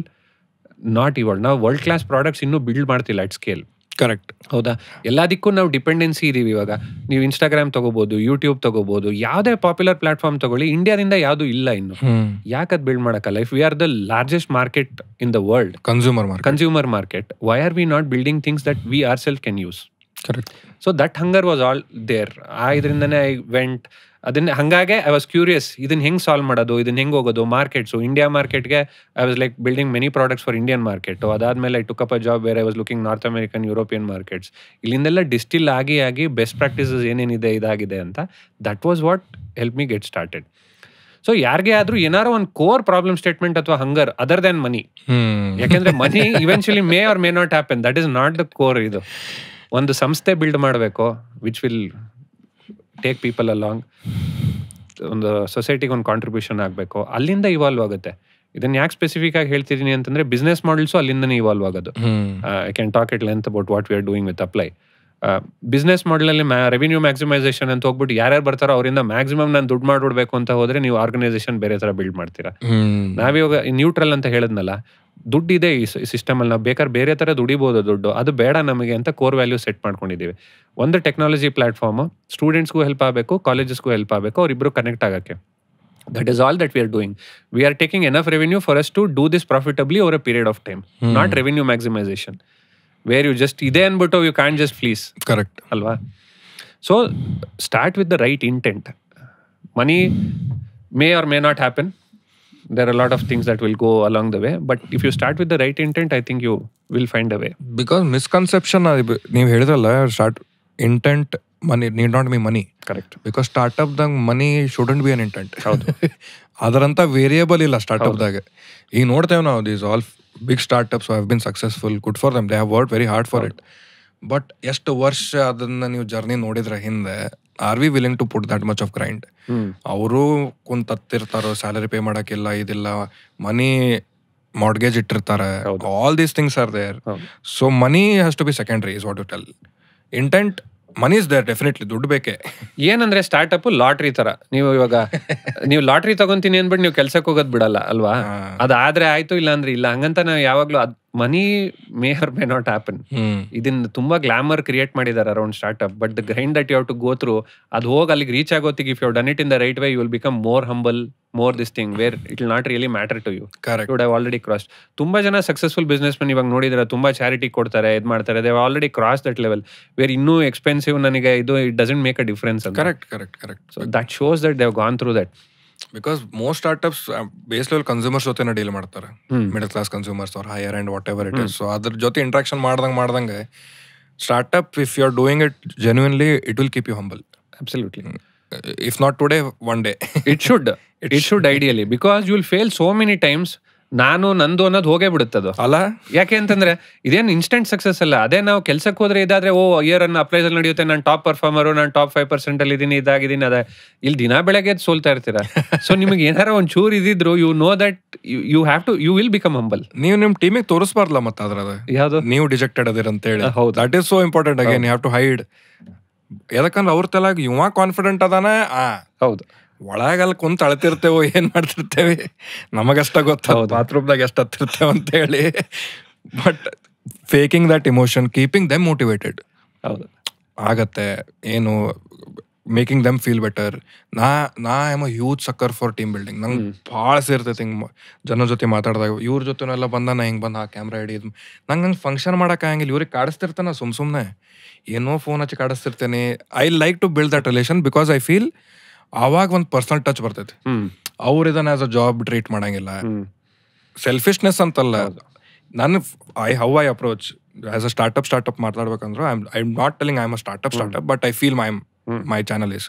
not evolved. ನಾವು ವರ್ಲ್ಡ್ ಕ್ಲಾಸ್ ಪ್ರಾಡಕ್ಟ್ಸ್ ಇನ್ನೂ ಬಿಲ್ಡ್ ಮಾಡ್ತಿಲ್ಲ ಅಟ್ ಸ್ಕೇಲ್. ಕರೆಕ್ಟ್, ಹೌದಾ? ಎಲ್ಲದಕ್ಕೂ ನಾವು ಡಿಪೆಂಡೆನ್ಸಿ ಇದೀವಿ. ಇವಾಗ ನೀವು ಇನ್ಸ್ಟಾಗ್ರಾಮ್ ತಗೋಬಹುದು, ಯೂಟ್ಯೂಬ್ ತಗೋಬಹುದು, ಯಾವುದೇ ಪಾಪ್ಯುಲರ್ ಪ್ಲಾಟ್ಫಾರ್ಮ್ ತಗೊಳ್ಳಿ, ಇಂಡಿಯಾದಿಂದ ಯಾವುದು ಇಲ್ಲ ಇನ್ನು. ಯಾಕೆ ಅದು ಬಿಲ್ಡ್ ಮಾಡಕ್ಕಲ್ಲ? If we are the largest market in the world, consumer market, why are we not building things that we ourself can use? Correct. So that hunger was all there. ಇದರಿಂದನೇ ಐ ವೆಂಟ್. ಅದನ್ನ ಹಂಗಾಗೆ ಐ ವಾಸ್ ಕ್ಯೂರಿಯಸ್, ಇದನ್ನ ಹೆಂಗ್ ಸಾಲ್ವ್ ಮಾಡೋದು, ಇದನ್ನ ಹೆಂಗ್ ಹೋಗೋದು ಮಾರ್ಕೆಟ್ಸು. ಇಂಡಿಯಾ ಮಾರ್ಕೆಟ್ಗೆ I was like building many products for Indian market. ಅದಾದ್ಮೇಲೆ I took up a job where I was looking North American, European markets. ಇಲ್ಲಿಂದೆಲ್ಲ ಡಿಸ್ಟಿಲ್ ಆಗಿ ಬೆಸ್ಟ್ ಪ್ರಾಕ್ಟೀಸಸ್ ಏನೇನಿದೆ ಇದಾಗಿದೆ ಅಂತ. That was what help me get started. So ಯಾರಿಗೆ ಆದ್ರೂ ಏನಾರೋ ಒಂದು ಕೋರ್ ಪ್ರಾಬ್ಲಮ್ ಸ್ಟೇಟ್ಮೆಂಟ್ ಅಥವಾ ಹಂಗರ್ ಅದರ್ ದೆನ್ ಮನಿ, ಯಾಕೆಂದ್ರೆ money eventually may or may not happen. That is not the core. ಇದು ಒಂದು ಸಂಸ್ಥೆ ಬಿಲ್ಡ್ ಮಾಡಬೇಕು which will take people along. ಒಂದು ಸೊಸೈಟಿಗೆ ಒಂದು ಕಾಂಟ್ರಿಬ್ಯೂಷನ್ ಆಗಬೇಕು, ಅಲ್ಲಿಂದ ಇವಾಲ್ವ್ ಆಗುತ್ತೆ. ಇದನ್ನ ಯಾಕೆ ಸ್ಪೆಸಿಫಿಕ್ ಆಗಿ ಹೇಳ್ತಿದ್ದೀನಿ ಅಂತಂದ್ರೆ ಬಿಸ್ನೆಸ್ ಮಾಡೆಲ್ಸು ಅಲ್ಲಿಂದನೇ ಇವಾಲ್ವ್ ಆಗೋದು. I can talk it length about what we are doing with Apply. Business ಮಾಡೆಲಲ್ಲಿ ರೆವಿನ್ಯೂ ಮ್ಯಾಕ್ಸಿಮೈಸೇಷನ್ ಅಂತ ಹೋಗ್ಬಿಟ್ಟು ಯಾರ್ಯಾರು ಬರ್ತಾರೋ ಅವರಿಂದ ಮ್ಯಾಕ್ಸಿಮಮ್ ನಾನು ದುಡ್ಡು ಮಾಡ್ಬಿಡ್ಬೇಕು ಅಂತ ಹೋದ್ರೆ ನೀವು ಆರ್ಗನೈಸೇಷನ್ ಬೇರೆ ತರ ಬಿಲ್ಡ್ ಮಾಡ್ತೀರಾ. ನಾವಿವಾಗ ನ್ಯೂಟ್ರಲ್ ಅಂತ ಹೇಳಿದ್ನಲ್ಲ, ದುಡ್ಡಿದೆ ಈ ಸಿಸ್ಟಮ್ ಅಲ್ಲಿ, ನಾವು ಬೇಕಾದ್ರೆ ಬೇರೆ ತರ ದುಡಿಬಹುದು ದುಡ್ಡು, ಅದು ಬೇಡ ನಮಗೆ ಅಂತ ಕೋರ್ ವ್ಯಾಲ್ಯೂ ಸೆಟ್ ಮಾಡ್ಕೊಂಡಿದೀವಿ. ಒಂದು ಟೆಕ್ನಾಲಜಿ ಪ್ಲಾಟ್ಫಾರ್ಮ್ ಸ್ಟೂಡೆಂಟ್ಸ್ಗೂ ಹೆಲ್ಪ್ ಆಗಬೇಕು, ಕಾಲೇಜಸ್ಗೂ ಹೆಲ್ಪ್ ಆಗಬೇಕು, ಅವರಿಬ್ರು ಕನೆಕ್ಟ್ ಆಗಕ್ಕೆ. That is all that we are doing. We are taking enough revenue for us to do this profitably over a period of time, not revenue maximization, where you just ide anbutto you can't just fleece. Correct. Alva? So start with the right intent. Money may or may not happen. There are a lot of things that will go along the way, but if you start with the right intent, I think you will find a way. Because misconception ನೀವು ಹೇಳಿದ್ರಲ್ಲ, start intent, money need not be money. Correct. Because startup ದಾಗ money shouldn't be an intent. ಹೌದು. ಅದರಂತ ವೇರಿಯಬಲ್ ಇಲ್ಲ ಸ್ಟಾರ್ಟ್ಅಪ್ ದಾಗ. ಈಗ ನೋಡ್ತೇವೆ ನಾವು, these all big startups who have been successful, good for them, they have worked very hard for it. But ಎಷ್ಟು ವರ್ಷ ಅದನ್ನ ನೀವು ಜರ್ನಿ ನೋಡಿದ್ರೆ ಹಿಂದೆ, are we willing to put that much of grind? ಅವರು ಕುಂತಿರ್ತಾರೋ, ಸ್ಯಾಲರಿ ಪೇ ಮಾಡಕ್ಕಿಲ್ಲ, ಇದಿಲ್ಲ, ಮನಿ ಮಾರ್ಟ್ಗೇಜ್ ಇಟ್ಟಿರ್ತಾರೆ, all these things are there. So money has to be secondary is what you tell. Intent, money is there definitely, ದುಡ್ಡು ಬೇಕೇ. ಏನಂದ್ರೆ ಸ್ಟಾರ್ಟ್ಅಪ್ ಲಾಟ್ರಿ ತರ. ನೀವು ಇವಾಗ ನೀವು ಲಾಟ್ರಿ ತಗೊಂತೀನಿ ಅಂದ್ಬಿಟ್ಟು ನೀವು ಕೆಲ್ಸಕ್ಕೆ ಹೋಗೋದ್ ಬಿಡಲ್ಲ ಅಲ್ವಾ? ಅದಾದ್ರೆ ಆಯ್ತು, ಇಲ್ಲ ಅಂದ್ರೆ ಇಲ್ಲ. ಹಂಗಂತ ನಾವು ಯಾವಾಗ್ಲೂ money may or may not happen. ಇದನ್ನ ತುಂಬಾ ಗ್ಲಾಮರ್ ಕ್ರಿಯೇಟ್ ಮಾಡಿದ್ದಾರೆ around startup, but the grind that you have to go through, ಅದು ಹೋಗಿ ಅಲ್ಲಿಗೆ ರೀಚ್ ಆಗೋತ್ತಿಗೆ if you have done it in the right way, you will become more humble, more this thing where it will not really matter to you. Correct. Would have already crossed. ತುಂಬಾ ಜನ ಸಕ್ಸಸ್ಫುಲ್ ಬಿಸ್ನೆಸ್ ಮೆನ್ ಇವಾಗ ನೋಡಿದ್ರೆ ತುಂಬಾ ಚಾರಿಟಿ ಕೊಡ್ತಾರೆ, ಇದು ಮಾಡ್ತಾರೆ, they already cross that level where ಇನ್ನೂ ಎಕ್ಸ್ಪೆನ್ಸಿವ್ ನನಗೆ ಇದು it doesn't make a difference. Correct correct correct. So that shows that they have gone through that. Because most startups base level consumers ಜೊತೆ ಡೀಲ್ ಮಾಡ್ತಾರೆ, middle class consumers are higher and whatever it is. So ಅದ್ರ ಜೊತೆ ಇಂಟ್ರಾಕ್ಷನ್ ಮಾಡ್ದಂಗೆ startup, if you are doing it genuinely, it will keep you humble. Absolutely. If not today, one day. It should ideally, because you will fail so many times. ನಾನು ನಂದು ಅನ್ನೋದು ಹೋಗೇ ಬಿಡುತ್ತದು ಅಲ್ಲ. ಯಾಕೆ ಅಂತಂದ್ರೆ ಇದೇನು ಇನ್ಸ್ಟೆಂಟ್ ಸಕ್ಸಸ್ ಅಲ್ಲ. ಅದೇ ನಾವು ಕೆಲ್ಸಕ್ಕೆ ಹೋದ್ರೆ ಇದಾದ್ರೆ ಇಯರ್ ಅನ್ನ ಅಪ್ರೈಸಲ್ ನಡೆಯುತ್ತೆ, ನಾನು ಟಾಪ್ ಪರ್ಫಾರ್ಮರು, ನಾನು ಟಾಪ್ 5% ಅಲ್ಲಿ ಇದೀನಿ, ಇದಾಗಿದ್ದೀನಿ, ಅದೇ ಇಲ್ಲಿ ದಿನ ಬೆಳಗ್ಗೆ ಸೋಲ್ತಾ ಇರ್ತೀರಾ. ಸೊ ನಿಮಗೆ ಏನಾರ ಒಂದ್ ಚೂರ್ ಇದಿದ್ರು, you know that you have to, you will become humble. ನೀವು ನಿಮ್ ಟೀಮಿಗೆ ತೋರಿಸಬಾರ್ದಲ್ಲ ಮತ್ತೆ ಅದ್ರದ ಯಾವ್ದು ನೀವು ಡಿಜೆಕ್ಟೆಡ್ ಅದಿರ ಅಂತ ಹೇಳಿ. That is so important. Again you have to hide. ಯಾಕಂದ್ರೆ ಅವ್ರ ತಲಾಗ ಇವ ಕಾನ್ಫಿಡೆಂಟ್ ಅದಾನ, ಹೌದು, ಒಳಗಲ್ಲಿ ಕುಂತ ಅಳ್ತಿರ್ತೇವೋ, ಏನ್ ಮಾಡ್ತಿರ್ತೇವೆ ನಮಗಷ್ಟ ಗೊತ್ತ, ಬಾತ್ರೂಮ್ದಾಗ ಎಷ್ಟು ಹತ್ತಿರ್ತೇವೆ ಅಂತ ಹೇಳಿ. But faking that emotion, keeping them motivated ಆಗತ್ತೆ. ಏನು ಮೇಕಿಂಗ್ ದೆಮ್ ಫೀಲ್ ಬೆಟರ್. ನಾ am a huge ಸಕ್ಕರ್ for team building. ನಂಗೆ ಭಾಳ ಸೇರ್ತೈತೆ ಹಿಂಗೆ ಜನ ಜೊತೆ ಮಾತಾಡಿದಾಗ. ಇವ್ರ ಜೊತೆನೆಲ್ಲ ಬಂದ ನಾ ಹಿಂಗೆ ಬಂದು ಆ ಕ್ಯಾಮ್ರಾ ಹಿಡಿದು ನಂಗೆ ಫಂಕ್ಷನ್ ಮಾಡೋಕ್ಕಾಗಂಗಿಲ್ಲ. ಇವ್ರಿಗೆ ಕಾಡಿಸ್ತಿರ್ತಾನೆ ಸುಮ್ಮನೆ, ಏನೋ ಫೋನ್ ಹಚ್ಚಿ ಕಾಡಿಸ್ತಿರ್ತೇನೆ. I like to build that relation because I feel ಆವಾಗ ಒಂದು ಪರ್ಸನಲ್ ಟಚ್ ಬರ್ತೈತಿ. ಅವ್ರು ಇದನ್ನ ಆಸ್ ಅ ಜಾಬ್ ಟ್ರೀಟ್ ಮಾಡಂಗಿಲ್ಲ. ಸೆಲ್ಫಿಶ್ನೆಸ್ ಅಂತಲ್ಲ, ನಾನು how I approach as a startup ಮಾತಾಡ್ಬೇಕಂದ್ರೆ I am not telling I am a startup, but I feel my channel is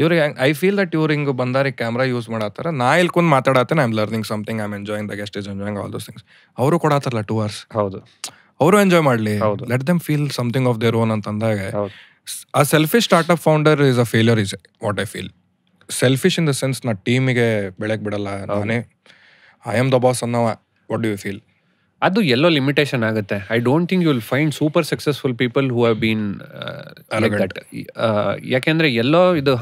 ಇವ್ರಿಗೆ ಐ ಫೀಲ್ ದಟ್ ಇವ್ರು ಹಿಂಗೆ ಬಂದಾರೆ ಕ್ಯಾಮ್ರಾ ಯೂಸ್ ಮಾಡತ್ತಾರ, ನಾ ಇಲ್ಲಿ ಕುಂದು ಮಾತಾಡತ್ತೇನೆ, I am learning something, I am enjoying, the guest is enjoying, all those things. ಅವರು ಕೊಡತ್ತಾರಲ್ಲ 2 hours, ಹೌದು, ಅವರು ಎಂಜಾಯ್ ಮಾಡಲಿ, let them feel something of their own ಅಂತಂದಾಗ ಆ selfish startup founder is a failure is what I feel. Selfish in the sense ನಾ ಟೀಮಿಗೆ ಬೆಳಕ್ ಬಿಡಲ್ಲ, ನಾನೇ ಐ ಆಮ್ ದ ಬಾಸ್ ಅನ್ನೋ. What do you feel? ಅದು ಎಲ್ಲೋ ಲಿಮಿಟೇಷನ್ ಆಗುತ್ತೆ. I don't think you will find super successful people who have been like that. ಯಾಕೆಂದ್ರೆ ಎಲ್ಲೋ ಇದು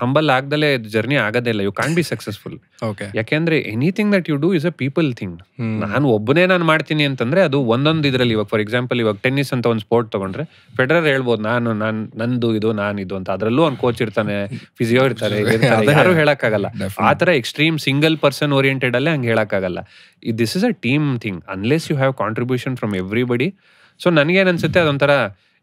ಹಂಬಲ್ ಆಗ್ದಲೇ ಜರ್ನಿ ಆಗೋದೇ ಇಲ್ಲ. You can be successful. ಯಾಕೆಂದ್ರೆ anything that you do is a people thing. ನಾನು ಮಾಡ್ತೀನಿ ಅಂತಂದ್ರೆ ಅದು ಒಂದೊಂದು ಇದ್ರಲ್ಲಿ, ಇವಾಗ ಫಾರ್ ಎಕ್ಸಾಂಪಲ್ ಇವಾಗ ಟೆನ್ನಿಸ್ ಅಂತ ಒಂದು ಸ್ಪೋರ್ಟ್ ತಗೊಂಡ್ರೆ ಫೆಡರರ್ ಹೇಳ್ಬೋದು ನಂದು ಇದು ನಾನಿದು ಅಂತ. ಅದ್ರಲ್ಲೂ ಒಂದು ಕೋಚ್ ಇರ್ತಾನೆ, ಫಿಸಿಯೋ ಇರ್ತಾರೆ, ಯಾರು ಹೇಳಕ್ಕಾಗಲ್ಲ. ಆ ತರ ಎಕ್ಸ್ಟ್ರೀಮ್ ಸಿಂಗಲ್ ಪರ್ಸನ್ ಓರಿಯೆಂಟೆಡ್ ಅಲ್ಲೇ ಹಂಗೆ ಹೇಳಕ್ಕಾಗಲ್ಲ. This is a team thing unless you have contribution from everybody. So ನನಗೇನು ಅನ್ಸುತ್ತೆ, ಅದೊಂಥರ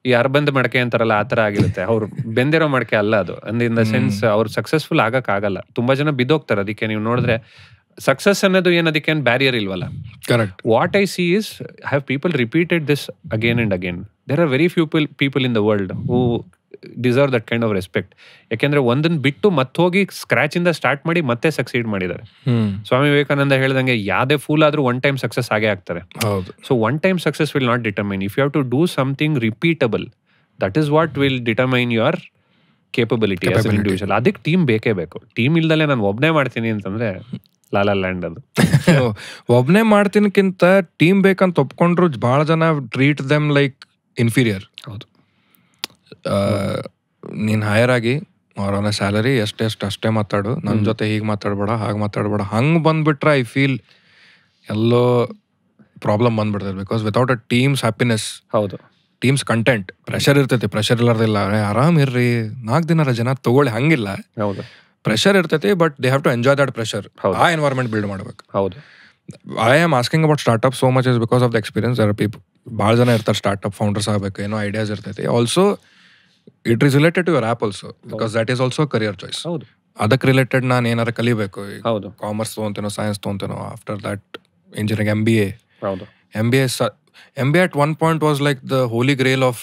ಈ ಅರ್ಬಂದ್ ಮಡಕೆ ಅಂತಾರಲ್ಲ ಆ ಥರ ಆಗಿರುತ್ತೆ. ಅವ್ರು ಬೆಂದಿರೋ ಮಡಕೆ ಅಲ್ಲ ಅದು. ಇನ್ ದ ಸೆನ್ಸ್ ಅವ್ರು ಸಕ್ಸಸ್ಫುಲ್ ಆಗಕ್ಕಾಗಲ್ಲ. ತುಂಬಾ ಜನ ಬಿದ್ದೋಗ್ತಾರೆ. ಅದಕ್ಕೆ ನೀವು ನೋಡಿದ್ರೆ ಸಕ್ಸಸ್ ಅನ್ನೋದು ಏನು, ಅದಕ್ಕೆ ಏನು ಬ್ಯಾರಿಯರ್ ಇಲ್ವಲ್ಲ. Correct. What I see is have people repeated this again and again. There are very few people in the world who deserve that kind of respect. ಯಾಕೆಂದ್ರೆ ಒಂದನ್ನು ಬಿಟ್ಟು ಮತ್ತೋಗಿ ಸ್ಕ್ರಾಚ್ ಇಂದ ಸ್ಟಾರ್ಟ್ ಮಾಡಿ ಮತ್ತೆ ಸಕ್ಸೀಡ್ ಮಾಡಿದ್ದಾರೆ. ಸ್ವಾಮಿ ವಿವೇಕಾನಂದ ಹೇಳ್ದಂಗೆ ಯಾವುದೇ ಫೂಲ್ ಆದ್ರೂ ಒನ್ ಟೈಮ್ ಸಕ್ಸಸ್ ಆಗೇ ಆಗ್ತಾರೆ. So one time success will not determine. If you have to do something repeatable, that is what will determine your capability as an individual. ಅದಕ್ಕೆ ಟೀಮ್ ಬೇಕೇ ಬೇಕು. ಟೀಮ್ ಇಲ್ದಲೆ ನಾನು ಒಬ್ಬನೇ ಮಾಡ್ತೀನಿ ಅಂತಂದ್ರೆ ಲಾಲಾ ಲ್ಯಾಂಡ್ ಅದು. ಒಬ್ಬನೇ ಮಾಡ್ತೀನಕ್ಕಿಂತ ಟೀಮ್ ಬೇಕಂತ ಒಪ್ಕೊಂಡ್ರು ಬಹಳ ಜನ ಟ್ರೀಟ್ ದೆಮ್ ಲೈಕ್ ಇನ್ಫೀರಿಯರ್. ಹೌದು. ನೀನ್ ಹೈಯರ್ ಆಗಿ ಅವ್ರನ್ನ ಸ್ಯಾಲರಿ ಅಷ್ಟೇ ಮಾತಾಡು, ನನ್ನ ಜೊತೆ ಹೀಗೆ ಮಾತಾಡ್ಬೇಡ, ಹಾಗೆ ಮಾತಾಡ್ಬೇಡ, ಹಂಗೆ ಬಂದ್ಬಿಟ್ರೆ ಐ ಫೀಲ್ ಎಲ್ಲೋ ಪ್ರಾಬ್ಲಮ್ ಬಂದ್ಬಿಡ್ತದೆ. Because without a team's happiness, ಹೌದು, ಟೀಮ್ಸ್ ಕಂಟೆಂಟ್, ಪ್ರೆಷರ್ ಇರ್ತೈತಿ. ಪ್ರೆಷರ್ ಇಲ್ಲಾರ್ದಿಲ್ಲ, ಆರಾಮ್ ಇರ್ರಿ 4 ದಿನ ರಜೆನ ತಗೊಳ್ಳಿ, ಹಂಗಿಲ್ಲ. ಹೌದು, ಪ್ರೆಷರ್ ಇರ್ತೈತಿ, but they have to enjoy that pressure. ಆ ಎನ್ವೈರ್ಮೆಂಟ್ ಬಿಲ್ಡ್ ಮಾಡ್ಬೇಕು. ಹೌದು. I am asking about startup so much is because of the experience. There are people, ಭಾಳ ಜನ ಇರ್ತಾರೆ ಸ್ಟಾರ್ಟ್ಅಪ್ ಫೌಂಡರ್ಸ್ ಆಗಬೇಕು, ಏನೋ ಐಡಿಯಾಸ್ ಇರ್ತೈತಿ. Also it is related to your app also, because that is also career choice. ಹೌದು. ಅದಕ್ಕೆ ರಿಲೇಟೆಡ್ ನಾನು ಏನಾರು ಕಲಿಬೇಕು. ಹೌದು. ಕಾಮರ್ಸ್ ತೊಗೊಂತೇನೋ, ಸೈನ್ಸ್ ತೊಗೊಂತೇನೋ, ಆಫ್ಟರ್ ದಟ್ ಇಂಜಿನಿಯರಿಂಗ್, MBA. ಹೌದು. MBA at one point was like the holy grail of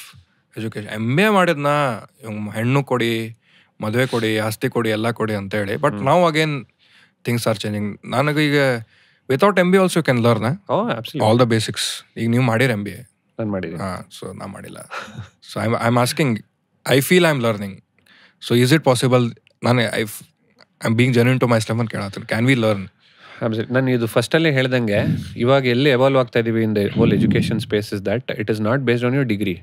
education. MBA ಮಾಡಿದ್ನ ಹೆಣ್ಣು ಕೊಡಿ, ಮದುವೆ ಕೊಡಿ, ಆಸ್ತಿ ಕೊಡಿ, ಎಲ್ಲ ಕೊಡಿ ಅಂತ ಹೇಳಿ. ಬಟ್ ನಾವು ಅಗೇನ್ ಥಿಂಗ್ಸ್ ಆರ್ ಚೇಂಜಿಂಗ್. ನನಗೀಗ without MBA also you can learn all the basics. ಈಗ ನೀವು ಮಾಡಿರಿ MBA? ನಾನು ಮಾಡಿದ್ದೀನಿ. ಸೊ ನಾ ಮಾಡಿಲ್ಲ. So I am asking, I feel I am learning. So is it possible? ನಾನು I am being genuine to myself ಅಂತ ಕೇಳತ್ತೀನಿ. Can we learn? ನಾನು ಇದು ಫಸ್ಟಲ್ಲೇ ಹೇಳ್ದಂಗೆ, ಇವಾಗ ಎಲ್ಲಿ ಎವಾಲ್ವ್ ಆಗ್ತಾ ಇದೀವಿ in the whole education space is that it is not based on your degree.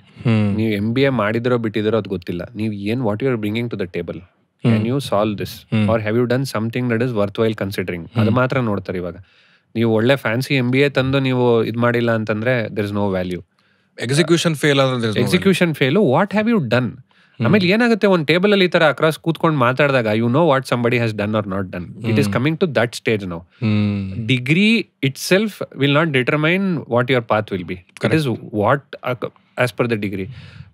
ನೀವು MBA ಮಾಡಿದಿರೋ ಬಿಟ್ಟಿದಿರೋ ಅದು ಗೊತ್ತಿಲ್ಲ. ನೀವು ಏನು what you are bringing to the table, can you solve this or have you done something that is worthwhile considering. ಅದು ಮಾತ್ರ ನೋಡ್ತಾರೆ. ಇವಾಗ ನೀವು ಒಳ್ಳೆ ಫ್ಯಾನ್ಸಿ MBA ತಂದು ನೀವು ಇದು ಮಾಡಿಲ್ಲ ಅಂತಂದ್ರೆ there is no value. Execution fail. What have you done? ಆಮೇಲೆ ಏನಾಗುತ್ತೆ, ಒಂದು ಟೇಬಲ್ ಅಲ್ಲಿ ಈ ತರ ಅಕ್ರಾಸ್ ಕೂತ್ಕೊಂಡು ಮಾತಾಡಿದಾಗ you know what somebody has done or not done. It is coming to that stage now. Degree itself will not determine what your path will be. It is what as per the degree.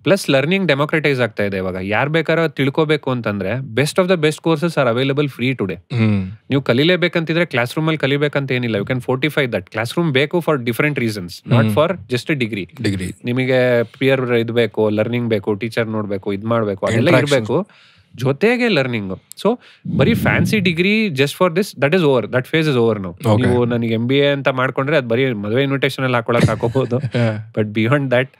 Plus learning democratise ಆಗ್ತಾ ಇದೆ ಇವಾಗ. ಯಾರು ಬೇಕಾದ್ರೂ ತಿಳ್ಕೋಬೇಕು ಅಂತಂದ್ರೆ best of the best courses are available free today. ನೀವು ಕಲಿಲೇಬೇಕಂತಿದ್ರೆ ಕ್ಲಾಸ್ ರೂಮ್ ಅಲ್ಲಿ ಕಲಿಬೇಕಂತ ಏನಿಲ್ಲ. You can fortify that. Class room ಬೇಕು for different reasons, not for just degree. ನಿಮಗೆ ಪಿಯರ್ ಇದು ಬೇಕು, ಲರ್ನಿಂಗ್ ಬೇಕು, ಟೀಚರ್ ನೋಡ್ಬೇಕು, ಇದು ಮಾಡ್ಬೇಕು, ಅದೆಲ್ಲ ಇರಬೇಕು, ಜೊತೆಗೆ ಲರ್ನಿಂಗ್. ಸೊ ಬರೀ fancy degree just for this, that is over. That face is over now. ನೀವು ನನಗೆ MBA ಅಂತ ಮಾಡ್ಕೊಂಡ್ರೆ ಅದು ಬರೀ ಮದುವೆ ಇನ್ವಿಟೇಷನ್ ಅಲ್ಲಿ ಹಾಕೊಳಕ್ ಹಾಕೋಬಹುದು. But beyond that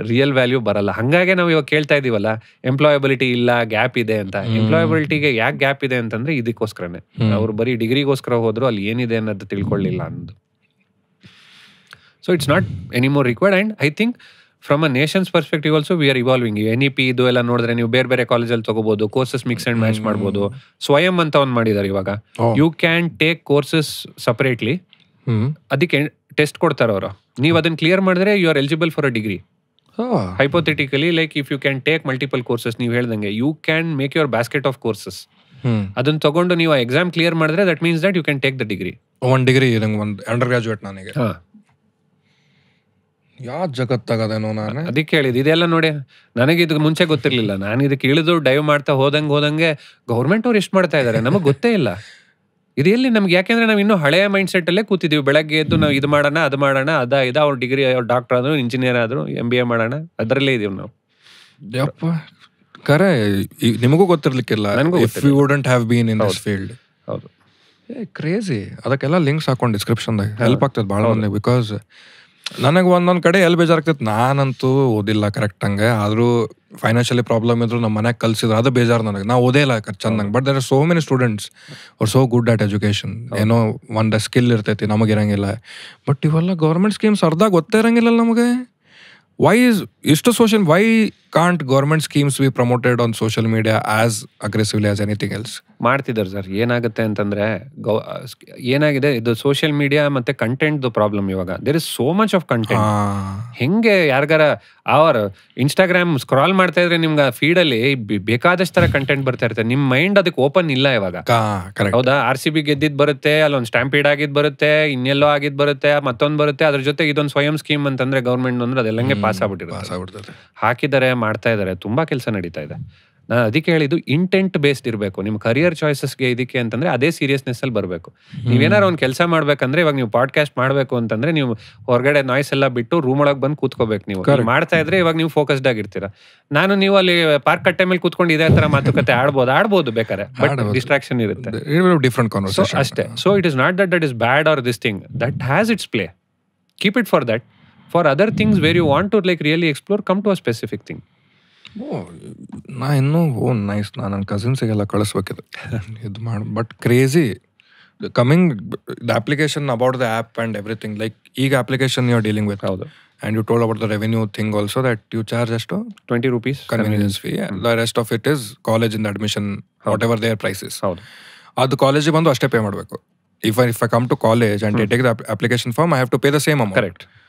real value ಬರಲ್ಲ. ಹಂಗಾಗಿ ನಾವು ಇವಾಗ ಕೇಳ್ತಾ ಇದೀವಲ್ಲ, ಎಂಪ್ಲಾಯಬಿಲಿಟಿ ಇಲ್ಲ, ಗ್ಯಾಪ್ ಇದೆ ಅಂತ. ಎಂಪ್ಲಾಯಬಿಲಿಟಿಗೆ ಯಾಕೆ ಗ್ಯಾಪ್ ಇದೆ ಅಂತಂದ್ರೆ ಇದಕ್ಕೋಸ್ಕರನೇ. ಅವ್ರು ಬರೀ ಡಿಗ್ರಿಗೋಸ್ಕರ ಹೋದ್ರು ಅಲ್ಲಿ ಏನಿದೆ ಅನ್ನೋದು ತಿಳ್ಕೊಳ್ಳಿಲ್ಲ ಅನ್ನೋದು. So it's not anymore required. And I think from a Nations perspective also we are evolving. NEP ಇದು ಎಲ್ಲ ನೋಡಿದ್ರೆ ನೀವು ಬೇರೆ ಬೇರೆ ಕಾಲೇಜಲ್ಲಿ ತಗೋಬಹುದು, ಕೋರ್ಸಸ್ ಮಿಕ್ಸ್ ಅಂಡ್ ಮ್ಯಾಚ್ ಮಾಡ್ಬೋದು. ಸ್ವಯಂ ಅಂತ ಒಂದು ಮಾಡಿದ್ದಾರೆ ಇವಾಗ. You can take courses separately, ಅದಕ್ಕೆ ಟೆಸ್ಟ್ ಕೊಡ್ತಾರೆ ಅವರು. ನೀವು ಅದನ್ನ ಕ್ಲಿಯರ್ ಮಾಡಿದ್ರೆ you are eligible for a degree. Hypothetically, like if you can take multiple courses, ನೀವು ಹೇಳ್ದಂಗೆ you can make your basket of courses. ಅದನ್ನ ತಗೊಂಡು ನೀವು ಎಕ್ಸಾಮ್ ಕ್ಲಿಯರ್ ಮಾಡಿದ್ರೆ that means that you can take the degree. ಒಂದು ಡಿಗ್ರಿ ಒಂದು ಅಂಡರ್ ಗ್ರಾಜುಯೇಟ್ ನನಗೆ ಯಾವ ಜಗತ್ತಾಗದೇನೋ. ನಾನು ಅದಕ್ಕೆ ಹೇಳಿದ್ದು ಇದೆಲ್ಲ ನೋಡಿ, ನನಗೆ ಇದು ಮುಂಚೆ ಗೊತ್ತಿರ್ಲಿಲ್ಲ. ನಾನು ಇದಕ್ಕೆ ಇಳಿದು ಡೈವ್ ಮಾಡ್ತಾ ಹೋದಂಗೆ ಗೌರ್ಮೆಂಟ್ ಅವ್ರು ಎಷ್ಟು ಮಾಡ್ತಾ ಇದಾರೆ ನಮಗೆ ಗೊತ್ತೇ ಇಲ್ಲ. ಇದು ಎಲ್ಲಿ ನಮ್ಗೆ, ಯಾಕೆಂದ್ರೆ ನಾವು ಇನ್ನೂ ಹಳೆಯ ಮೈಂಡ್ ಸೆಟ್ ಅಲ್ಲೇ ಕೂತಿದೀವಿ. ಬೆಳಗ್ಗೆ ಎದ್ದು ನಾವು ಇದು ಮಾಡೋಣ, ಅದು ಮಾಡೋಣ, ಅವ್ರ ಡಿಗ್ರಿ, ಅವ್ರ ಡಾಕ್ಟರ್ ಆದ್ರು, ಇಂಜಿನಿಯರ್ ಆದ್ರು, MBA ಮಾಡೋಣ, ಅದರಲ್ಲೇ ಇದೀವಿ ನಾವು. ಕರೆ ನಿಮಗೂ ಗೊತ್ತಿರ್ಲಿಕ್ಕಿಲ್ಲ, if you wouldn't have been in this field. ಹೌದು, ಕ್ರೇಜಿ. ಅದಕ್ಕೆಲ್ಲ ಲಿಂಕ್ಸ್ ಹಾಕೊಂಡು ಡಿಸ್ಕ್ರಿಪ್ಷನ್ದಾಗ ಹೆಲ್ಪ್ ಆಗ್ತದೆ ಭಾಳ ಮಂದಿ. ಬಿಕಾಸ್ ನನಗೆ ಒಂದೊಂದು ಕಡೆ ಎಲ್ಲಿ ಬೇಜಾರಾಗ್ತೈತೆ, ನಾನಂತೂ ಓದಿಲ್ಲ ಕರೆಕ್ಟ್ ಹಂಗೆ, ಆದರೂ ಫೈನಾನ್ಷಿಯಲಿ ಪ್ರಾಬ್ಲಮ್ ಇದ್ರು ನಮ್ಮ ಮನೆಗೆ ಕಲ್ಸಿದ್ರು, ಅದು ಬೇಜಾರು ನನಗೆ. ನಾವು ಓದೇ ಇಲ್ಲ ಚಂದಂಗೆ. But there are so many students are so good at education. ಏನೋ ಒಂದು ಸ್ಕಿಲ್ ಇರ್ತೈತಿ, ನಮಗಿರಂಗಿಲ್ಲ. ಬಟ್ ಇವೆಲ್ಲ ಗೌರ್ಮೆಂಟ್ ಸ್ಕೀಮ್ಸ್ ಅರ್ಧ ಗೊತ್ತೇ ಇರಂಗಿಲ್ಲ ನಮಗೆ. Why can't government schemes be promoted on social media as aggressively as anything else? ಮಾಡ್ತಿದ್ದಾರೆ ಸರ್. ಏನಾಗುತ್ತೆ ಅಂತಂದ್ರೆ ಏನಾಗಿದೆ, ಇದು ಸೋಷಿಯಲ್ ಮೀಡಿಯಾ ಮತ್ತೆ ಕಂಟೆಂಟ್ ಪ್ರಾಬ್ಲಮ್. ಇವಾಗ there is so much of content. ಹೆಂಗೆ ಯಾರಿಗಾರ ಅವರ್ ಇನ್ಸ್ಟಾಗ್ರಾಮ್ ಸ್ಕ್ರಾಲ್ ಮಾಡ್ತಾ ಇದ್ರೆ ನಿಮ್ಗೆ ಫೀಡಲ್ಲಿ ಬೇಕಾದಷ್ಟು ತರ ಕಂಟೆಂಟ್ ಬರ್ತಾ ಇರುತ್ತೆ. ನಿಮ್ ಮೈಂಡ್ ಅದಕ್ಕೆ ಓಪನ್ ಇಲ್ಲ ಇವಾಗ. ಹೌದಾ, RCB ಗೆದ್ದಿದ್ ಬರುತ್ತೆ, ಅಲ್ಲೊಂದು ಸ್ಟ್ಯಾಂಪೀಡ್ ಆಗಿದ್ ಬರುತ್ತೆ, ಇನ್ನೆಲ್ಲೋ ಆಗಿದ್ ಬರುತ್ತೆ, ಮತ್ತೊಂದು ಬರುತ್ತೆ. ಅದ್ರ ಜೊತೆ ಇದೊಂದು ಸ್ವಯಂ ಸ್ಕೀಮ್ ಅಂತಂದ್ರೆ ಗೌರ್ಮೆಂಟ್ ಅಂದ್ರೆ ಅದೆಲ್ಲಂಗೆ ಪಾಸ್ ಆಗ್ಬಿಟ್ಟಿರುತ್ತೆ. ಹಾಕಿದ್ದಾರೆ, ಮಾಡ್ತಾ ಇದಾರೆ, ತುಂಬಾ ಕೆಲಸ ನಡೀತಾ ಇದೆ. ನಾನು ಅದಕ್ಕೆ ಹೇಳಿದ್ದು ಇಂಟೆಂಟ್ ಬೇಸ್ಡ್ ಇರಬೇಕು. ನಿಮ್ಮ ಕರಿಯರ್ ಚಾಯ್ಸಸ್ಗೆ ಇದಕ್ಕೆ ಅಂತಂದ್ರೆ ಅದೇ ಸೀರಿಯಸ್ನೆಸ್ ಅಲ್ಲಿ ಬರಬೇಕು. ನೀವೇನಾರು ಒಂದು ಕೆಲಸ ಮಾಡ್ಬೇಕಂದ್ರೆ, ಇವಾಗ ನೀವು ಪಾಡ್ಕಾಸ್ಟ್ ಮಾಡ್ಬೇಕು ಅಂತಂದ್ರೆ ನೀವು ಹೊರಗಡೆ ನಾಯ್ಸ್ ಎಲ್ಲ ಬಿಟ್ಟು ರೂಮ್ ಒಳಗೆ ಬಂದು ಕೂತ್ಕೋಬೇಕು. ನೀವು ಮಾಡ್ತಾ ಇದ್ರೆ ಇವಾಗ ನೀವು ಫೋಕಸ್ಡ್ ಆಗಿರ್ತೀರಾ. ನೀವು ಅಲ್ಲಿ ಪಾರ್ಕ್ ಕಟ್ಟೆ ಮೇಲೆ ಕೂತ್ಕೊಂಡು ಇದೇ ತರ ಮಾತುಕತೆ ಆಡ್ಬೋದು ಬೇಕಾರೆ, ಬಟ್ ಡಿಸ್ಟ್ರಾಕ್ಷನ್ ಇರುತ್ತೆ, ಡಿಫ್ರೆಂಟ್ ಕಾನ್ವರ್ಸೇಷನ್ ಅಷ್ಟೇ. So it is not that is bad or this thing, that has its play. Keep it for that. For other things where you want to like really explore, come to a specific thing. ನಾ ಇನ್ನೂ ನೈಸ್, ನಾ ನನ್ನ ಕಸಿನ್ಸಿಗೆಲ್ಲ ಕಳಿಸ್ಬೇಕಿದೆ ಇದು ಮಾಡಿ. But crazy coming the application about the app and everything. Like ಈಗ application you are dealing with. ಹೌದು. And you told about the revenue thing also, that you charge just 20 rupees convenience fee. The rest of it is college in the admission, whatever their price is. ಹೌದು. ಅದು ಕಾಲೇಜಿಗೆ ಬಂದು ಅಷ್ಟೇ ಪೇ ಮಾಡಬೇಕು. If I come to college and I take the application form, I have to pay the same amount. Correct.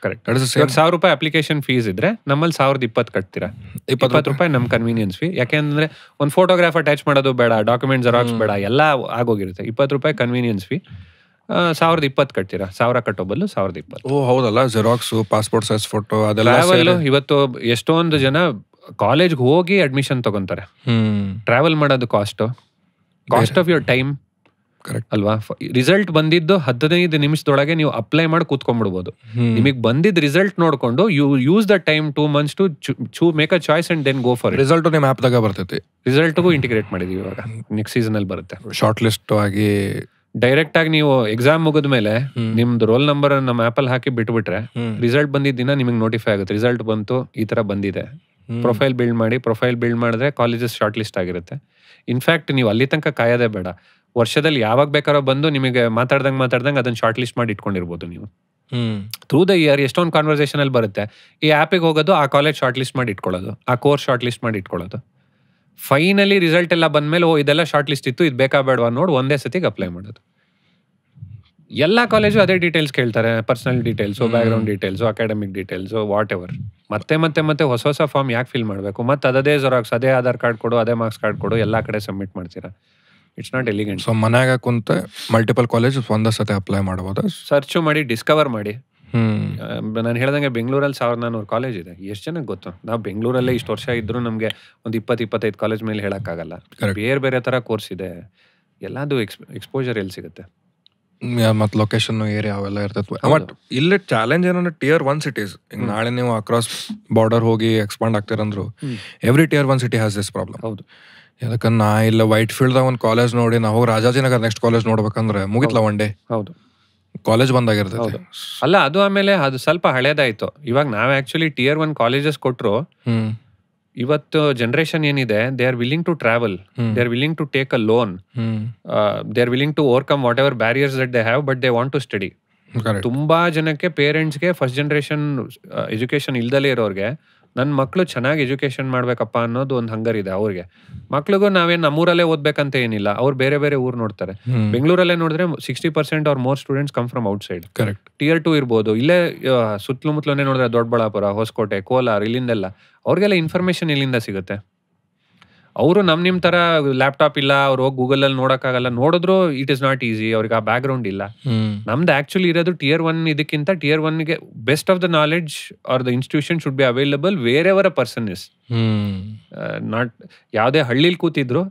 That is the same. 1,000 ರೂಪಾಯಿ ಅಪ್ಲಿಕೇಶನ್ ಫೀಸ್ ಇದ್ರೆ ನಮ್ಮಲ್ಲಿ 1,020 ಕಟ್ತೀರಾ. 20 ರೂಪಾಯಿ ನಮ್ಮ ಕನ್ವೀನಿಯನ್ಸ್ ಫೀ. ಯಾಕೆಂದ್ರೆ ಒಂದು ಫೋಟೋಗ್ರಾಫ್ ಅಟ್ಯಾಚ್ ಮಾಡೋದು ಬೇಡ, ಡಾಕ್ಯುಮೆಂಟ್ ಜೆರಾಕ್ಸ್ ಬೇಡ, ಎಲ್ಲ ಆಗೋಗಿರುತ್ತೆ. 20 ರೂಪಾಯಿ ಕನ್ವೀನಿಯನ್ಸ್ ಫೀ. 1,020 ಕಟ್ತೀರಾ. 1,000 ಕಟ್ಟೋ ಬದಲು 1,020. ಓ ಹೌದಲ್ಲ, ಜೆರಾಕ್ಸ್, ಪಾಸ್ಪೋರ್ಟ್ ಸೈಜ್ ಫೋಟೋ ಅದೆಲ್ಲ. ಇವತ್ತು ಎಷ್ಟೊಂದು ಜನ ಕಾಲೇಜ್ಗೆ ಹೋಗಿ ಅಡ್ಮಿಷನ್ ತಗೊಂತಾರೆ. ಟ್ರಾವೆಲ್ ಮಾಡೋದು ಕಾಸ್ಟ್ ಆಫ್ ಯುವರ್ ಟೈಮ್ ಅಲ್ವಾ. ರಿಸಲ್ಟ್ ಬಂದಿದ್ದು 15 ನಿಮಿಷದೊಳಗೆ ನೀವು ಅಪ್ಲೈ ಮಾಡಿ ಕೂತ್ಕೊಂಡ್ಬಿಡ್ಬೋದು. ನಿಮಗೆ ಬಂದಿದ್ದ ರಿಸಲ್ಟ್ ನೋಡ್ಕೊಂಡು you use the time 2 months to make a choice and then go for it. Result ನಿಮ್ಮ ಆಪ್ ದಾಗ ಬರ್ತೈತಿ. ರಿಸಲ್ಟ್ಗೂ ಇಂಟಿಗ್ರೇಟ್ ಮಾಡಿದೀವಿ ಇವಾಗ. ನೆಕ್ಸ್ಟ್ ಸೀಸನ್ ಅಲ್ಲಿ ಬರುತ್ತೆ. ಶಾರ್ಟ್ ಲಿಸ್ಟ್ ಆಗಿ ಡೈರೆಕ್ಟ್ ಆಗಿ ನೀವು ಎಕ್ಸಾಮ್ ಮುಗಿದ್ಮೇಲೆ ನಿಮ್ದು ರೋಲ್ ನಂಬರ್ ನಮ್ಮ ಆಪಲ್ ಹಾಕಿ ಬಿಟ್ಬಿಟ್ರೆ ರಿಸಲ್ಟ್ ಬಂದಿದ್ದ ದಿನ ನಿಮಗೆ ನೋಟಿಫೈ ಆಗುತ್ತೆ. ರಿಸಲ್ಟ್ ಬಂತು, ಈ ತರ ಬಂದಿದೆ. ಪ್ರೊಫೈಲ್ ಬಿಲ್ಡ್ ಮಾಡಿ. ಪ್ರೊಫೈಲ್ ಬಿಲ್ಡ್ ಮಾಡಿದ್ರೆ ಕಾಲೇಜಸ್ ಶಾರ್ಟ್ ಲಿಸ್ಟ್ ಆಗಿರುತ್ತೆ. ಇನ್ಫ್ಯಾಕ್ಟ್ ನೀವು ಅಲ್ಲಿ ತನಕ ಕಾಯೋದೇ ಬೇಡ. ವರ್ಷದಲ್ಲಿ ಯಾವಾಗ ಬೇಕಾರೋ ಬಂದು ನಿಮಗೆ ಮಾತಾಡ್ದಂಗೆ ಅದನ್ನ ಶಾರ್ಟ್ ಲಿಸ್ಟ್ ಮಾಡಿ ಇಟ್ಕೊಂಡಿರ್ಬೋದು ನೀವು. ಥ್ರೂ ದ ಇಯರ್ ಎಷ್ಟೊಂದು ಕಾನ್ವರ್ಸೇಷನ್ ಅಲ್ಲಿ ಬರುತ್ತೆ. ಈ ಆ್ಯಪಿಗೆ ಹೋಗೋದು, ಆ ಕಾಲೇಜ್ ಶಾರ್ಟ್ ಲಿಸ್ಟ್ ಮಾಡಿ ಇಟ್ಕೊಳ್ಳೋದು, ಆ ಕೋರ್ಸ್ ಶಾರ್ಟ್ ಲಿಸ್ಟ್ ಮಾಡಿ ಇಟ್ಕೊಳ್ಳೋದು. ಫೈನಲಿ ರಿಸಲ್ಟ್ ಎಲ್ಲ ಬಂದ್ಮೇಲೆ ಇದೆಲ್ಲ ಶಾರ್ಟ್ ಲಿಸ್ಟ್ ಇತ್ತು, ಇದು ಬೇಕಾ ಬೇಡವಾ ನೋಡಿ ಒಂದೇ ಸತಿಗೆ ಅಪ್ಲೈ ಮಾಡೋದು. ಎಲ್ಲ ಕಾಲೇಜು ಅದೇ ಡೀಟೇಲ್ಸ್ ಕೇಳ್ತಾರೆ. Personal details, background details, academic details, what ever. ಮತ್ತೆ ಹೊಸ ಫಾರ್ಮ್ ಯಾಕೆ ಫಿಲ್ ಮಾಡಬೇಕು? ಮತ್ತೆ ಅದೇ ಜೆರಾಕ್ಸ್, ಅದೇ ಆಧಾರ್ ಕಾರ್ಡ್ ಕೊಡು, ಅದೇ ಮಾರ್ಕ್ಸ್ ಕಾರ್ಡ್ ಕೊಡು, ಎಲ್ಲ ಕಡೆ ಸಬ್ಮಿಟ್ ಮಾಡ್ತೀರಾ. It's not elegant. ಸೊ ಮನ್ಯಾಗ ಕುಂತ ಮಲ್ಟಿಪಲ್ ಕಾಲೇಜ್ ಒಂದೇ ಸತಿ ಅಪ್ಲೈ ಮಾಡ್ಬೋದು. ಸರ್ಚು ಮಾಡಿ, ಡಿಸ್ಕವರ್ ಮಾಡಿ. ನಾನು ಹೇಳ್ದಂಗೆ ಬೆಂಗಳೂರಲ್ಲಿ 1,400 ಕಾಲೇಜ್ ಇದೆ. ಎಷ್ಟು ಜನಕ್ಕೆ ಗೊತ್ತು? ನಾವು ಬೆಂಗಳೂರಲ್ಲೇ ಇಷ್ಟು ವರ್ಷ ಇದ್ರು ನಮಗೆ ಒಂದು 20-25 ಕಾಲೇಜ್ ಮೇಲೆ ಹೇಳಕ್ಕಾಗಲ್ಲ. ಬೇರೆ ತರ ಕೋರ್ಸ್ ಇದೆ. ಎಲ್ಲದು ಎಕ್ಸ್ಪೋಜರ್ ಎಲ್ಲಿ ಸಿಗುತ್ತೆ? ಮತ್ತು ಲೊಕೇಶನ್ ಏರಿಯಾ ಅವೆಲ್ಲ ಇರ್ತೈತೆ. ಬಟ್ ಇಲ್ಲಿ ಚಾಲೆಂಜ್ ಏನಂದ್ರೆ Tier 1 cities. ಈಗ ನಾಳೆ ನೀವು ಅಕ್ರಾಸ್ ಬಾರ್ಡರ್ ಹೋಗಿ ಎಕ್ಸ್ಪಾಂಡ್ ಆಗ್ತೀರಂದ್ರು every Tier 1 city has this problem. ಹೌದು. ಯಾಕಂದ್ರೆ ನಾ ಇಲ್ಲ ವೈಟ್ ಫೀಲ್ಡ್ದಾಗ ಒಂದು ಕಾಲೇಜ್ ನೋಡಿ ನಾವು ಹೋಗಿ ರಾಜಾಜಿನಗರ್ ನೆಕ್ಸ್ಟ್ ಕಾಲೇಜ್ ನೋಡ್ಬೇಕಂದ್ರೆ ಮುಗಿತ್ಲ ಒನ್ ಡೇ. ಹೌದು, ಕಾಲೇಜ್ ಬಂದಾಗಿರ್ತದೆ. ಅಲ್ಲ, ಅದು ಆಮೇಲೆ ಅದು ಸ್ವಲ್ಪ ಹಳೇದಾಯ್ತು. ಇವಾಗ ನಾವ್ ಆಕ್ಚುಲಿ Tier 1 ಕಾಲೇಜಸ್ ಕೊಟ್ರು. ಇವತ್ತು ಜನರೇಷನ್ ಏನಿದೆ, they are willing to travel, they are willing to take a loan, they are willing to overcome whatever barriers that they have, but they want to study. ತುಂಬಾ ಜನಕ್ಕೆ ಪೇರೆಂಟ್ಸ್ಗೆ ಫಸ್ಟ್ ಜನರೇಷನ್ ಎಜುಕೇಶನ್ ಇಲ್ದಲೇ ಇರೋರ್ಗೆ ನನ್ನ ಮಕ್ಳು ಚೆನ್ನಾಗಿ ಎಜುಕೇಶನ್ ಮಾಡ್ಬೇಕಪ್ಪ ಅನ್ನೋದು ಒಂದು ಹಂಗರ್ ಇದೆ ಅವ್ರಿಗೆ. ಮಕ್ಳಿಗೂ ನಾವೇನು ನಮ್ಮೂರಲ್ಲೇ ಓದ್ಬೇಕಂತ ಏನಿಲ್ಲ, ಅವ್ರು ಬೇರೆ ಊರು ನೋಡ್ತಾರೆ. ಬೆಂಗಳೂರಲ್ಲೇ ನೋಡಿದ್ರೆ 60% are more students come from outside. Correct. Tier 2 ಇರ್ಬೋದು, ಇಲ್ಲೇ ಸುತ್ತಮುತ್ತಲೇ ನೋಡಿದ್ರೆ ದೊಡ್ಡಬಳ್ಳಾಪುರ, ಹೊಸಕೋಟೆ, ಕೋಲಾರ, ಇಲ್ಲಿಂದೆಲ್ಲ ಅವ್ರಿಗೆಲ್ಲ ಇನ್ಫಾರ್ಮೇಶನ್ ಇಲ್ಲಿಂದ ಸಿಗುತ್ತೆ. ಅವರು ನಿಮ್ಮ ತರ ಲ್ಯಾಪ್ಟಾಪ್ ಇಲ್ಲ, ಅವ್ರು ಹೋಗಿ ಗೂಗಲಲ್ಲಿ ನೋಡೋಕ್ಕಾಗಲ್ಲ. ನೋಡಿದ್ರು ಇಟ್ ಇಸ್ ನಾಟ್ ಈಸಿ, ಅವ್ರಿಗೆ ಆ ಬ್ಯಾಕ್ ಗ್ರೌಂಡ್ ಇಲ್ಲ. ನಮ್ದು ಆಕ್ಚುಲಿ ಇರೋದು Tier 1 ಇದಕ್ಕಿಂತ Tier 1ಗೆ best of the knowledge or the institution should be available wherever a person is. Not ಯಾವುದೇ ಹಳ್ಳಿಲಿ ಕೂತಿದ್ರು,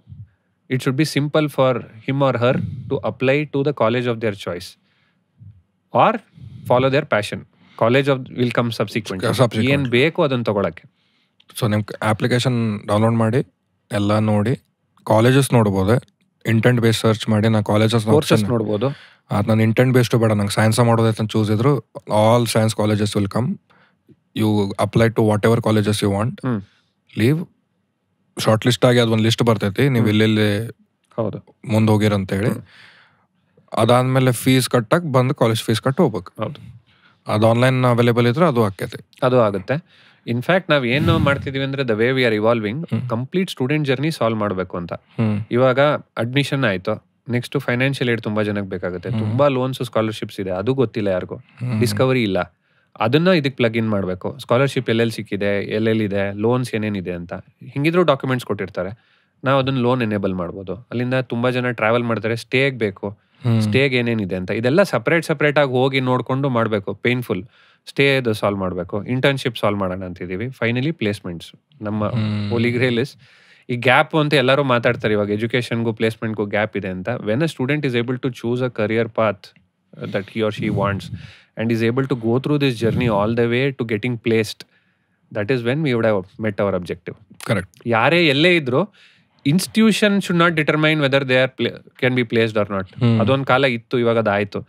it should be simple for him or her to apply to the college of their choice or follow their passion. College of will come subsequent. ಏನ್ ಬೇಕು ಅದನ್ನ ತಗೊಳಕ್ಕೆ. ಸೊ ನಿಮ್ ಅಪ್ಲಿಕೇಶನ್ ಡೌನ್ಲೋಡ್ ಮಾಡಿ ಎಲ್ಲ ನೋಡಿ ಕಾಲೇಜಸ್ ನೋಡ್ಬೋದು. ಇಂಟೆಂಟ್ ಬೇಸ್ ಸರ್ಚ್ ಮಾಡಿ ನಾ ಕಾಲೇಜಸ್ ಕೋರ್ಸಸ್ ನೋಡ್ಬೋದು. ನಾನು ಇಂಟೆಂಟ್ ಬೇಸ್ಡು ಬೇಡ, ನಂಗೆ ಸೈನ್ಸ್ ಮಾಡೋದೈತೆ ಚೂಸ್ ಇದ್ರು all science colleges will come. You apply to whatever colleges you want, leave shortlist ಆಗಿ ಅದೊಂದು ಲಿಸ್ಟ್ ಬರ್ತೈತಿ, ನೀವು ಇಲ್ಲಿ ಹೌದು ಮುಂದೆ ಹೋಗಿರಂತೇಳಿ. ಅದಾದ್ಮೇಲೆ ಫೀಸ್ ಕಟ್ಟಕ್ಕೆ ಬಂದು ಕಾಲೇಜ್ ಫೀಸ್ ಕಟ್ಟಿ ಹೋಗ್ಬೇಕು. ಹೌದು, ಅದು ಆನ್ಲೈನ್ ಅವೈಲೇಬಲ್ ಇದ್ರೆ ಅದು ಆಕೈತಿ, ಅದು ಆಗುತ್ತೆ. ಇನ್ಫ್ಯಾಕ್ಟ್ ನಾವ್ ಏನು ಮಾಡ್ತಿದೀವಿ ಅಂದ್ರೆ the way we are evolving, complete student journey solve ಮಾಡಬೇಕು ಅಂತ. ಇವಾಗ ಅಡ್ಮಿಷನ್ ಆಯ್ತು, ನೆಕ್ಸ್ಟ್ ಫೈನಾನ್ಷಿಯಲ್ ಏಡ್ ತುಂಬಾ ಜನಕ್ಕೆ ಬೇಕಾಗುತ್ತೆ, ತುಂಬಾ ಲೋನ್ಸ್ ಸ್ಕಾಲರ್ಶಿಪ್ಸ್ ಇದೆ, ಅದು ಗೊತ್ತಿಲ್ಲ ಯಾರಿಗೂ, ಡಿಸ್ಕವರಿ ಇಲ್ಲ, ಅದನ್ನ ಇದಕ್ಕೆ ಪ್ಲಗ್ ಇನ್ ಮಾಡಬೇಕು. ಸ್ಕಾಲರ್ಶಿಪ್ ಎಲ್ಲೆಲ್ಲಿ ಸಿಕ್ಕಿದೆ, ಎಲ್ಲೆಲ್ಲಿದೆ, ಲೋನ್ಸ್ ಏನೇನಿದೆ ಅಂತ ಹಿಂಗಿದ್ರು ಡಾಕ್ಯುಮೆಂಟ್ಸ್ ಕೊಟ್ಟಿರ್ತಾರೆ, ನಾವು ಅದನ್ನ ಲೋನ್ ಎನೇಬಲ್ ಮಾಡ್ಬೋದು. ಅಲ್ಲಿಂದ ತುಂಬಾ ಜನ ಟ್ರಾವೆಲ್ ಮಾಡ್ತಾರೆ, ಸ್ಟೇಗ್ ಬೇಕು, ಸ್ಟೇಗ್ ಏನೇನಿದೆ ಅಂತ ಇದೆಲ್ಲ ಸಪ್ರೇಟ್ ಆಗಿ ಹೋಗಿ ನೋಡ್ಕೊಂಡು ಮಾಡಬೇಕು. ಪೇನ್ಫುಲ್ ಸ್ಟೇ ಅದು ಸಾಲ್ವ್ ಮಾಡಬೇಕು, ಇಂಟರ್ನ್ಶಿಪ್ ಸಾಲ್ವ್ ಮಾಡೋಣ ಅಂತಿದ್ದೀವಿ. ಫೈನಲಿ ಪ್ಲೇಸ್ಮೆಂಟ್ಸ್ ನಮ್ಮ ಹೋಲಿ ಗ್ರೇಲ್ ಇಸ್. ಈ ಗ್ಯಾಪ್ ಅಂತ ಎಲ್ಲರೂ ಮಾತಾಡ್ತಾರೆ ಇವಾಗ, ಎಜುಕೇಶನ್ಗೂ ಪ್ಲೇಸ್ಮೆಂಟ್ಗೂ ಗ್ಯಾಪ್ ಇದೆ ಅಂತ. When a student is able to choose a career path that he or she wants and is able to go through this journey all the way to getting placed, that is when we would have met our objective. Correct. ಯಾರೇ ಎಲ್ಲೇ ಇದ್ರು, institution should not determine whether they are can be placed or not. ಅದೊಂದು ಕಾಲ ಇತ್ತು, ಇವಾಗ ಅದಾಯ್ತು.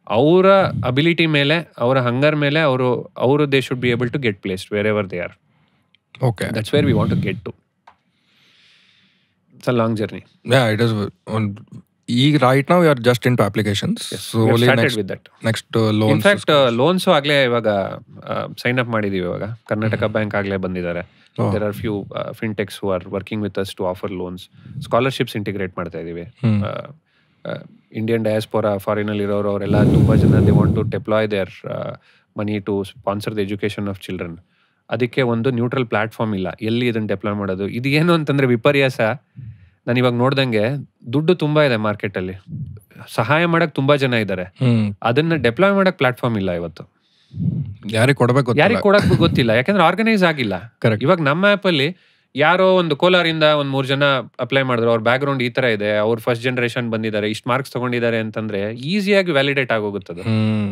ಅವರ ಅಬಿಲಿಟಿ ಮೇಲೆ, ಅವರ ಹಂಗರ್ ಮೇಲೆ ಅವರು they should be able to get placed wherever they are. Okay, that's where we want to get to. It's a long journey. Yeah, it is. Right now we are just into applications. Yes, so we have started with that. Next loans. In fact, loans ಆಗ್ಲೇ ಇವಾಗ ಸೈನ್ ಅಪ್ ಮಾಡಿದೀವಿ. ಇವಾಗ ಕರ್ನಾಟಕ ಬ್ಯಾಂಕ್ ಆಗ್ಲೇ ಬಂದಿದ್ದಾರೆ. There are few fintechs who are working with us to offer loans. Scholarships integrate ಮಾಡ್ತಾ ಇದೀವಿ. ಇಂಡಿಯನ್ ಡಯಾಸ್ಪೋರಾ, ಫಾರಿನ್ ಅಲ್ಲಿ ಇರೋರು ಅವರೆಲ್ಲ ತುಂಬಾ ಜನ they want to deploy their money to sponsor the education of children. ಅದಕ್ಕೆ ಒಂದು ನ್ಯೂಟ್ರಲ್ ಪ್ಲಾಟ್ಫಾರ್ಮ್ ಇಲ್ಲ, ಎಲ್ಲಿ ಇದನ್ನ ಡೆಪ್ಲಾಯ್ ಮಾಡೋದು. ಇದು ಏನು ಅಂತಂದ್ರೆ ವಿಪರ್ಯಾಸ. ನಾನು ಇವಾಗ ನೋಡ್ದಂಗೆ ದುಡ್ಡು ತುಂಬಾ ಇದೆ ಮಾರ್ಕೆಟ್ ಅಲ್ಲಿ, ಸಹಾಯ ಮಾಡಕ್ ತುಂಬಾ ಜನ ಇದ್ದಾರೆ, ಅದನ್ನ ಡೆಪ್ಲಾಯ್ ಮಾಡಕ್ ಪ್ಲಾಟ್ಫಾರ್ಮ್ ಇಲ್ಲ ಇವತ್ತು. ಯಾರಿಗೆ ಕೊಡಕ್ ಗೊತ್ತಿಲ್ಲ, ಯಾಕಂದ್ರೆ ಆರ್ಗನೈಸ್ ಆಗಿಲ್ಲ. ಇವಾಗ ನಮ್ಮ ಆಪ್ ಅಲ್ಲಿ ಯಾರೋ ಒಂದು ಕೋಲಾರಿಂದ 1-3 ಜನ ಅಪ್ಲೈ ಮಾಡಿದ್ರು, ಅವ್ರ ಬ್ಯಾಕ್ ಗ್ರೌಂಡ್ ಈ ತರ ಇದೆ, ಅವ್ರ ಫಸ್ಟ್ ಜನರೇಷನ್ ಬಂದಿದ್ದಾರೆ, ಇಷ್ಟು ಮಾರ್ಕ್ಸ್ ತಗೊಂಡಿದ್ದಾರೆ ಅಂತಂದ್ರೆ ಈಸಿಯಾಗಿ ವ್ಯಾಲಿಡೇಟ್ ಆಗೋಗುತ್ತದೆ.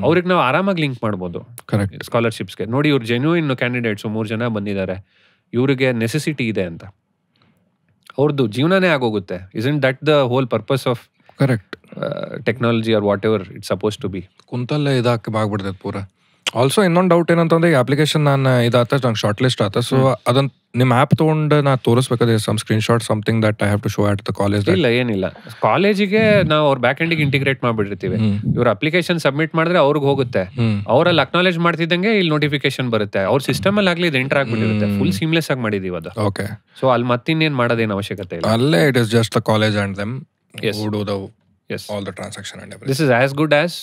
ಅವ್ರಿಗೆ ನಾವು ಆರಾಮಾಗಿ ಲಿಂಕ್ ಮಾಡ್ಬೋದು ಸ್ಕಾಲರ್ಶಿಪ್ಸ್ಗೆ. ನೋಡಿ, ಇವ್ರು ಜೆನ್ಯೂನ್ ಕ್ಯಾಂಡಿಡೇಟ್ಸ್ 3 ಜನ ಬಂದಿದ್ದಾರೆ, ಇವ್ರಿಗೆ ನೆಸೆಸಿಟಿ ಇದೆ ಅಂತ, ಅವ್ರದ್ದು ಜೀವನನೇ ಆಗೋಗುತ್ತೆ. isn't that the whole purpose of correct technology or whatever it's supposed to be? ಕುಂತಲ್ಲೇ ಇದಾಕಿ ಆಗ್ಬಿಡ್ತೈತೆ ಪೂರ. ಆಲ್ಸೋ ಇನ್ನೊಂದು ಡೌಟ್ ಏನಂತಂದ್ರೆ, ಈ ಅಪ್ಲಿಕೇಶನ್ ನಾನು ಇದಾತ ನಂಗೆ ಶಾರ್ಟ್ ಲಿಸ್ಟ್ ಆತ, ಸೊ ಅದನ್ನ ನಿಮ್ಮ ಆ್ಯಪ್ ತೊಗೊಂಡು ನಾ ತೋರಿಸ್ಬೇಕಾದ್ರೆ some screen shot something that I have to show at the college? ಇಲ್ಲ, ಏನಿಲ್ಲ. ಕಾಲೇಜಿಗೆ ನಾವು ಅವ್ರ ಬ್ಯಾಕ್ ಎಂಡಿಗೆ ಇಂಟಿಗ್ರೇಟ್ ಮಾಡ್ಬಿಟ್ಟಿರ್ತೀವಿ. ಇವ್ರ ಅಪ್ಲಿಕೇಶನ್ ಸಬ್ಮಿಟ್ ಮಾಡಿದ್ರೆ ಅವ್ರಿಗೆ ಹೋಗುತ್ತೆ, ಅವರಲ್ಲಿ ಅಕ್ನಾಲೇಜ್ ಮಾಡ್ತಿದ್ದಂಗೆ ಇಲ್ಲಿ ನೋಟಿಫಿಕೇಶನ್ ಬರುತ್ತೆ, ಅವ್ರ ಸಿಸ್ಟಮ್ ಅಲ್ಲಿ ಆಗ್ಲಿ ಇದು ಎಂಟರ್ ಆಗ್ಬಿಟ್ಟಿರುತ್ತೆ. ಫುಲ್ ಸೀಮ್ಲೆಸ್ ಆಗಿ ಮಾಡಿದೀವಿ ಅದು. ಓಕೆ, ಸೊ ಅಲ್ಲಿ ಮತ್ತಿನ್ನೇನ್ ಮಾಡೋದೇನು ಅವಶ್ಯಕತೆ ಇಲ್ಲ. ಅಲ್ಲೇ it is just the college and them who do the all the transaction and everything. This is as good as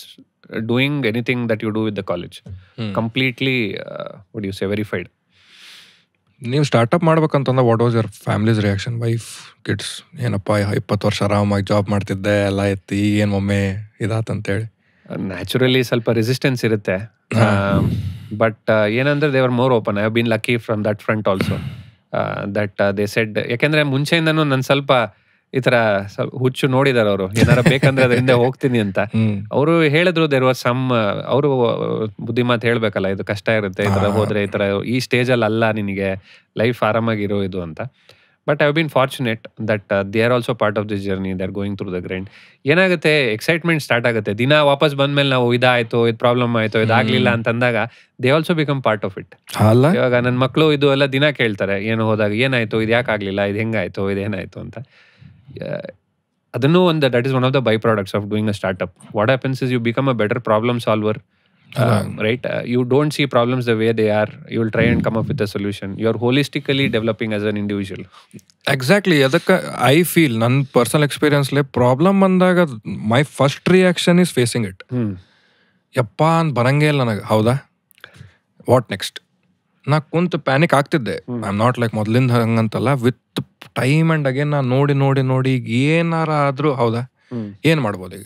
doing anything that you do with the college. Completely what do you say, verified. ನೀವು ಸ್ಟಾರ್ಟ್ಅಪ್ ಮಾಡ್ಬೇಕಂತಂದ್ರೆ what was your family's reaction? Wife, kids, ಏನಪ್ಪ 20 ವರ್ಷ ಆರಾಮಾಗಿ ಜಾಬ್ ಮಾಡ್ತಿದ್ದೆ, ಎಲ್ಲ ಎತ್ತಿ ಏನು ಒಮ್ಮೆ ಇದಾತಂತೇಳಿ? ನ್ಯಾಚುರಲಿ ಸ್ವಲ್ಪ ರೆಸಿಸ್ಟೆನ್ಸ್ ಇರುತ್ತೆ, ಬಟ್ ಏನಂದ್ರೆ they are more open. I have bean lucky from that front also, that they said. ಯಾಕೆಂದ್ರೆ ಮುಂಚೆಯಿಂದನೂ ನಾನು ಸ್ವಲ್ಪ ಈ ತರ ಹುಚ್ಚು ನೋಡಿದಾರೆ ಅವರು, ಏನಾರ ಬೇಕಂದ್ರೆ ಅದರಿಂದ ಹೋಗ್ತೀನಿ ಅಂತ. ಅವರು ಹೇಳಿದ್ರು ದೇರ್ ವಾಸ್ ಸಮ್, ಅವರು ಬುದ್ಧಿ ಮಾತು ಹೇಳ್ಬೇಕಲ್ಲ, ಇದು ಕಷ್ಟ ಇರುತ್ತೆ, ಈ ತರ ಹೋದ್ರೆ, ಈ ತರ ಈ ಸ್ಟೇಜ್ ಅಲ್ಲಿ ಅಲ್ಲ ನಿನಗೆ ಲೈಫ್ ಆರಾಮಾಗಿರೋ ಇದು ಅಂತ. But I have been fortunate that they are also part of this journey, they are going through the grind. ಏನಾಗುತ್ತೆ, ಎಕ್ಸೈಟ್ಮೆಂಟ್ ಸ್ಟಾರ್ಟ್ ಆಗುತ್ತೆ. ದಿನ ವಾಪಸ್ ಬಂದ್ಮೇಲೆ ನಾವು ಇದಾಯ್ತು, ಇದು ಪ್ರಾಬ್ಲಮ್ ಆಯ್ತು, ಇದಾಗ್ಲಿಲ್ಲ ಅಂತಂದಾಗ they also become part of it. ಇವಾಗ ನನ್ನ ಮಕ್ಕಳು ಇದು ಎಲ್ಲ ದಿನ ಕೇಳ್ತಾರೆ, ಏನು ಹೋದಾಗ ಏನಾಯ್ತು, ಇದು ಯಾಕೆ ಆಗ್ಲಿಲ್ಲ, ಇದು ಹೆಂಗಾಯ್ತು, ಇದೇನಾಯ್ತು ಅಂತ. ಅದನ್ನು ಒಂದು, that is one of the by products of doing a startup. What happens is you become a better problem solver, right? You don't see problems the way they are, you will try and come up with a solution. You are holistically developing as an individual. Exactly. ಅದಕ್ಕೆ ಐ ಫೀಲ್ ನನ್ನ ಪರ್ಸನಲ್ ಎಕ್ಸ್ಪೀರಿಯನ್ಸ್ಲೆ ಪ್ರಾಬ್ಲಮ್ ಬಂದಾಗ my first reaction is facing it. ಯಪ್ಪ ಅಂತ ಬರಂಗೇ ಇಲ್ಲ ನನಗೆ, ಹೌದಾ, ವಾಟ್ ನೆಕ್ಸ್ಟ್? ನಾ ಕುಂತು ಪ್ಯಾನಿಕ್ ಆಗ್ತಿದ್ದೆ. ಐ ಆಮ್ ನಾಟ್ ಲೈಕ್ ಮೊದಲಿಂದ ಹಂಗಂತಲ್ಲ, ವಿತ್ ಟೈಮ್ ಆ್ಯಂಡ್ ಅಗೇನ್ ನಾನು ನೋಡಿ ಈಗ ಏನಾರ ಆದರೂ, ಹೌದಾ, ಏನು ಮಾಡ್ಬೋದು, ಈಗ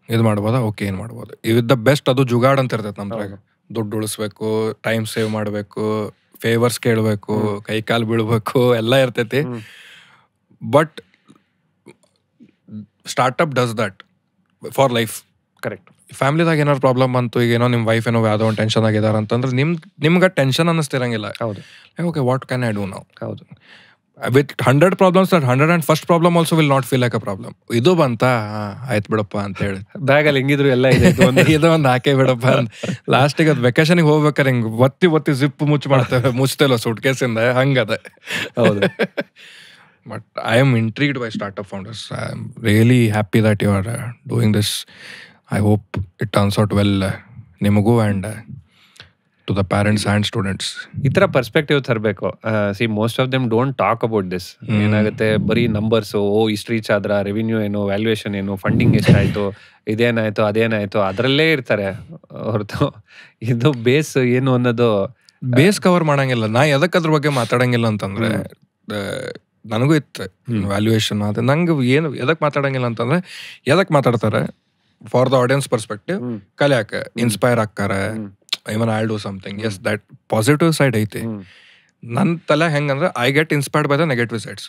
ಇದು ಮಾಡ್ಬೋದಾ, ಓಕೆ, ಏನು ಮಾಡ್ಬೋದು, ವಿತ್ ದ ಬೆಸ್ಟ್. ಅದು ಜುಗಾಡ್ ಅಂತ ಇರ್ತೈತೆ ನಮ್ದ್ರಾಗ. ದುಡ್ಡು ಉಳಿಸ್ಬೇಕು, ಟೈಮ್ ಸೇವ್ ಮಾಡಬೇಕು, ಫೇವರ್ಸ್ ಕೇಳಬೇಕು, ಕೈ ಕಾಲು ಬೀಳ್ಬೇಕು, ಎಲ್ಲ ಇರ್ತೈತಿ. But startup does that for life. Correct. ಫ್ಯಾಮಿಲಿದಾಗ ಏನಾದ್ರು ಪ್ರಾಬ್ಲಮ್ ಬಂತು, ಈಗ ಏನೋ ನಿಮ್ಮ ವೈಫ್ ಏನೋ ಯಾವುದೋ ಒಂದು ಟೆನ್ಷನ್ ಆಗಿದ್ದಾರೆ ಅಂತಂದ್ರೆ ನಿಮ್ಗೆ ಟೆನ್ಷನ್ ಅನ್ನಿಸ್ತಿರಂಗಿಲ್ಲ. ಹೌದು. Okay, what can I do now? ಹೌದು. With 100 problems, that 101st problem also will not feel like a problem. ಇದು ಬಂತ ಆಯ್ತು ಬಿಡಪ್ಪ ಅಂತ ಹೇಳಿ ಬ್ಯಾಗಲ್ಲಿ ಹೆಂಗಿದ್ರು ಎಲ್ಲ ಇದೆ, ಇದು ಒಂದು ಹಾಕೇ ಬಿಡಪ್ಪ ಅಂತ. ಲಾಸ್ಟಿಗೆ ಅದು ವೆಕೇಶನ್ಗೆ ಹೋಗ್ಬೇಕಾರೆ ಹಿಂಗೆ ಒತ್ತಿ ಜಿಪ್ ಮುಚ್ತೇವೆ ಸೂಟ್ ಕೇಸಿಂದ ಹಂಗದ. ಹೌದು. But I am intrigued by startup founders. I am really happy that you are doing this. I hope it turns out well ನಿಮಗೂ and to the parents and students. ಈ ಥರ ಪರ್ಸ್ಪೆಕ್ಟಿವ್ ತರಬೇಕು. See most of them don't talk about this. ಏನಾಗುತ್ತೆ, ಬರೀ ನಂಬರ್ಸು, ಇಷ್ಟು ರೀಚ್ ಆದ್ರ, ರೆವಿನ್ಯೂ ಏನು, ವ್ಯಾಲ್ಯೂಯೇಷನ್ ಏನು, ಫಂಡಿಂಗ್ ಎಷ್ಟಾಯ್ತು, ಇದೇನಾಯ್ತು ಅದೇನಾಯ್ತು, ಅದರಲ್ಲೇ ಇರ್ತಾರೆ ಹೊರತು ಇದು ಬೇಸ್ ಏನು ಅನ್ನೋದು ಬೇಸ್ ಕವರ್ ಮಾಡಂಗಿಲ್ಲ. ನಾ ಎದಕ್ಕೆ ಅದ್ರ ಬಗ್ಗೆ ಮಾತಾಡಂಗಿಲ್ಲ ಅಂತಂದ್ರೆ, ನನಗೂ ಇತ್ತು ವ್ಯಾಲ್ಯೂಯೇಷನ್ ಅದು. ನಂಗೆ ಏನು ಎದಕ್ಕೆ ಮಾತಾಡಂಗಿಲ್ಲ ಅಂತಂದ್ರೆ, ಎದಕ್ಕೆ ಮಾತಾಡ್ತಾರೆ ಫಾರ್ ದ ಆಡಿಯನ್ಸ್ ಪರ್ಸ್ಪೆಕ್ಟಿವ್, ಕಲಿಯಾಕ ಇನ್ಸ್ಪೈರ್ ಆಕ್ಕಾರ, even I'll do something. Yes, that positive side ಐತಿ. ನನ್ನ ತಲೆ ಹೆಂಗಂದ್ರೆ I get inspired by the negative sides.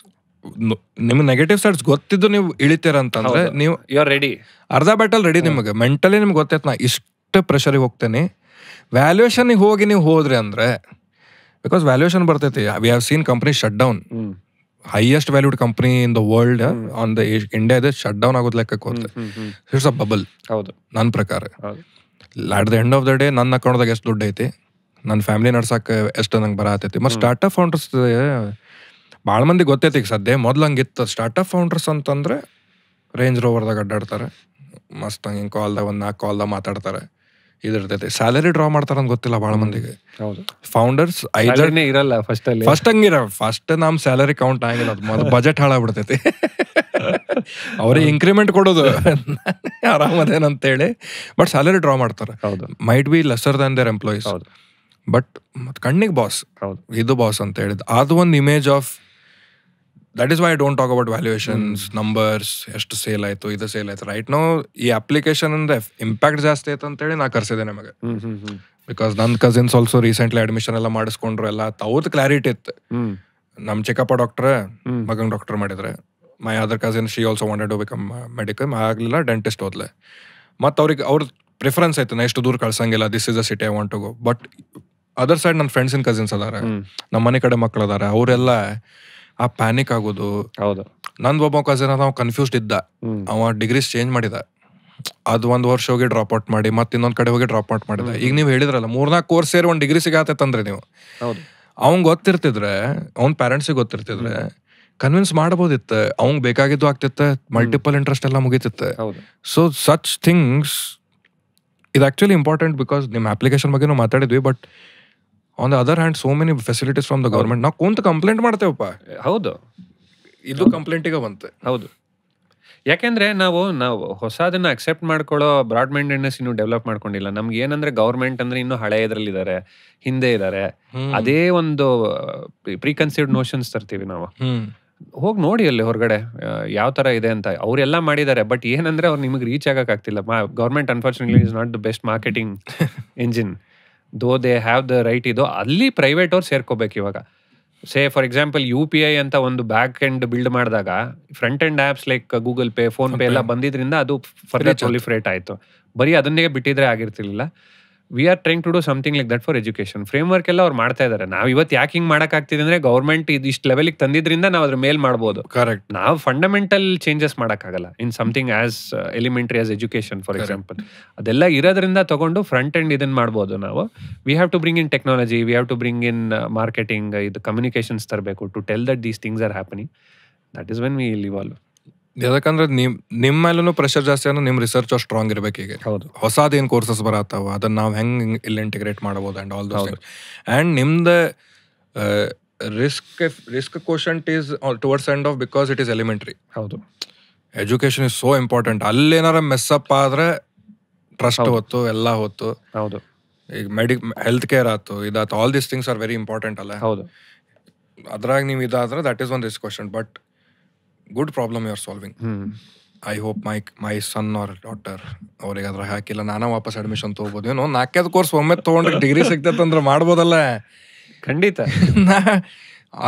ನಿಮ್ಗೆ ನೆಗೆಟಿವ್ ಸೈಡ್ಸ್ ಗೊತ್ತಿದ್ದು ನೀವು ಇಳಿತೀರ ಅಂತಂದ್ರೆ ನೀವು ಯು ಆರ್ ರೆಡಿ, ಅರ್ಧ ಬ್ಯಾಟಲ್ ರೆಡಿ. ನಿಮಗೆ ಮೆಂಟಲಿ ನಿಮ್ಗೆ ಗೊತ್ತೈತೆ ನಾ ಇಷ್ಟು ಪ್ರೆಷರಿಗೆ ಹೋಗ್ತೇನೆ. ವ್ಯಾಲ್ಯೂಯೇಷನ್ಗೆ ಹೋಗಿ ನೀವು ಹೋದ್ರಿ ಅಂದ್ರೆ, ಬಿಕಾಸ್ ವ್ಯಾಲ್ಯೂಯೇಷನ್ ಬರ್ತೈತಿ. We have seen company shut down. Highest valued company in the world on the India ಇದೆ ಶಟ್ ಡೌನ್ ಆಗೋದ್ ಲೆಕ್ಕಕ್ಕೆ ಹೋಗುತ್ತೆ. It's a bubble. ಹೌದು, ನನ್ನ ಪ್ರಕಾರ. At the end of the day ನನ್ನ ಅಕೌಂಟ್ದಾಗ ಎಷ್ಟು ದುಡ್ಡು ಐತಿ, ನನ್ನ ಫ್ಯಾಮಿಲಿ ನಡ್ಸಕ್ಕೆ ಎಷ್ಟು ನಂಗೆ ಬರತೈತಿ. ಮತ್ತು ಸ್ಟಾರ್ಟಪ್ ಫೌಂಡರ್ಸ್ ಭಾಳ ಮಂದಿ ಗೊತ್ತೈತಿ ಈಗ ಸದ್ಯ. ಮೊದ್ಲು ಹಂಗಿತ್ತು. ಸ್ಟಾರ್ಟಪ್ ಫೌಂಡರ್ಸ್ ಅಂತಂದ್ರೆ ರೇಂಜ್ ರೋವರ್ದಾಗ ಅಡ್ಡಾಡ್ತಾರೆ, ಮಸ್ತ್ ಹಂಗೆ ಹಿಂಗೆ ಕಾಲ್ದಾಗ 1-4 ಕಾಲ್ದಾಗ ಮಾತಾಡ್ತಾರೆ, ಇದಿರ್ತೈತಿ. ಸ್ಯಾಲರಿ ಡ್ರಾ ಮಾಡ್ತಾರ ಅಂತ ಗೊತ್ತಿಲ್ಲ ಭಾಳ ಮಂದಿಗೆ. ಫೌಂಡರ್ಸ್ ಇರಲ್ಲ ಫಸ್ಟ್ ಹಂಗಿರ. ಫಸ್ಟ್ ನಮ್ಮ ಸ್ಯಾಲರಿ ಕೌಂಟ್ ಆಗಿಲ್ಲ, ಅದು ಬಜೆಟ್ ಹಾಳಾಗ್ಬಿಡ್ತೈತಿ. ಅವ್ರಿಗೆ ಇಂಕ್ರಿಮೆಂಟ್ ಕೊಡೋದು ಆರಾಮದೇನಂತೇಳಿ, ಬಟ್ ಸ್ಯಾಲರಿ ಡ್ರಾ ಮಾಡ್ತಾರೆ. Might be lesser than their employees, but ಕಣ್ಣಿಗೆ ಬಾಸ್, ಇದು ಬಾಸ್ ಅಂತ ಹೇಳಿದ್. ಅದು ಒಂದು image of that is why I don't talk about valuations, numbers, ಎಷ್ಟು ಸೇಲ್ ಆಯ್ತು, ಇದು ಸೇಲ್ ಆಯ್ತು. ರೈಟ್ ನೋ ಈ ಅಪ್ಲಿಕೇಶನ್ ಅಂದ್ರೆ ಇಂಪ್ಯಾಕ್ಟ್ ಜಾಸ್ತಿ ಆಯ್ತು ಅಂತೇಳಿ ನಾ ಕರ್ಸಿದೆ ನಿಮಗೆ. ಬಿಕಾಸ್ ನನ್ನ ಕಸಿನ್ಸ್ ಆಲ್ಸೋ ರೀಸೆಂಟ್ಲಿ ಅಡ್ಮಿಷನ್ ಎಲ್ಲ ಮಾಡಿಸ್ಕೊಂಡ್ರು. ಎಲ್ಲ ಅವ್ರದ್ದು ಕ್ಲಾರಿಟಿ ಇತ್ತು. ನಮ್ಮ ಚಿಕ್ಕಪ್ಪ ಡಾಕ್ಟ್ರ, ಮಗಂಗ್ ಡಾಕ್ಟರ್ ಮಾಡಿದ್ರೆ. My other cousin she also wanted to become medical, ಆಗಲಿಲ್ಲ, ಡೆಂಟಿಸ್ಟ್ ಹೋದ್ಲೆ. ಮತ್ತು ಅವ್ರಿಗೆ ಅವ್ರ ಪ್ರಿಫರೆನ್ಸ್ ಆಯ್ತು, ನಾ ಎಷ್ಟು ದೂರ ಕಳ್ಸಂಗಿಲ್ಲ, this is a city I want to go. But other side ನನ್ನ ಫ್ರೆಂಡ್ಸ್ ಇನ್ ಕಸಿನ್ಸ್ ಅದಾರ, ನಮ್ಮ ಮನೆ ಕಡೆ ಮಕ್ಳು ಅದಾರ, ಅವರೆಲ್ಲ ಆ ಪ್ಯಾನಿಕ್ ಆಗೋದು. ಹೌದು. ನಂದು ಒಬ್ಬ ಕಸಿನ್ ಅದ, ಅವ ಕನ್ಫ್ಯೂಸ್ಡ್ ಇದ್ದ. ಅವ ಡಿಗ್ರೀಸ್ ಚೇಂಜ್ ಮಾಡಿದ. ಅದು 1 ವರ್ಷ ಹೋಗಿ ಡ್ರಾಪ್ ಔಟ್ ಮಾಡಿ ಮತ್ತೆ ಇನ್ನೊಂದ್ ಕಡೆ ಹೋಗಿ ಡ್ರಾಪ್ ಔಟ್ ಮಾಡಿದ. ಈಗ ನೀವು ಹೇಳಿದ್ರಲ್ಲ 3-4 ಕೋರ್ಸ್ ಸೇರಿ 1 ಡಿಗ್ರಿ ಸಿಗತ್ತಂದ್ರೆ ನೀವು, ಅವ್ನ್ ಗೊತ್ತಿರ್ತಿದ್ರೆ, ಅವ್ನ ಪೇರೆಂಟ್ಸಿಗೆ ಗೊತ್ತಿರ್ತಿದ್ರೆ ಕನ್ವಿನ್ಸ್ ಮಾಡ್ಬೋದಿತ್ತು. ಅವಂಗ್ ಬೇಕಾಗಿದ್ದು ಆಗ್ತಿತ್ತು, ಮಲ್ಟಿಪಲ್ ಇಂಟ್ರೆಸ್ಟ್ ಎಲ್ಲ ಮುಗಿತಿತ್ತು. ಸೊ ಸಚ್ ಥಿಂಗ್ಸ್ ಇದು ಆಕ್ಚುಲಿ ಇಂಪಾರ್ಟೆಂಟ್. ಬಿಕಾಸ್ ನಿಮ್ಮ ಅಪ್ಲಿಕೇಶನ್ ಬಗ್ಗೆ ನಾವು ಮಾತಾಡಿದ್ವಿ, but on the other hand so many facilities from the government. ನಾವು ಕುಂತ ಕಂಪ್ಲೇಂಟ್ ಮಾಡ್ತೇವಪ್ಪ. ಹೌದು, ಇದು ಕಂಪ್ಲೇಂಟಿಗೆ ಬಂತು. ಹೌದು, ಯಾಕೆಂದ್ರೆ ನಾವು ಹೊಸದನ್ನ ಅಕ್ಸೆಪ್ಟ್ ಮಾಡ್ಕೊಳ್ಳೋ ಬ್ರಾಡ್ ಮೈಂಡೆಡ್ನೆಸ್ ಇನ್ನೂ ಡೆವಲಪ್ ಮಾಡ್ಕೊಂಡಿಲ್ಲ. ನಮ್ಗೆ ಏನಂದ್ರೆ ಗೌರ್ಮೆಂಟ್ ಅಂದ್ರೆ ಇನ್ನೂ ಹಳೆ ಇದ್ರಲ್ಲಿ ಇದಾರೆ, ಹಿಂದೆ ಇದಾರೆ. ಅದೇ ಒಂದು ಪ್ರೀಕನ್ಸೀವ್ಡ್ ನೋಷನ್ಸ್ ತರ್ತೀವಿ ನಾವು. ಹೋಗಿ ನೋಡಿ ಅಲ್ಲಿ ಹೊರಗಡೆ ಯಾವ ತರ ಇದೆ ಅಂತ. ಅವರೆಲ್ಲ ಮಾಡಿದ್ದಾರೆ, ಬಟ್ ಏನಂದ್ರೆ ಅವ್ರು ನಿಮಗೆ ರೀಚ್ ಆಗಕ್ ಆಗ್ತಿಲ್ಲ. Government unfortunately is not the best marketing engine, though they have the right. ಇದು ಅಲ್ಲಿ ಪ್ರೈವೇಟ್ ಅವ್ರು ಸೇರ್ಕೋಬೇಕು ಇವಾಗ. ಸೇ ಫಾರ್ ಎಕ್ಸಾಂಪಲ್ UPI ಅಂತ ಒಂದು ಬ್ಯಾಕ್ ಎಂಡ್ ಬಿಲ್ಡ್ ಮಾಡಿದಾಗ front end apps like Google Pay, PhonePe ಎಲ್ಲ ಬಂದಿದ್ರಿಂದ ಅದು ಫರ್ದರ್ ಪ್ರೊಲಿಫರೇಟ್ ಆಯ್ತು. ಬರೀ ಅದನ್ನೇ ಬಿಟ್ಟಿದ್ರೆ ಆಗಿರ್ತಿರ್ಲಿಲ್ಲ. We are trying to do something like that for education. Framework ಎಲ್ಲ ಅವ್ರು ಮಾಡ್ತಾ ಇದ್ದಾರೆ. ನಾವು ಇವತ್ತು ಯಾಕೆ ಹಿಂಗೆ ಮಾಡೋಕ್ಕಾಗ್ತಿದೆ ಅಂದ್ರೆ ಗೌರ್ಮೆಂಟ್ ಇಷ್ಟು ಲೆವೆಲಿಗೆ ತಂದಿದ್ರಿಂದ ನಾವು ಅದ್ರ ಮೇಲೆ ಮಾಡ್ಬೋದು. ಕರೆಕ್ಟ್. ನಾವು ಫಂಡಮೆಂಟಲ್ ಚೇಂಜಸ್ ಮಾಡೋಕ್ಕಾಗಲ್ಲ in something as elementary as education for example. ಅದೆಲ್ಲ ಇರೋದ್ರಿಂದ ತಗೊಂಡು ಫ್ರಂಟ್ ಎಂಡ್ ಇದನ್ನ ಮಾಡ್ಬೋದು ನಾವು. We have to bring in technology, we have to bring in marketing, ಇದು ಕಮ್ಯುನಿಕೇಶನ್ಸ್ ತರಬೇಕು to tell that these things are happening. That is when we will evolve. ಯಾಕಂದ್ರೆ ನಿಮ್ಮ ಮೇಲೂ ಪ್ರೆಷರ್ ಜಾಸ್ತಿ ಅಂದ್ರೆ ನಿಮ್ಮ ರಿಸರ್ಚ್ ಸ್ಟ್ರಾಂಗ್ ಇರ್ಬೇಕು. ಈಗ ಹೊಸದೇನು ಕೋರ್ಸಸ್ ಬರತ್ತಾವ, ಅದನ್ನ ನಾವು ಹೆಂಗೆ ಇಲ್ಲಿ ಇಂಟಿಗ್ರೇಟ್ ಮಾಡ್ಬೋದು and all those things. And ನಿಮ್ದು risk quotient is towards end of because it is elementary. ಹೌದು, ಎಜುಕೇಶನ್ ಇಸ್ ಸೋ ಇಂಪಾರ್ಟೆಂಟ್. ಅಲ್ಲೇನಾರ ಮೆಸ್ಸಪ್ ಆದ್ರೆ ಟ್ರಸ್ಟ್ ಹೊತ್ತು ಎಲ್ಲ ಹೊತ್ತು. ಹೌದು, ಈಗ ಹೆಲ್ತ್ ಕೇರ್ ಆಯ್ತು, ಇದಾಯ್ತು, all these things are very important ಅಲ್ಲ. ಹೌದು, ಅದ್ರಾಗ ನೀವು ಇದಾದ್ರೆ that is one risk quotient. But good problem you are solving. I hope my son or daughter ಅವ್ರಿಗೆ ಅದ್ರ ಹಾಕಿಲ್ಲ, ನಾನಾ ವಾಪಸ್ ಅಡ್ಮಿಷನ್ ತೊಗೋಬೋದು. ಏನೋ 4 ಕೋರ್ಸ್ ಒಮ್ಮೆ ತೊಗೊಂಡ್ರೆ ಡಿಗ್ರಿ ಸಿಗ್ತೈತಂದ್ರೆ ಮಾಡ್ಬೋದಲ್ಲ. ಖಂಡಿತ.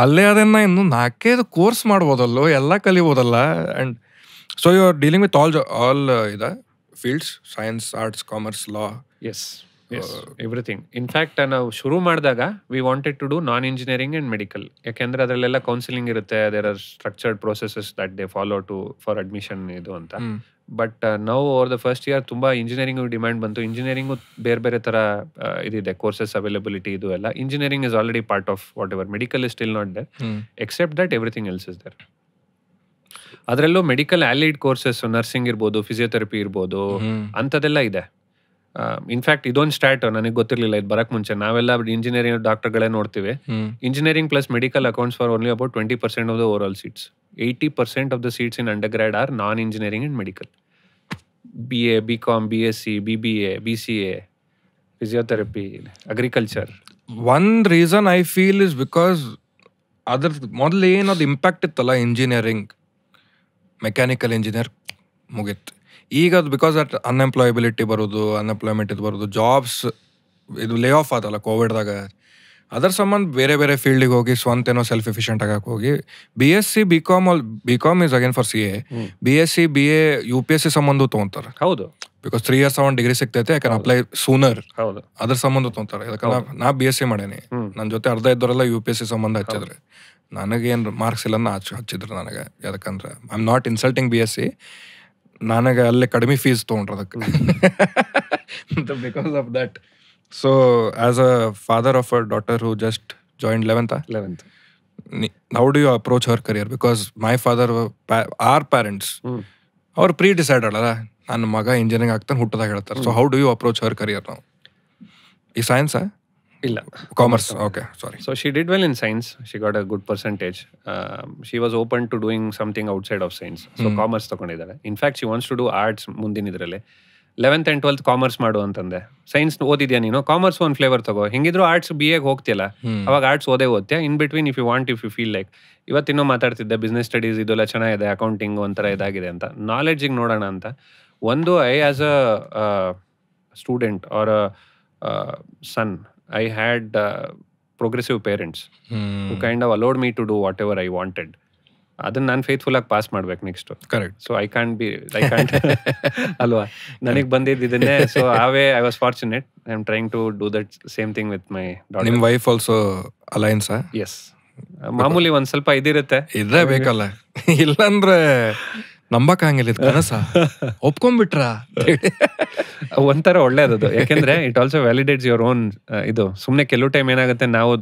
ಅಲ್ಲೇ ಅದನ್ನ ಇನ್ನು 4 ಕೋರ್ಸ್ ಮಾಡ್ಬೋದಲ್ಲೋ, ಎಲ್ಲ ಕಲಿಬೋದಲ್ಲ. And so you are dealing with all ಇದೆ fields, science, arts, commerce, law. Yes. Everything. In fact ನಾವು ಶುರು ಮಾಡಿದಾಗ we wanted to do non engineering and medical, ಯಾಕೆಂದ್ರೆ ಅದರಲ್ಲೆಲ್ಲ ಕೌನ್ಸಿಲಿಂಗ್ ಇರುತ್ತೆ, there are structured processes that they follow to for admission ಇದು ಅಂತ. ಬಟ್ ನಾವು ಓವರ್ ದ ಫಸ್ಟ್ ಇಯರ್ ತುಂಬ ಇಂಜಿನಿಯರಿಂಗ್ ಡಿಮ್ಯಾಂಡ್ ಬಂತು. ಇಂಜಿನಿಯರಿಂಗು ಬೇರೆ ಬೇರೆ ಥರ ಇದಿದೆ, ಕೋರ್ಸಸ್ ಅವೈಲಬಿಲಿಟಿ ಇದು ಎಲ್ಲ. Engineering is already part of whatever, medical is still not there, except that everything else is there. ಅದರಲ್ಲೂ ಮೆಡಿಕಲ್ ಆಲಿಡ್ ಕೋರ್ಸಸ್, ನರ್ಸಿಂಗ್ ಇರ್ಬೋದು, ಫಿಸಿಯೋಥೆರಪಿ ಇರ್ಬೋದು, ಅಂಥದ್ದೆಲ್ಲ ಇದೆ. ಇನ್ಫ್ಯಾಕ್ಟ್ ಇದೊಂದು ಸ್ಟಾರ್ಟ್ ನನಗೆ ಗೊತ್ತಿರಲಿಲ್ಲ ಇದು ಬರಕ್ ಮುಂಚೆ. ನಾವೆಲ್ಲ ಇಂಜಿನಿಯರಿಂಗ್ ಡಾಕ್ಟರ್ಗಳೇ ನೋಡ್ತೀವಿ. Engineering plus medical accounts for only about 20% of the overall seats. 80% of the seats in undergrad are non engineering and medical. BA, BCom, BSc, BBA, BCA, physiotherapy, agriculture. One reason I feel is because ಅದ್ರ ಮೊದಲು ಏನದು ಇಂಪ್ಯಾಕ್ಟ್ ಇತ್ತಲ್ಲ, ಇಂಜಿನಿಯರಿಂಗ್, ಮೆಕ್ಯಾನಿಕಲ್ ಇಂಜಿನಿಯರ್ ಮುಗಿತ್ತು. ಈಗ ಅದು ಬಿಕಾಸ್ ದಟ್ ಅನ್ಎಂಪ್ಲಾಯಬಿಲಿಟಿ ಬರೋದು, ಅನ್ಎಂಪ್ಲಾಯ್ಮೆಂಟ್ ಇದು ಬರೋದು, ಜಾಬ್ಸ್ ಇದು ಲೇ ಆಫ್ ಆದಲ್ಲ ಕೋವಿಡ್ದಾಗ, ಅದರ ಸಂಬಂಧ ಬೇರೆ ಬೇರೆ ಫೀಲ್ಡಿಗೆ ಹೋಗಿ ಸ್ವಂತ ಏನೋ ಸೆಲ್ಫ್ ಎಫಿಷಿಯಂಟ್ ಆಗಕ್ಕೆ ಹೋಗಿ BSc, BCom is again for CA, BSc, BA, UPSC ಸಂಬಂಧ ತೊಗೊಂತಾರೆ. ಹೌದು, ಬಿಕಾಸ್ 3 years ಅವನ್ ಡಿಗ್ರಿ ಸಿಗ್ತೈತೆ, ಯಾಕಂದ್ರೆ ಅಪ್ಲೈ ಸೂನರ್. ಹೌದು, ಅದ್ರ ಸಂಬಂಧ ತೊಗೊಂತಾರೆ. ಯಾಕಂದ್ರೆ ನಾ BSc ಮಾಡೇನಿ, ನನ್ನ ಜೊತೆ ಅರ್ಧ ಇದ್ದವರೆಲ್ಲ UPSC ಸಂಬಂಧ ಹಚ್ಚಿದ್ರೆ, ನನಗೇನು ಮಾರ್ಕ್ಸ್ ಇಲ್ಲ ಹಚ್ಚಿದ್ರು ನನಗೆ. ಯಾಕಂದ್ರೆ I am not insulting BSc, ನನಗೆ ಅಲ್ಲೇ ಕಡಿಮೆ ಫೀಸ್ ತೊಗೊಂಡ್ರು ಅದಕ್ಕೆ. Because of that. So as a father of a daughter who just join 11th, how do you approach her career? Because my father, or parents ಅವ್ರು ಪ್ರೀ ಡಿಸೈಡ್ ಅಲ್ಲ, ನನ್ನ ಮಗ ಇಂಜಿನಿಯರಿಂಗ್ ಆಗ್ತಾನೆ ಹುಟ್ಟದಾಗ ಹೇಳ್ತಾರೆ. So how do you approach her career ನಾವು? ಈ ಸೈನ್ಸಾ? ಇಲ್ಲ, commerce. Okay, sorry. So she did well in science. She got a good percentage. She was open to doing something outside of science. So commerce ತಗೊಂಡಿದ್ದಾಳೆ. In fact, she wants to do arts ಮುಂದಿನ ಇದರಲ್ಲಿ. 11th and 12th ಕಾಮರ್ಸ್ ಮಾಡು ಅಂತಂದೆ. ಸೈನ್ಸ್ ಓದಿದ್ಯಾ ನೀನು, ಕಾಮರ್ಸ್ ಒಂದು ಫ್ಲೇವರ್ ತಗೋ. ಹಿಂಗಿದ್ರು ಆರ್ಟ್ಸ್ BAಗೆ ಹೋಗ್ತಿಯಲ್ಲ, ಅವಾಗ ಆರ್ಟ್ಸ್ ಓದ್ತೀಯಾ. In between if you feel like, ಇವತ್ತಿನ್ನೂ ಮಾತಾಡ್ತಿದ್ದೆ ಬಿಸ್ನೆಸ್ ಸ್ಟಡೀಸ್ ಇದೆಲ್ಲ ಚೆನ್ನಾಗಿದೆ, ಅಕೌಂಟಿಂಗ್ ಒಂಥರ ಇದಾಗಿದೆ ಅಂತ. ನಾಲೆಡ್ಜಿಗೆ ನೋಡೋಣ ಅಂತ. ಒಂದು I as a student or a son, I had progressive parents who kind of allowed me to do whatever I wanted. ಅದನ್ನ ನಾನು ಫೇತ್ಫುಲ್ ಆಗಿ ಪಾಸ್ ಮಾಡ್ಬೇಕು next. Correct. So I can't ಅಲ್ವಾ, ನನಗೆ ಬಂದಿದ್ದು ಇದನ್ನೇ. So I was fortunate. I am trying to do that same thing with my daughter. ನಿಮ್ಮ ವೈಫ್ ಆಲ್ಸೋ ಅಲೈನ್ಸಾ? ಎಸ್. ಮಾಮೂಲಿ ಒಂದ್ ಸ್ವಲ್ಪ ಇದಿರುತ್ತೆ, ಇದ್ರೆ ಬೇಕಲ್ಲ, ಇಲ್ಲಾಂದ್ರೆ ನಂಬಕ್ ಹಂಗಿಲ್ಲ. ಕನಸ ಒಪ್ಕೊಂಡ್ಬಿಟ್ರ ಒಂಥರ ಒಳ್ಳೇದದು. ಯಾಕೆಂದ್ರೆ ಇಟ್ ಆಲ್ಸೋ ವ್ಯಾಲಿಡೇಟ್ಸ್ ಯುವರ್ ಓನ್ ಇದು. ಸುಮ್ನೆ ಕೆಲವು ಟೈಮ್ ಏನಾಗುತ್ತೆ, ನಾವು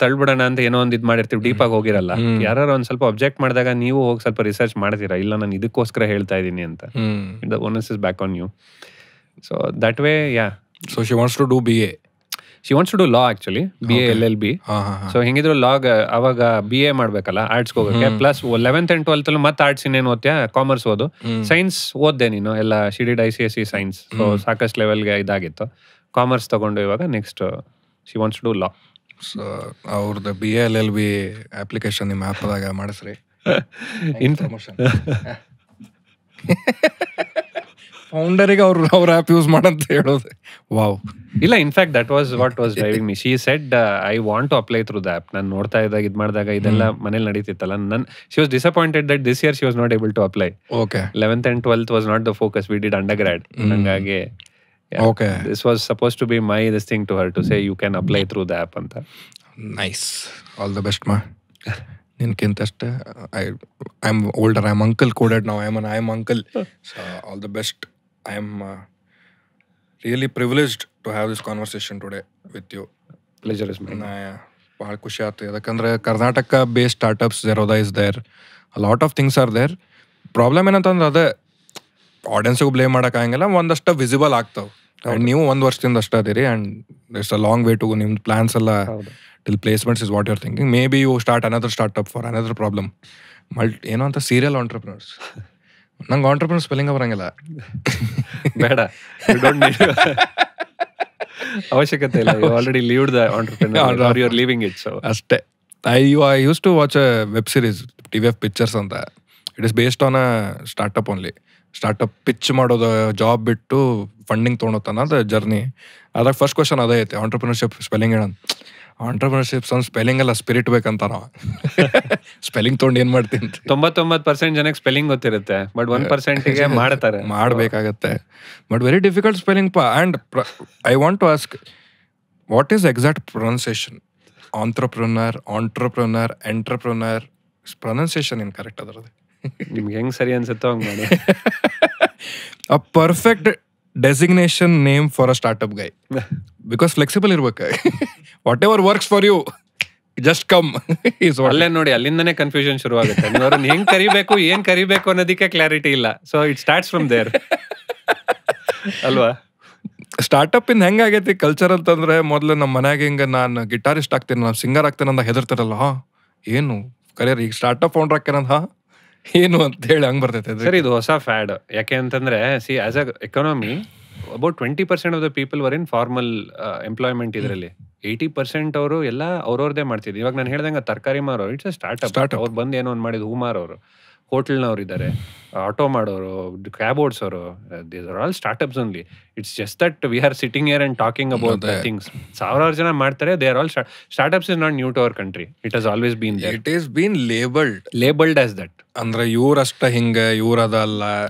ತಳ್ಬಿಡೋಣ ಅಂತ ಏನೋ ಒಂದು ಇದು ಮಾಡಿರ್ತೀವಿ, ಡೀಪ್ ಆಗಿ ಹೋಗಿರಲ್ಲ. ಯಾರು ಒಂದ್ ಸ್ವಲ್ಪ ಅಬ್ಜೆಕ್ಟ್ ಮಾಡಿದಾಗ ನೀವು ಹೋಗಿ ಸ್ವಲ್ಪ ರಿಸರ್ಚ್ ಮಾಡ್ತೀರಾ, ಇಲ್ಲ ನಾನು ಇದಕ್ಕೋಸ್ಕರ ಹೇಳ್ತಾ ಇದೀನಿ ಅಂತ. The onus is back on you. So that way, yeah. So she wants to do BA. She wants to do law actually, BA LLB. So ಹಿಂಗಿದ್ರು ಲಾಗ್ ಅವಾಗ BA ಮಾಡ್ಬೇಕಲ್ಲ ಆರ್ಟ್ಸ್ ಹೋಗಕ್ಕೆ. ಪ್ಲಸ್ 11th and 12th ಮತ್ತೆ ಆರ್ಟ್ಸ್ ಇನ್ನೇನು ಓದ್ತೀಯಾ, ಕಾಮರ್ಸ್ ಓದು. ಸೈನ್ಸ್ ಓದ್ದೆ ನೀನು ಎಲ್ಲ, she did ICSE science. So ಸಾಕಷ್ಟು ಲೆವೆಲ್ಗೆ ಇದಾಗಿತ್ತು. ಕಾಮರ್ಸ್ ತಗೊಂಡು ಇವಾಗ next she wants to do law. So ಅವ್ರದ್ದು BA LLB ಅಪ್ಲಿಕೇಶನ್ ನಿಮ್ಮ ಆ್ಯಪ್ದಾಗ ಮಾಡಿಸ್ರಿ. ಫೌಂಡರಿಗೆ ಅವ್ರ ಆ್ಯಪ್ ಯೂಸ್ ಮಾಡಂತ ಹೇಳೋದು. ವಾವ್. ಇಲ್ಲ, in fact that was what was driving me. She said I want to apply through the app. ನಾನು ನೋಡ್ತಾ ಇದ್ದಾಗ ಇದು ಮಾಡಿದಾಗ ಇದೆಲ್ಲ ಮನೇಲಿ ನಡೀತಿತ್ತಲ್ಲ. She was disappointed that this year she was not able to apply. Okay. 11th and 12th was not the focus, we did under grad. ಹಂಗಾಗಿ okay, this was suppose to be my this thing to her to say you can apply through the app ಅಂತ. ನೈಸ್. ಆಲ್ ದ ಬೆಸ್ಟ್ ಮಾ. ನಿನ್ಕಿಂತಷ್ಟೇ I am older, I am uncle coded ನಾವು. I am uncle. So all the best. I am really privileged to have this conversation today with you. Pleasure is mine. ಭಾಳ ಖುಷಿ ಆಯ್ತು. ಯಾಕಂದ್ರೆ Karnataka based startups Zerodha is there. A lot of things are there. Problem ಏನಂತಂದ್ರೆ ಅದೇ ಆಡಿಯನ್ಸಿಗೂ ಬ್ಲೇಮ್ ಮಾಡೋಕ್ಕಾಗಂಗಿಲ್ಲ, ಒಂದಷ್ಟು ವಿಸಿಬಲ್ ಆಗ್ತಾವೆ. ಆ್ಯಂಡ್ ನೀವು 1 ವರ್ಷದಿಂದ ಅಷ್ಟೇ ಅದೀರಿ. And it's a long way to ನಿಮ್ಮ ಪ್ಲಾನ್ಸ್ ಎಲ್ಲ till placements is what your thinking. May be you start another startup for another problem. ಏನೋ ಅಂತ ಸೀರಿಯಲ್ ಆಂಟ್ರಪ್ರಿನರ್ಸ್. ನಂಗೆ ಆಂಟ್ರಪ್ರಿನರ್ ಸ್ಪೆಲ್ಲಿಂಗ್ ಬರಂಗಿಲ್ಲ. ಬೇಡ, ಅವಶ್ಯಕತೆ ಇಲ್ಲ. You already lived the entrepreneur or you are living it. So ಅಷ್ಟೇ. I use to watch a web series TVF pictures ಅಂತ. It is based on a startup only. Startup pitch ಮಾಡೋದು, ಜಾಬ್ ಬಿಟ್ಟು ಫಂಡಿಂಗ್ ತೊಗೊಂಡೋತಾನ ಅದು ಜರ್ನಿ. ಅದಾಗ ಫಸ್ಟ್ ಕ್ವಶನ್ ಅದೇ ಐತೆ, ಆಂಟ್ರಪ್ರಿನರ್ಶಿಪ್ ಸ್ಪೆಲ್ಲಿಂಗ್ ಹೇಳೋಣ. ಆಂಟ್ರಪ್ರಿನರ್ಶಿಪ್ ಸ್ಪೆಲ್ಲಿಂಗ್ ಎಲ್ಲ ಸ್ಪಿರಿಟ್ ಬೇಕಂತ ನಾವು ಸ್ಪೆಲ್ಲಿಂಗ್ ತೊಗೊಂಡು ಏನ್ ಮಾಡ್ತೀನಿ 99% ಜನಕ್ಕೆ ಸ್ಪೆಲ್ಲಿಂಗ್ ಗೊತ್ತಿರುತ್ತೆ, ಬಟ್ 1%ಗೆ ಮಾಡ್ತಾರೆ, ಮಾಡಬೇಕಾಗತ್ತೆ. But very difficult spelling and I want to ask what is exact pronunciation? Entrepreneur, entrepreneur, pronunciation ಏನ್ ಕರೆಕ್ಟ್ ಅದರದ್ದು? ನಿಮ್ಗೆ ಹೆಂಗ್ ಸರಿ ಅನ್ಸುತ್ತೋ ಹಂಗ್ ಮಾಡಿ. A perfect designation name for a startup guy. Because flexible ಇರ್ಬೇಕು. Whatever works for you, just come. ಅಲ್ಲೇ ನೋಡಿ, ಅಲ್ಲಿಂದನೇ ಕನ್ಫ್ಯೂಷನ್ ಶುರು ಆಗುತ್ತೆ. ನೀವು ಅವ್ರನ್ನ ಹೆಂಗ್ ಕರಿಬೇಕು, ಏನ್ ಕರಿಬೇಕು ಅನ್ನೋದಕ್ಕೆ ಕ್ಲಾರಿಟಿ ಇಲ್ಲ. So it starts from there ಅಲ್ವಾ? ಸ್ಟಾರ್ಟಪ್ ಇಂದ ಹೆಂಗಾಗೈತಿ ಕಲ್ಚರ್ ಅಂತಂದ್ರೆ, ಮೊದ್ಲು ನಮ್ಮ ಮನ್ಯಾಗ ಹಿಂಗ ನಾನು ಗಿಟಾರಿಸ್ಟ್ ಆಗ್ತೇನೆ, ನಾನು ಸಿಂಗರ್ ಆಗ್ತೇನೆ ಅಂತ ಹೆದರ್ತಾರಲ್ಲ, ಏನು ಕರಿಯರ್ ಈಗ ಸ್ಟಾರ್ಟಪ್ ಫೌಂಡರ್ ಹಾಕ್ಯಾನಂದ ಏನು ಅಂತ ಹೇಳಿ ಹಂಗ್ ಬರ್ತೈತೆ ಸರ್. ಇದು ಹೊಸ ಫ್ಯಾಡ್. ಯಾಕೆ ಅಂತಂದ್ರೆ, C as a economy about 20% of the people were in formal employment. ಇದರಲ್ಲಿ 80% ಅವರು ಎಲ್ಲ ಅವ್ರವ್ರದೇ ಮಾಡ್ತಿದ್ರು. ಇವಾಗ ನಾನು ಹೇಳ್ದಂಗೆ ತರಕಾರಿ ಮಾರೋರು ಇಟ್ಸ್ ಅ ಸ್ಟಾರ್ಟ್ಅಪ್. ಅವ್ರು ಬಂದು ಏನೋ ಒಂದು ಮಾಡಿದ್. ಹೂ ಮಾರೋರು, ಹೋಟೆಲ್ನವ್ರು ಇದ್ದಾರೆ, ಆಟೋ ಮಾಡೋರು, ಕ್ಯಾಬ್ ಓಡಿಸೋರು, these are all startups only. It's just that we are sitting here and talking about things. ಸಾವಿರಾರು ಜನ ಮಾಡ್ತಾರೆ. They are all startups is not new to our country. It has always been there. It is been labelled as that. ಅಂದ್ರೆ ಇವ್ರಷ್ಟ ಹಿಂಗ ಇವ್ರದಲ್ಲ.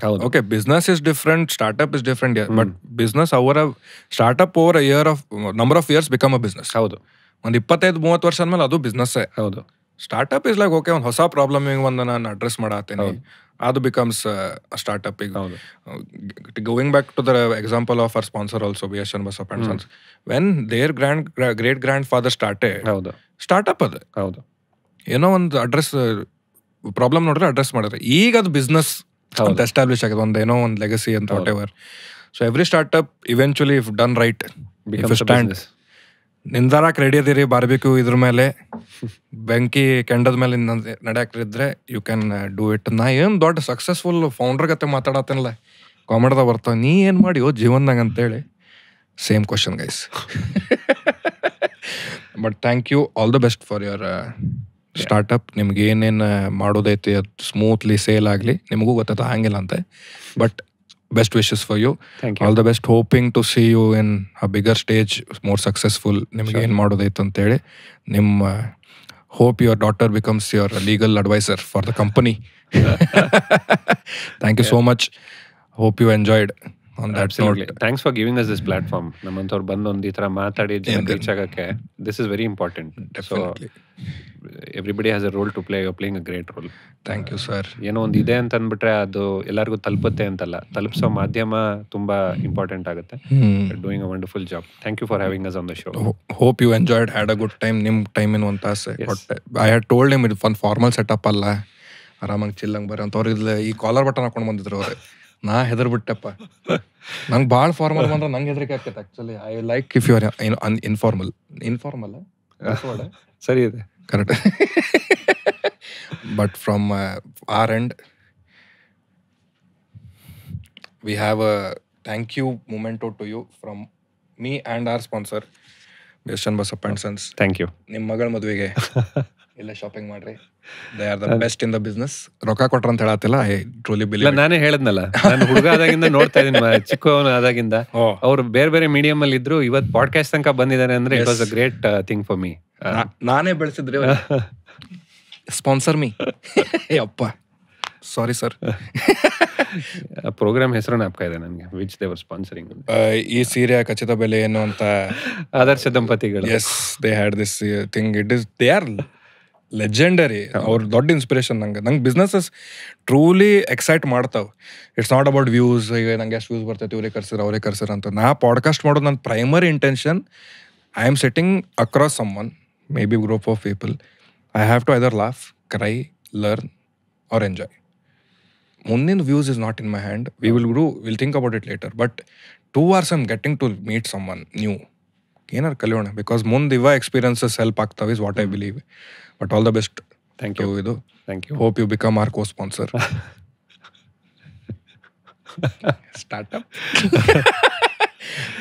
Okay, business is different, startup is different. But business startup over a year of number of years become a business. ಹೌದು, ಒಂದ್ 25-30 ವರ್ಷ ಆದ್ಮೇಲೆ ಅದು ಬಿಸ್ನೆಸ್. ಹೌದು. ಸ್ಟಾರ್ಟ್ಅಪ್ ಇಸ್ ಲೈಕ್ ಓಕೆ, ಒಂದು ಹೊಸ ಪ್ರಾಬ್ಲಮಿಗೆ ಒಂದು ನಾನು ಅಡ್ರೆಸ್ ಮಾಡತ್ತೇನೆ, ಅದು ಬಿಕಮ್ಸ್ ಸ್ಟಾರ್ಟ್ಅಪ್. ಈಗ going back to the example of our sponsor also, B S Channabasappa and sons, when their great grandfather startup ಅದು. ಹೌದು, ಏನೋ ಒಂದು ಅಡ್ರೆಸ್ ಪ್ರಾಬ್ಲಮ್ ನೋಡ್ರೆ ಅಡ್ರೆಸ್ ಮಾಡಿದ್ರೆ ಈಗ ಅದು ಬಿಸ್ನೆಸ್ ಅಂತ ಎಸ್ಟಾಬ್ಲಿಷ್ ಆಗಿದೆ. ಒಂದು ಏನೋ ಒಂದು ಲೆಗಸಿ ಅಂತ whatever. So every startup eventually if done right, if stand ನಿಂದಾರಕ್ ರೆಡಿ ಅದಿರಿ, ಬಾರ್ಬಿಕ್ಯೂ ಇದ್ರ ಮೇಲೆ ಬೆಂಕಿ ಕೆಂಡದ ಮೇಲೆ ನಡೆಯಾಕ್ರಿದ್ರೆ ಯು ಕ್ಯಾನ್ ಡೂ ಇಟ್. ನಾ ಏನ್ ದೊಡ್ಡ ಸಕ್ಸಸ್ಫುಲ್ ಫೌಂಡರ್ ಗತೆ ಮಾತಾಡತ್ತೇನಲ್ಲ, ಕಾಮಿಡ್ದಾಗ ಬರ್ತಾವ, ನೀ ಏನ್ ಮಾಡಿಯೋ ಜೀವನದಾಗ ಅಂತೇಳಿ. Same question guys. But thank you, all the best for your startup. ನಿಮ್ಗೆ ಏನೇನು ಮಾಡೋದೈತಿ ಅದು ಸ್ಮೂತ್ಲಿ ಸೇಲ್ ಆಗಲಿ. ನಿಮಗೂ ಗೊತ್ತಾಯ್ತು ಹಂಗಿಲ್ಲ ಅಂತೆ, but best wishes for you. All the best, hoping to see you in a bigger stage, more successful. ನಿಮಗೆ ಏನು ಮಾಡೋದೈತೆ ಅಂತೇಳಿ. ನಿಮ್ಮ hope your daughter becomes your legal advisor for the company. Thank you so much. Hope you enjoyed on that. Absolutely. Thanks for giving us this platform. ನಮ್ಮಂತವ್ರು ಬಂದು ಒಂದು ಈ ಥರ ಮಾತಾಡಿ ಜನಕ್ಕೆ ರೀಚ್ ಆಗೋಕ್ಕೆ, this is very important. Definitely. So everybody has a role to play. You're playing a great role. Thank you, sir. ಏನೋ ಒಂದು ಇದೆ ಅಂತ ಅಂದ್ಬಿಟ್ರೆ ಅದು ಎಲ್ಲರಿಗೂ ತಲುಪುತ್ತೆ ಅಂತಲ್ಲ, ತಲುಪಿಸೋ ಮಾಧ್ಯಮ ತುಂಬಾ ಇಂಪಾರ್ಟೆಂಟ್ ಆಗುತ್ತೆ. Doing a wonderful job. Thank you for having us on the show. Hope you enjoyed, had a good time. ನಿಮ್ ಟೈಮ್ ಇನ್ ಒಂದು ತಾಸು. ಐ ಹ್ಯಾಡ್ ಟೋಲ್ಡ್ ಹಿಮ್ ಇದು ಒಂದು ಫಾರ್ಮಲ್ ಸೆಟಪ್ ಅಲ್ಲ, ಆರಾಮಾಗಿ ಚಿಲ್ಲಂಗ್ ಬರ್ರಿ ಅಂತ. ಅವ್ರು ಇಲ್ಲ ಈ ಕಾಲರ್ ಬಟನ್ ಹಾಕೊಂಡು ಬಂದಿದ್ರು ಅವ್ರೆ. ನಾ ಹೆದರ್ಬಿಟ್ಟೆಪ್ಪ, ನಂಗೆ ಭಾಳ ಫಾರ್ಮಲ್ ಬಂದ್ರೆ ನಂಗೆ ಹೆದರಿಕೆ ಆಗ್ತೈತೆ. Actually I like if you are informal. ಸರಿ ಇದೆ, correct. But from our end, we have a thank you memento to you from me and our sponsor, B S Channabasappa and Sons. Thank you. ನಿಮ್ಮ ಮಗಳ ಮದುವೆಗೆ ಇಲ್ಲ ಶಾಪಿಂಗ್ ಮಾಡ್ರಿ. They are the best in the business. ರೊಕ್ಕ ಕೊಟ್ರ ಅಂತ ಹೇಳತ್ತಿಲ್ಲ, ಐ ಟ್ರೂಲಿ ಬಿಲೀವ್. ಇಲ್ಲ, ನಾನೇ ಹೇಳದ್ನಲ್ಲ, ನಾನು ಹುಡುಗ ಆದಾಗಿಂದ ನೋಡ್ತಾ ಇದೀನಿ, ಚಿಕ್ಕವನ ಆದಾಗಿಂದ ಅವ್ರು ಬೇರೆ ಬೇರೆ ಮೀಡಿಯಂ ಅಲ್ಲಿ ಇದ್ರು. ಇವತ್ತು ಪಾಡ್ಕಾಸ್ಟ್ ತನಕ ಬಂದಿದ್ದಾರೆ ಅಂದ್ರೆ it was a great thing for me. ನಾನೇ ಬೆಳೆಸಿದ್ರಿ. Sponsor me. ಅಪ್ಪ ಸಾರಿ ಸರ್. ಪ್ರೋಗ್ರಾಮ್ ಹೆಸರು ಜ್ಞಾಪಕ ಇದೆ ನನಗೆ, ವಿಚ್ ದೇ ವರ್ ಸ್ಪಾನ್ಸರಿಂಗ್. ಈ ಸೀರೆ ಖಚಿತ ಬೆಲೆ ಏನು ಅಂತ ಆದರ್ಶ ದಂಪತಿಗಳು. Yes, they had this thing. It is they are legendary. ಅವ್ರ ದೊಡ್ಡ ಇನ್ಸ್ಪಿರೇಷನ್ ನಂಗೆ ಬಿಸ್ನೆಸಸ್ ಟ್ರೂಲಿ ಎಕ್ಸೈಟ್ ಮಾಡ್ತಾವೆ. It's not about views. ಈಗ ನಂಗೆ ಎಷ್ಟು ವ್ಯೂಸ್ ಬರ್ತೈತೆ, ಇವರೇ ಕರ್ಸಿರ ಅಂತ. ನಾ ಪಾಡ್ಕಾಸ್ಟ್ ಮಾಡೋದು ನನ್ನ primary intention, I am sitting across someone, maybe group of people. I have to either laugh, cry, learn or enjoy. Mundiನ views is not in my hand. We will grow, we'll think about it later. But 2 hours I'm getting to meet someone new. ಏನಾರು ಕಲಿಯೋಣ, ಬಿಕಾಸ್ ಮುಂದೆ ಇವ ಎಕ್ಸ್ಪೀರಿಯನ್ಸಸ್ ಹೆಲ್ಪ್ ಆಗ್ತಾವೆ, is what I believe. But all the best. Thank you. ಇದು thank you. Hope you become our co sponsor. Startup.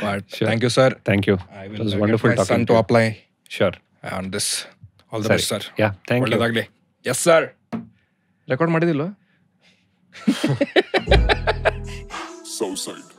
But sure. Thank you, sir. Thank you. I will. It was wonderful talking to apply. Sure. On this. All the best, sir. Yeah, thank you. ಒಳ್ಳೆದಾಗಲಿ. Yes, sir. ರೆಕಾರ್ಡ್ ಮಾಡಿದಿಲ್ವಾ? So side.